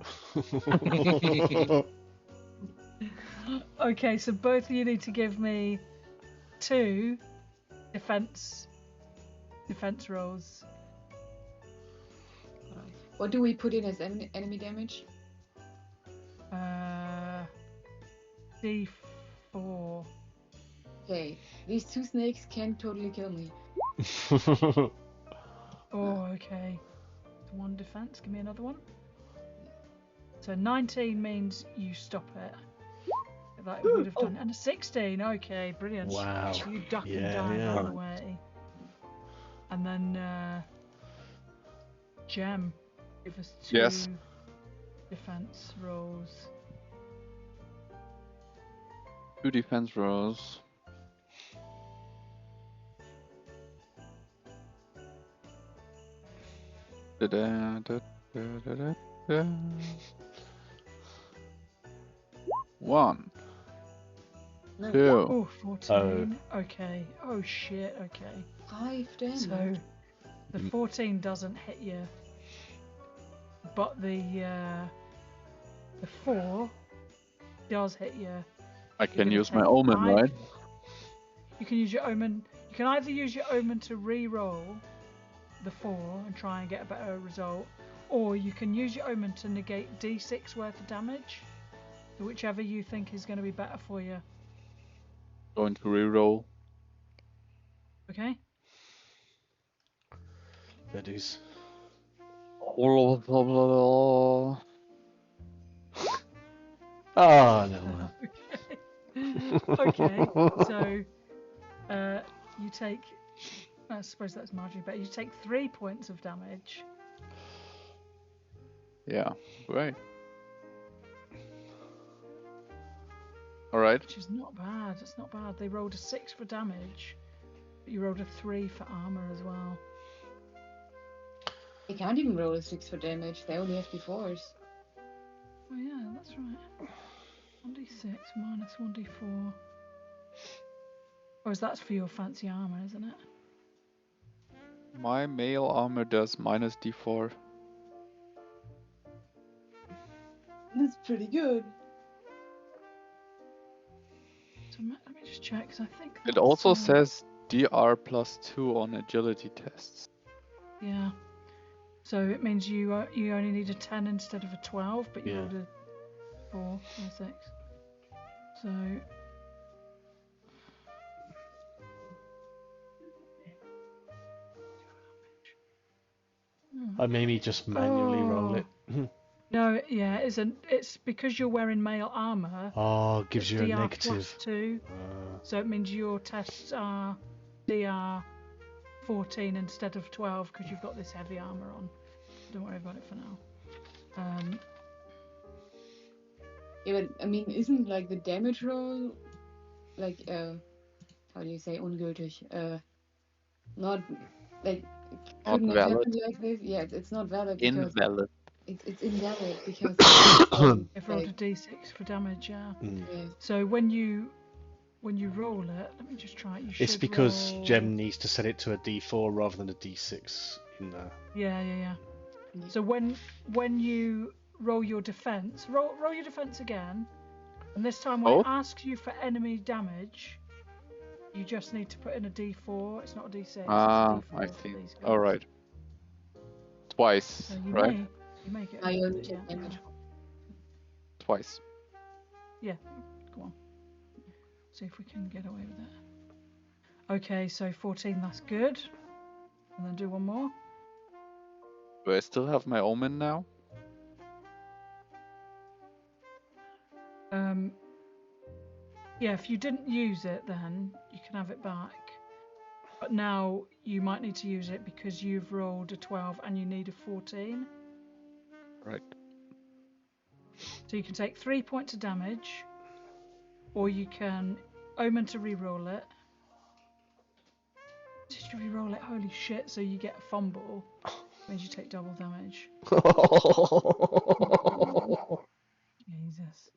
Speaker 3: Okay, so both of you need to give me 2 defense rolls.
Speaker 4: Right. What do we put in as enemy damage?
Speaker 3: D4.
Speaker 4: Okay, these 2 snakes can totally kill me.
Speaker 3: Oh, okay. 1 defense. Give me another one. So 19 means you stop it. That would have done. And a 16. Okay, brilliant.
Speaker 1: Wow.
Speaker 3: So you duck and
Speaker 1: Yeah,
Speaker 3: dive
Speaker 1: yeah.
Speaker 3: out of the way. And then Jem, give us 2
Speaker 5: Yes.
Speaker 3: defense rolls.
Speaker 5: 2 defense rolls. One.
Speaker 4: No.
Speaker 5: 2.
Speaker 3: Oh, 14. Okay. Oh shit. Okay.
Speaker 4: 5 damage.
Speaker 3: So the 14 doesn't hit you, but the 4 does hit you.
Speaker 5: I
Speaker 3: You're
Speaker 5: can
Speaker 3: gonna
Speaker 5: use my
Speaker 3: take
Speaker 5: omen,
Speaker 3: 5.
Speaker 5: right?
Speaker 3: You can use your omen. You can either use your omen to re-roll the 4 and try and get a better result, or you can use your omen to negate D6 worth of damage. So whichever you think is going to be better for you.
Speaker 5: Going to reroll.
Speaker 3: Okay.
Speaker 1: That is.
Speaker 5: Oh,
Speaker 1: Oh, no.
Speaker 3: Okay. So you take. I suppose that's marginally better. You take 3 points of damage.
Speaker 5: yeah, great. Alright.
Speaker 3: Which is not bad. It's not bad. They rolled a 6 for damage, but you rolled a 3 for armor as well.
Speaker 4: They can't even roll a 6 for damage. They only have D4s.
Speaker 3: Oh yeah, that's right. 1d6 minus 1d4. Oh, that's for your fancy armor, isn't it?
Speaker 5: My male armor does minus D4.
Speaker 4: That's pretty good.
Speaker 3: So let me just check, because I think
Speaker 5: It
Speaker 3: that's,
Speaker 5: also says DR +2 on agility tests.
Speaker 3: Yeah. So it means you only need a 10 instead of a 12, but you
Speaker 1: Yeah.
Speaker 3: rolled a 4 or 6. So
Speaker 1: I maybe just manually roll it.
Speaker 3: no, yeah, it's because you're wearing male armor.
Speaker 1: Oh, gives
Speaker 3: It's
Speaker 1: you a
Speaker 3: DR
Speaker 1: negative.
Speaker 3: +2, so it means your tests are DR 14 instead of 12 because you've got this heavy armor on. Don't worry about it for now.
Speaker 4: Yeah, but I mean, isn't like the damage roll like how do you say ungültig? Not like
Speaker 5: Not
Speaker 4: couldn't it
Speaker 5: valid.
Speaker 4: happen like this? Yeah, it's not valid because
Speaker 5: Invalid.
Speaker 4: it's invalid because
Speaker 3: If rolled a d6 for damage, yeah.
Speaker 4: yeah.
Speaker 3: So when you roll it, let me just try it. You
Speaker 1: It's
Speaker 3: should
Speaker 1: because
Speaker 3: roll...
Speaker 1: Jem needs to set it to a D4 rather than a D6 in there.
Speaker 3: Yeah. So when you roll your defense, roll your defense again, and this time when it asks you for enemy damage, you just need to put in a D4. It's not a D6. It's a D4
Speaker 5: I
Speaker 3: for
Speaker 5: see.
Speaker 3: these guys.
Speaker 5: Alright. Twice,
Speaker 3: So you
Speaker 5: right?
Speaker 3: may get.
Speaker 4: I only
Speaker 3: yeah.
Speaker 4: take damage.
Speaker 5: Twice.
Speaker 3: Yeah, go on. See if we can get away with it. Okay, so 14, that's good. And then do one more.
Speaker 5: Do I still have my omen now?
Speaker 3: Yeah, if you didn't use it, then you can have it back. But now you might need to use it because you've rolled a 12 and you need a 14.
Speaker 5: Right.
Speaker 3: So you can take 3 points of damage, or you can omen to re-roll it. Did you re-roll it? Holy shit! So you get a fumble, means you take double damage. Jesus.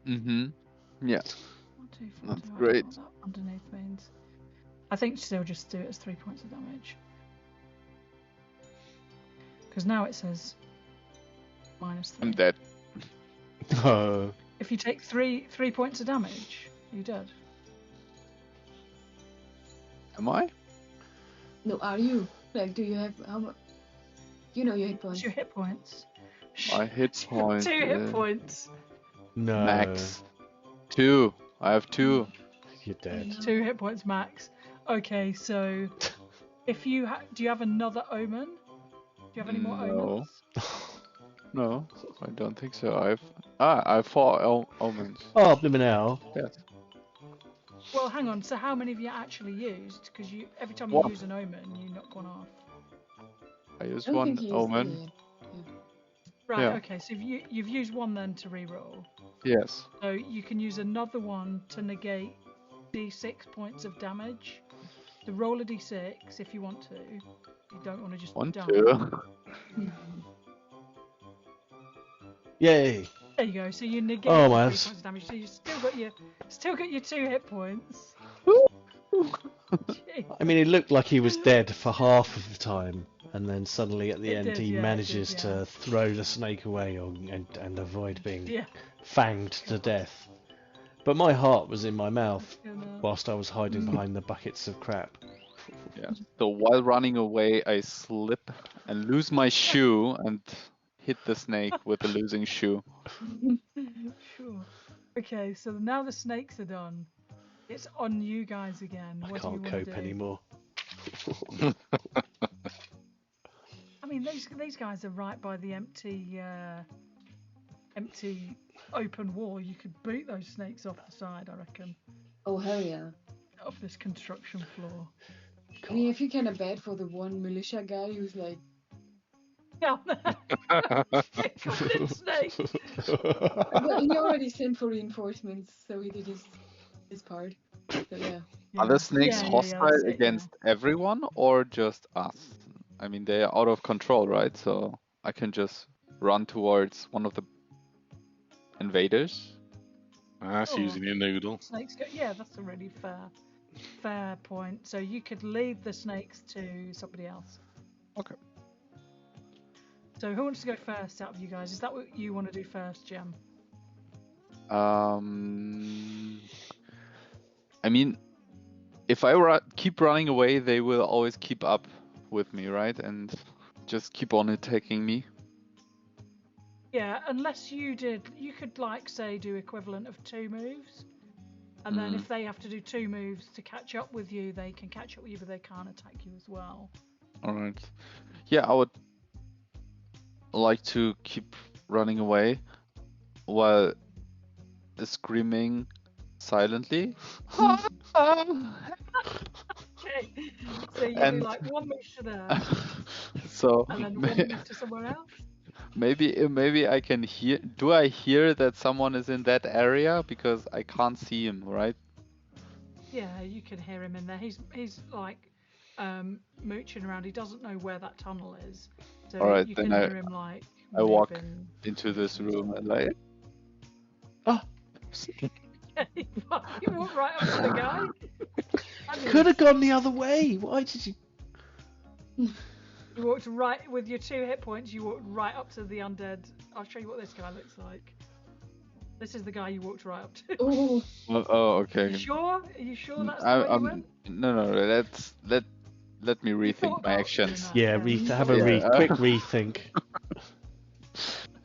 Speaker 5: Mm-hmm. Yeah.
Speaker 3: 1, 2, 4,
Speaker 5: That's
Speaker 3: 2. I don't
Speaker 5: great.
Speaker 3: know what that underneath means. I think still just do it as 3 points of damage. Because now it says -3.
Speaker 5: I'm dead.
Speaker 1: No.
Speaker 3: If you take three points of damage, you're dead.
Speaker 5: Am I?
Speaker 4: No, are you? Like, do you have how much? You know your hit
Speaker 3: What's
Speaker 4: points.
Speaker 3: your hit points?
Speaker 5: My hit point.
Speaker 3: 2 hit points.
Speaker 1: No.
Speaker 5: Max. 2. I have 2.
Speaker 1: You're dead.
Speaker 3: 2 hit points max. Okay, so if you do you have another omen? Do you have any more
Speaker 5: No.
Speaker 3: omens?
Speaker 5: No, I don't think so. I have 4 omens.
Speaker 1: Oh, blimmin' hell.
Speaker 5: Yes.
Speaker 3: Well, hang on. So how many have you actually used? Because every time you
Speaker 5: One.
Speaker 3: use an omen, you knock one off.
Speaker 5: I used
Speaker 4: I don't
Speaker 5: one
Speaker 4: think he is
Speaker 5: omen.
Speaker 4: dead.
Speaker 3: Right.
Speaker 5: Yeah.
Speaker 3: Okay. So you've used one then to reroll.
Speaker 5: Yes.
Speaker 3: So you can use another one to negate d6 points of damage. So roll a d6 if you want to. You don't want to just
Speaker 5: 1,
Speaker 3: die.
Speaker 5: 2.
Speaker 1: Yay.
Speaker 3: There you go. So you negate
Speaker 1: Oh,
Speaker 3: 3
Speaker 1: my-
Speaker 3: points of damage. So you still got your 2 hit points. Gee.
Speaker 1: I mean, it looked like he was dead for half of the time, and then suddenly at the
Speaker 3: It
Speaker 1: end
Speaker 3: did,
Speaker 1: he
Speaker 3: yeah, it
Speaker 1: manages
Speaker 3: did, yeah.
Speaker 1: to throw the snake away and avoid being
Speaker 3: Yeah.
Speaker 1: fanged to death. But my heart was in my mouth
Speaker 3: You know.
Speaker 1: whilst I was hiding behind the buckets of crap.
Speaker 5: Yeah. So while running away, I slip and lose my shoe and hit the snake with the losing shoe.
Speaker 3: Sure. Okay, so now the snakes are done. It's on you guys again.
Speaker 1: I
Speaker 3: What do you
Speaker 1: can't
Speaker 3: want to
Speaker 1: cope
Speaker 3: do?
Speaker 1: anymore.
Speaker 3: I mean, these guys are right by the empty open wall. You could boot those snakes off the side, I reckon,
Speaker 4: Oh hell yeah!
Speaker 3: off this construction floor.
Speaker 4: I mean, I feel kind of bad for the one militia guy who's like,
Speaker 3: Yeah, covered in snakes.
Speaker 4: well, he already sent for reinforcements, so he did his part. So yeah.
Speaker 5: Are the snakes
Speaker 3: Yeah,
Speaker 5: hostile
Speaker 3: that's it,
Speaker 5: against everyone or just us? I mean, they are out of control, right? So I can just run towards one of the invaders.
Speaker 2: That's
Speaker 3: Oh.
Speaker 2: using your noodle.
Speaker 3: Snakes go. Yeah, that's a really fair point. So you could lead the snakes to somebody else.
Speaker 5: Okay.
Speaker 3: So who wants to go first out of you guys? Is that what you want to do first, Jem?
Speaker 5: I mean, if I keep running away, they will always keep up with me, right? And just keep on attacking me.
Speaker 3: Yeah, unless you could like say do equivalent of 2 moves, and then if they have to do 2 moves to catch up with you, they can catch up with you, but they can't attack you as well.
Speaker 5: All right. Yeah, I would like to keep running away while screaming silently.
Speaker 3: Okay, so you
Speaker 5: And-
Speaker 3: do like 1 move to there,
Speaker 5: So
Speaker 3: and then 1 move to somewhere else.
Speaker 5: maybe I can hear. Do I hear that someone is in that area because I can't see him, right?
Speaker 3: Yeah, you can hear him in there. He's like mooching around. He doesn't know where that tunnel is, so
Speaker 5: All right,
Speaker 3: you
Speaker 5: then
Speaker 3: can
Speaker 5: I-
Speaker 3: hear him like.
Speaker 5: I walk
Speaker 3: moving.
Speaker 5: into this room and like,
Speaker 3: You walk right up to the guy.
Speaker 1: Could have gone the other way. Why did you?
Speaker 3: You walked right with your 2 hit points. You walked right up to the undead. I'll show you what this guy looks like. This is the guy you walked right up to.
Speaker 4: Oh,
Speaker 5: oh, okay.
Speaker 3: You sure? Are you sure that's the
Speaker 5: I,
Speaker 3: way you
Speaker 5: I'm
Speaker 3: went?
Speaker 5: no. Let me
Speaker 3: thought
Speaker 5: rethink
Speaker 3: about
Speaker 5: my
Speaker 3: doing
Speaker 5: actions.
Speaker 3: that.
Speaker 1: Yeah, have a
Speaker 5: Yeah.
Speaker 1: quick rethink.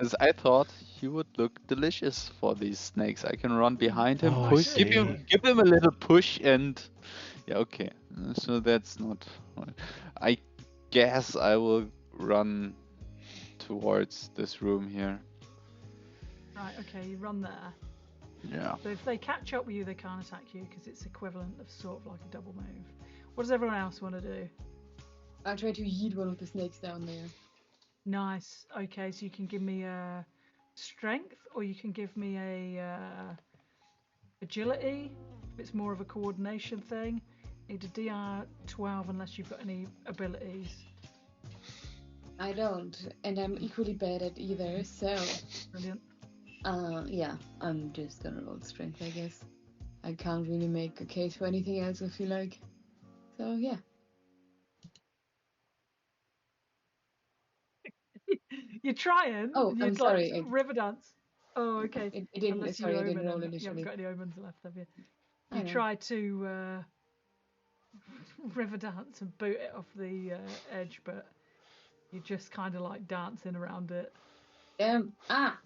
Speaker 5: As I thought he would look delicious for these snakes. I can run behind him,
Speaker 1: Oh, I
Speaker 5: push, give him a little push, and yeah, okay. So that's not. I guess I will run towards this room here.
Speaker 3: Right. Okay. You run there.
Speaker 5: Yeah.
Speaker 3: So if they catch up with you, they can't attack you because it's equivalent of sort of like a double move. What does everyone else want to do?
Speaker 4: I tried to yeet one of the snakes down there.
Speaker 3: Nice. Okay, so you can give me a strength, or you can give me a agility. It's more of a coordination thing. Need a DR 12 unless you've got any abilities.
Speaker 4: I don't, and I'm equally bad at either. So,
Speaker 3: Brilliant.
Speaker 4: yeah, I'm just gonna roll strength, I guess. I can't really make a case for anything else. I feel like. So yeah.
Speaker 3: You're trying.
Speaker 4: Oh, I'm
Speaker 3: You'd
Speaker 4: sorry.
Speaker 3: like river dance. Oh, okay.
Speaker 4: It didn't.
Speaker 3: Unless
Speaker 4: Sorry,
Speaker 3: you
Speaker 4: I didn't
Speaker 3: omen
Speaker 4: roll
Speaker 3: and you haven't
Speaker 4: initially.
Speaker 3: got any omens left, have you?
Speaker 4: I
Speaker 3: You
Speaker 4: know.
Speaker 3: try to river dance and boot it off the edge, but you're just kind of like dancing around it.
Speaker 4: Ah.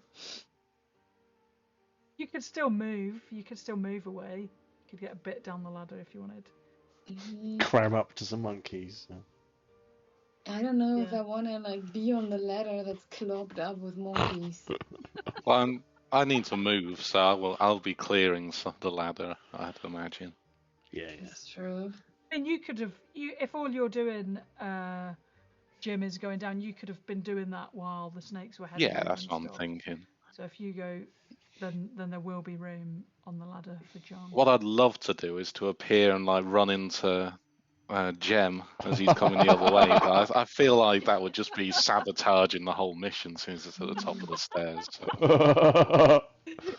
Speaker 3: You could still move. You could still move away. You could get a bit down the ladder if you wanted.
Speaker 1: Cram up to some monkeys.
Speaker 4: I don't know if
Speaker 3: Yeah.
Speaker 4: I want to like be on the ladder that's clogged up with monkeys.
Speaker 2: Well, I need to move, so I'll be clearing the ladder, I'd imagine.
Speaker 1: Yeah,
Speaker 4: That's true.
Speaker 3: And you could have, if all you're doing, Jim, is going down, you could have been doing that while the snakes were heading
Speaker 2: Yeah,
Speaker 3: over
Speaker 2: that's
Speaker 3: and
Speaker 2: what I'm
Speaker 3: stuff.
Speaker 2: thinking.
Speaker 3: So if you go, then there will be room on the ladder for John.
Speaker 2: What I'd love to do is to appear and like run into Jem as he's coming the other way, but I feel like that would just be sabotaging the whole mission since it's at the top of the stairs. So.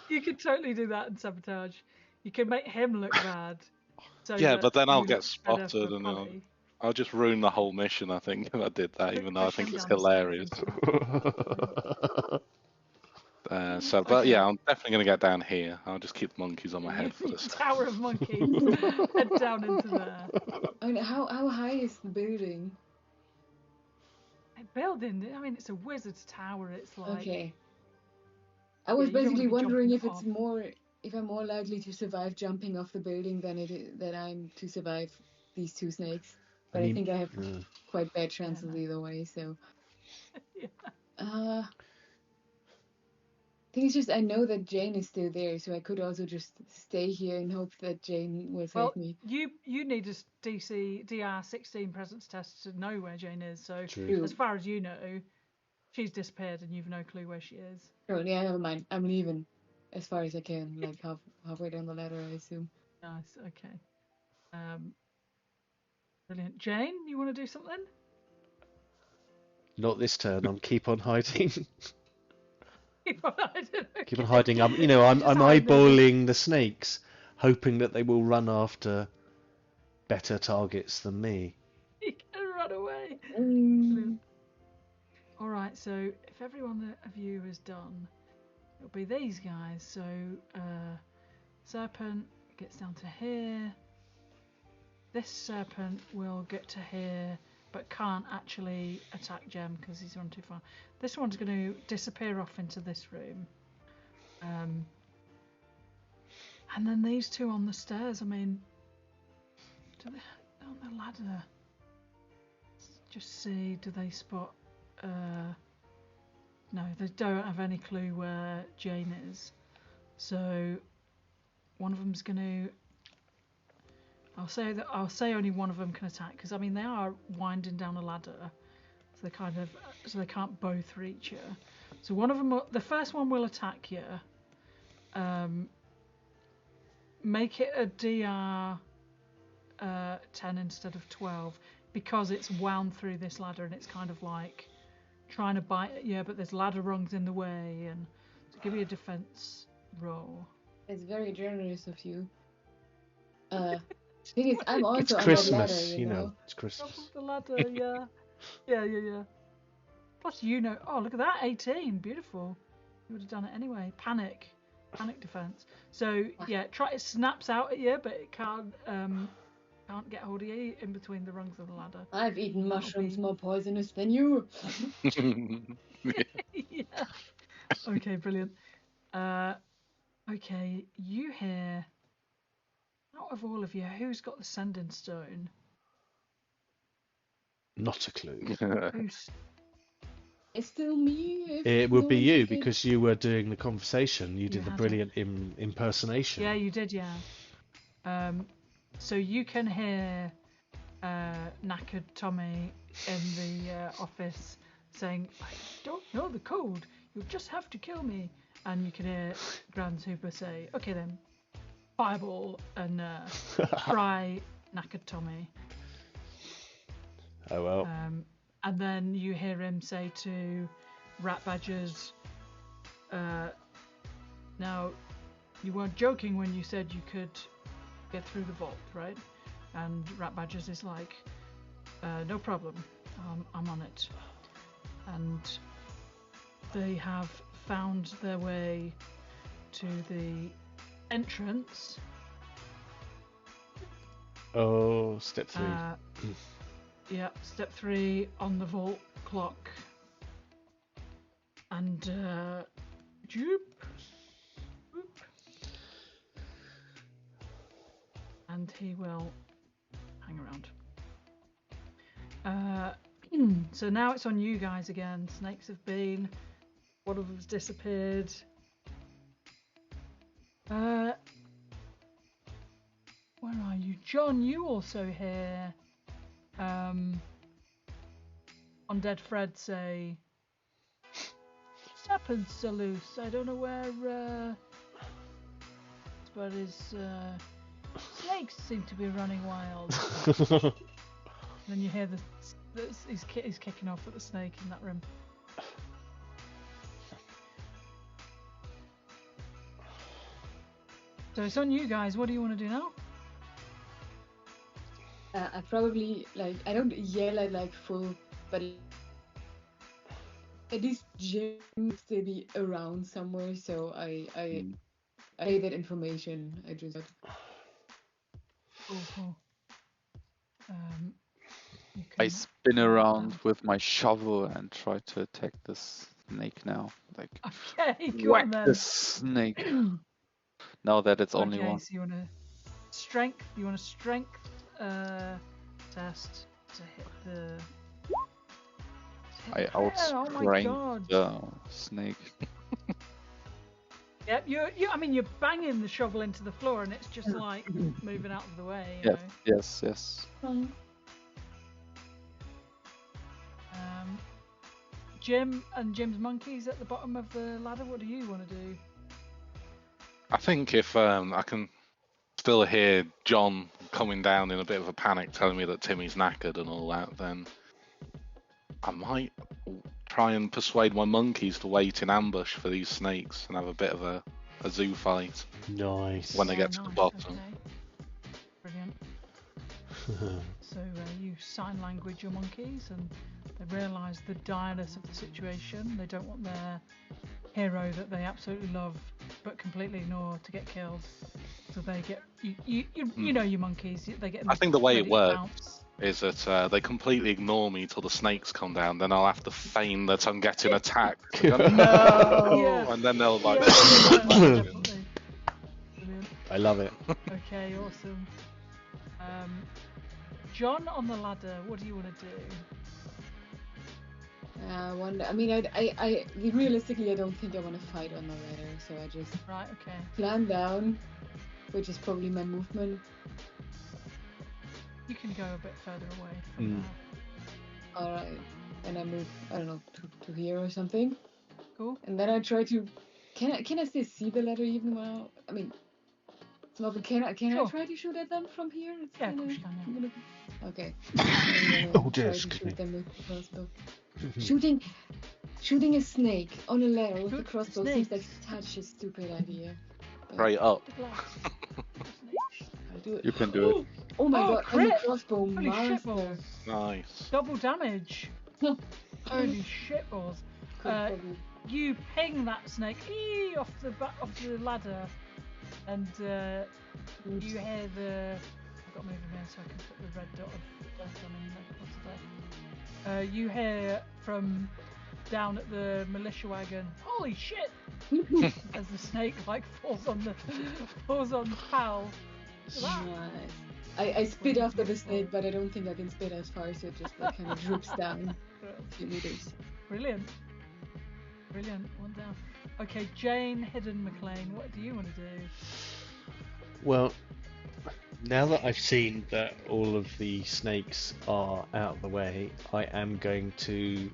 Speaker 3: You could totally do that in sabotage. You could make him look bad. So
Speaker 2: Yeah,
Speaker 3: that
Speaker 2: but then I'll
Speaker 3: you
Speaker 2: get
Speaker 3: look better
Speaker 2: spotted
Speaker 3: for
Speaker 2: and
Speaker 3: Polly.
Speaker 2: I'll just ruin the whole mission, I think, if I did that, even though I
Speaker 3: Push
Speaker 2: think
Speaker 3: him
Speaker 2: it's
Speaker 3: down the stairs
Speaker 2: hilarious.
Speaker 3: and
Speaker 2: But
Speaker 3: Okay.
Speaker 2: yeah, I'm definitely going to get down here. I'll just keep the monkeys on my head for this.
Speaker 3: Tower of Monkeys. Head down into there.
Speaker 4: I mean, how high is the building?
Speaker 3: Building, I mean, it's a wizard's tower. It's like.
Speaker 4: Okay. I was
Speaker 3: you don't wanna
Speaker 4: basically
Speaker 3: be
Speaker 4: wondering
Speaker 3: jumping
Speaker 4: if it's
Speaker 3: off.
Speaker 4: if I'm more likely to survive jumping off the building than I'm to survive these two snakes. But I think I have quite bad chances either way. So.
Speaker 3: Yeah.
Speaker 4: I think it's just I know that Jane is still there, so I could also just stay here and hope that Jane will save me.
Speaker 3: You need a DR 16 presence test to know where Jane is. So
Speaker 1: True.
Speaker 3: as far as you know, she's disappeared and you've no clue where she is.
Speaker 4: Oh yeah, never mind. I'm leaving as far as I can, like halfway down the ladder, I assume.
Speaker 3: Nice. Okay. Brilliant. Jane, you want to do something?
Speaker 1: Not this turn. I'm keep on hiding.
Speaker 3: Keep on hiding.
Speaker 1: Keep on hiding. I'm eyeballing the snakes, hoping that they will run after better targets than me.
Speaker 3: You can run away. All right. So if every one of you is done, it'll be these guys. So serpent gets down to here. This serpent will get to here, but can't actually attack Jem because he's run too far. This one's going to disappear off into this room. And then these two on the stairs, I mean, do they on the ladder? Just see, do they spot... no, they don't have any clue where Jane is. So one of them's going to... I'll say only one of them can attack because I mean they are winding down a ladder, so they can't both reach you. So one of them, the first one will attack you. Make it a DR 10 instead of 12 because it's wound through this ladder and it's kind of like trying to bite at you, but there's ladder rungs in the way, and so give me a defense roll.
Speaker 4: It's very generous of you. Thing is, I'm also
Speaker 1: It's
Speaker 4: on
Speaker 1: Christmas,
Speaker 4: that ladder, you know.
Speaker 1: It's Christmas.
Speaker 3: Top of the ladder, yeah. Plus, oh, look at that, 18, beautiful. You would have done it anyway. Panic defense. So yeah, it snaps out at you, but it can't get hold of you in between the rungs of the ladder.
Speaker 4: I've eaten mushrooms more poisonous than you.
Speaker 3: Yeah. Okay, brilliant. Okay, you hear. Out of all of you, who's got the sending stone?
Speaker 1: Not a clue.
Speaker 4: It's still me.
Speaker 1: It would be you because you were doing the conversation. You did the
Speaker 3: had
Speaker 1: brilliant impersonation.
Speaker 3: Yeah, you did, yeah. So you can hear Knackered-Tomi in the office saying, "I don't know the code. You'll just have to kill me." And you can hear Grans Huber say, "Okay then, fireball and try Knackered-Tomi."
Speaker 1: Oh well.
Speaker 3: And then you hear him say to Rat Badgers, "Now, you weren't joking when you said you could get through the vault, right? And Rat Badgers is like, no problem, I'm on it. And they have found their way to the entrance.
Speaker 1: Oh, step 3.
Speaker 3: Yeah, step 3 on the vault clock. And joop, whoop. And he will hang around. So now it's on you guys again. Snakes have been. One of them's disappeared. Where are you? John, you also here. Undead Fred say, what's happened, Salus? I don't know where, but his snakes seem to be running wild. Then you hear he's kicking off at the snake in that room. So it's on you guys. What do you want to do now?
Speaker 4: I probably I don't yell at full, but at least Jim needs to be around somewhere. So I gave that information. I just.
Speaker 3: Cool.
Speaker 5: I spin around with my shovel and try to attack this snake now. Like,
Speaker 3: okay, go
Speaker 5: whack
Speaker 3: on then.
Speaker 5: the snake. Now that it's only one.
Speaker 3: So you want a strength? You want a strength test to hit the.
Speaker 5: I
Speaker 3: Oh my
Speaker 5: outstrength
Speaker 3: god!
Speaker 5: the snake.
Speaker 3: Yep, I mean, you're banging the shovel into the floor, and it's just like moving out of the way. You
Speaker 5: Yes.
Speaker 3: know? Jim and Jim's monkeys at the bottom of the ladder. What do you want to do?
Speaker 2: I think if I can still hear John coming down in a bit of a panic, telling me that Timmy's knackered and all that, then I might try and persuade my monkeys to wait in ambush for these snakes and have a bit of a zoo fight.
Speaker 1: Nice.
Speaker 2: When they get to the bottom.
Speaker 3: Okay. Brilliant. So you sign language your monkeys, and they realise the direness of the situation. They don't want their hero that they absolutely love but completely ignore to get killed. So they get you know your monkeys. They get.
Speaker 2: I think the way it works
Speaker 3: bounce.
Speaker 2: is that they completely ignore me till the snakes come down. Then I'll have to feign that I'm getting attacked. Go, no,
Speaker 3: Yeah.
Speaker 2: and then they'll like.
Speaker 3: Definitely. Brilliant.
Speaker 1: I love it.
Speaker 3: Okay, awesome. John on the ladder. What do you want to do?
Speaker 4: I mean, I realistically, I don't think I want to fight on the ladder, so I just
Speaker 3: Right. Okay.
Speaker 4: climb down, which is probably my movement.
Speaker 3: You can go a bit further away from there.
Speaker 4: Alright, and I move, I don't know, to here or something.
Speaker 3: Cool.
Speaker 4: And then I try to, can I still see the ladder even while, I mean, it's not, can I
Speaker 3: Sure.
Speaker 4: try to shoot at them from here? It's
Speaker 3: Yeah, of
Speaker 4: kinda-
Speaker 3: course you can, yeah.
Speaker 4: Okay.
Speaker 1: Oh, dear,
Speaker 4: Try to
Speaker 1: excuse me.
Speaker 4: shoot them with the crossbow. Shooting a snake on a ladder with a
Speaker 3: Shoot
Speaker 4: crossbow
Speaker 3: snakes.
Speaker 4: seems like such a stupid idea. But
Speaker 2: Straight up.
Speaker 3: The glass.
Speaker 4: I'll do it.
Speaker 5: You can do it.
Speaker 4: Oh my god, I'm a
Speaker 3: crit!
Speaker 4: crossbow
Speaker 3: Holy
Speaker 4: master.
Speaker 3: shitballs.
Speaker 2: Nice.
Speaker 3: Double damage. Holy shitballs.
Speaker 4: Could probably-
Speaker 3: You ping that snake off the ladder, and you hear the. I've got to move him here so I can put the red dot of death on him. What's the death? You hear from down at the militia wagon. Holy shit! As the snake falls on Pal.
Speaker 4: Nice. I spit after the snake, but I don't think I can spit as far, so it just kind of droops down a few meters.
Speaker 3: Brilliant. One down. Okay, Jane McClane, what do you want to do?
Speaker 1: Well, now that I've seen that all of the snakes are out of the way, I am going to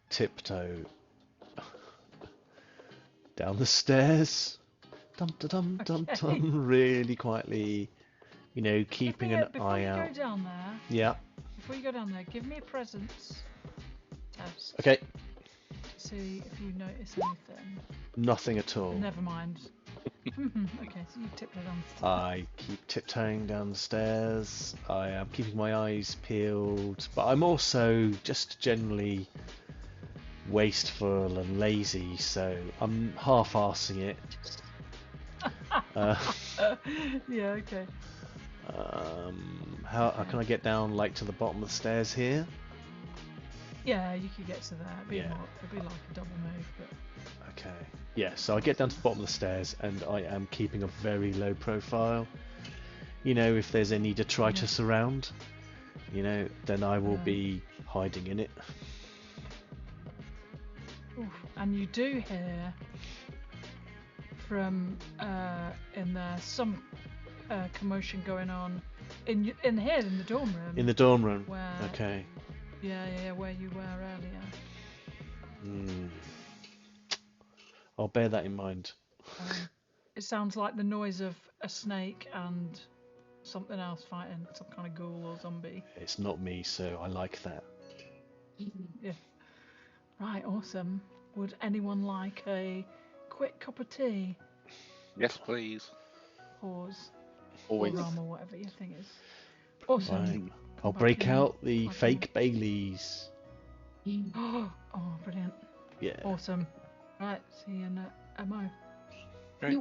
Speaker 1: tiptoe down the stairs,
Speaker 3: Okay.
Speaker 1: really quietly, keeping an eye out.
Speaker 3: Before you go down there, give me a presence test.
Speaker 1: Okay,
Speaker 3: See if you notice anything.
Speaker 1: nothing at all.
Speaker 3: Never mind. Okay, so you tiptoe downstairs.
Speaker 1: I keep tiptoeing down the stairs. I am keeping my eyes peeled, but I'm also just generally wasteful and lazy, so I'm half-arsing it.
Speaker 3: Yeah, okay.
Speaker 1: How can I get down like to the bottom of the stairs here?
Speaker 3: Yeah, you could get to there. It'd be,
Speaker 1: Yeah.
Speaker 3: it'd be like a double move, but
Speaker 1: Okay. Yeah, so I get down to the bottom of the stairs and I am keeping a very low profile. You know, if there's any detritus around, you know, then I will be hiding in it.
Speaker 3: oof. And you do hear from in there some commotion going on in here in the dorm room.
Speaker 1: In the dorm room.
Speaker 3: Where,
Speaker 1: Okay.
Speaker 3: yeah, where you were earlier.
Speaker 1: I'll bear that in mind.
Speaker 3: It sounds like the noise of a snake and something else fighting, some kind of ghoul or zombie.
Speaker 1: It's not me, so I like that.
Speaker 3: Yeah. Right, awesome. Would anyone like a quick cup of tea?
Speaker 2: Yes, please.
Speaker 3: Pause.
Speaker 5: Always.
Speaker 3: Or rum or whatever your thing is. Awesome.
Speaker 1: Right. I'll
Speaker 3: back
Speaker 1: break
Speaker 3: in.
Speaker 1: out the
Speaker 3: Back in.
Speaker 1: fake Baileys.
Speaker 3: Oh, brilliant.
Speaker 1: Yeah.
Speaker 3: Awesome. Right, see you in a mo.
Speaker 2: Great.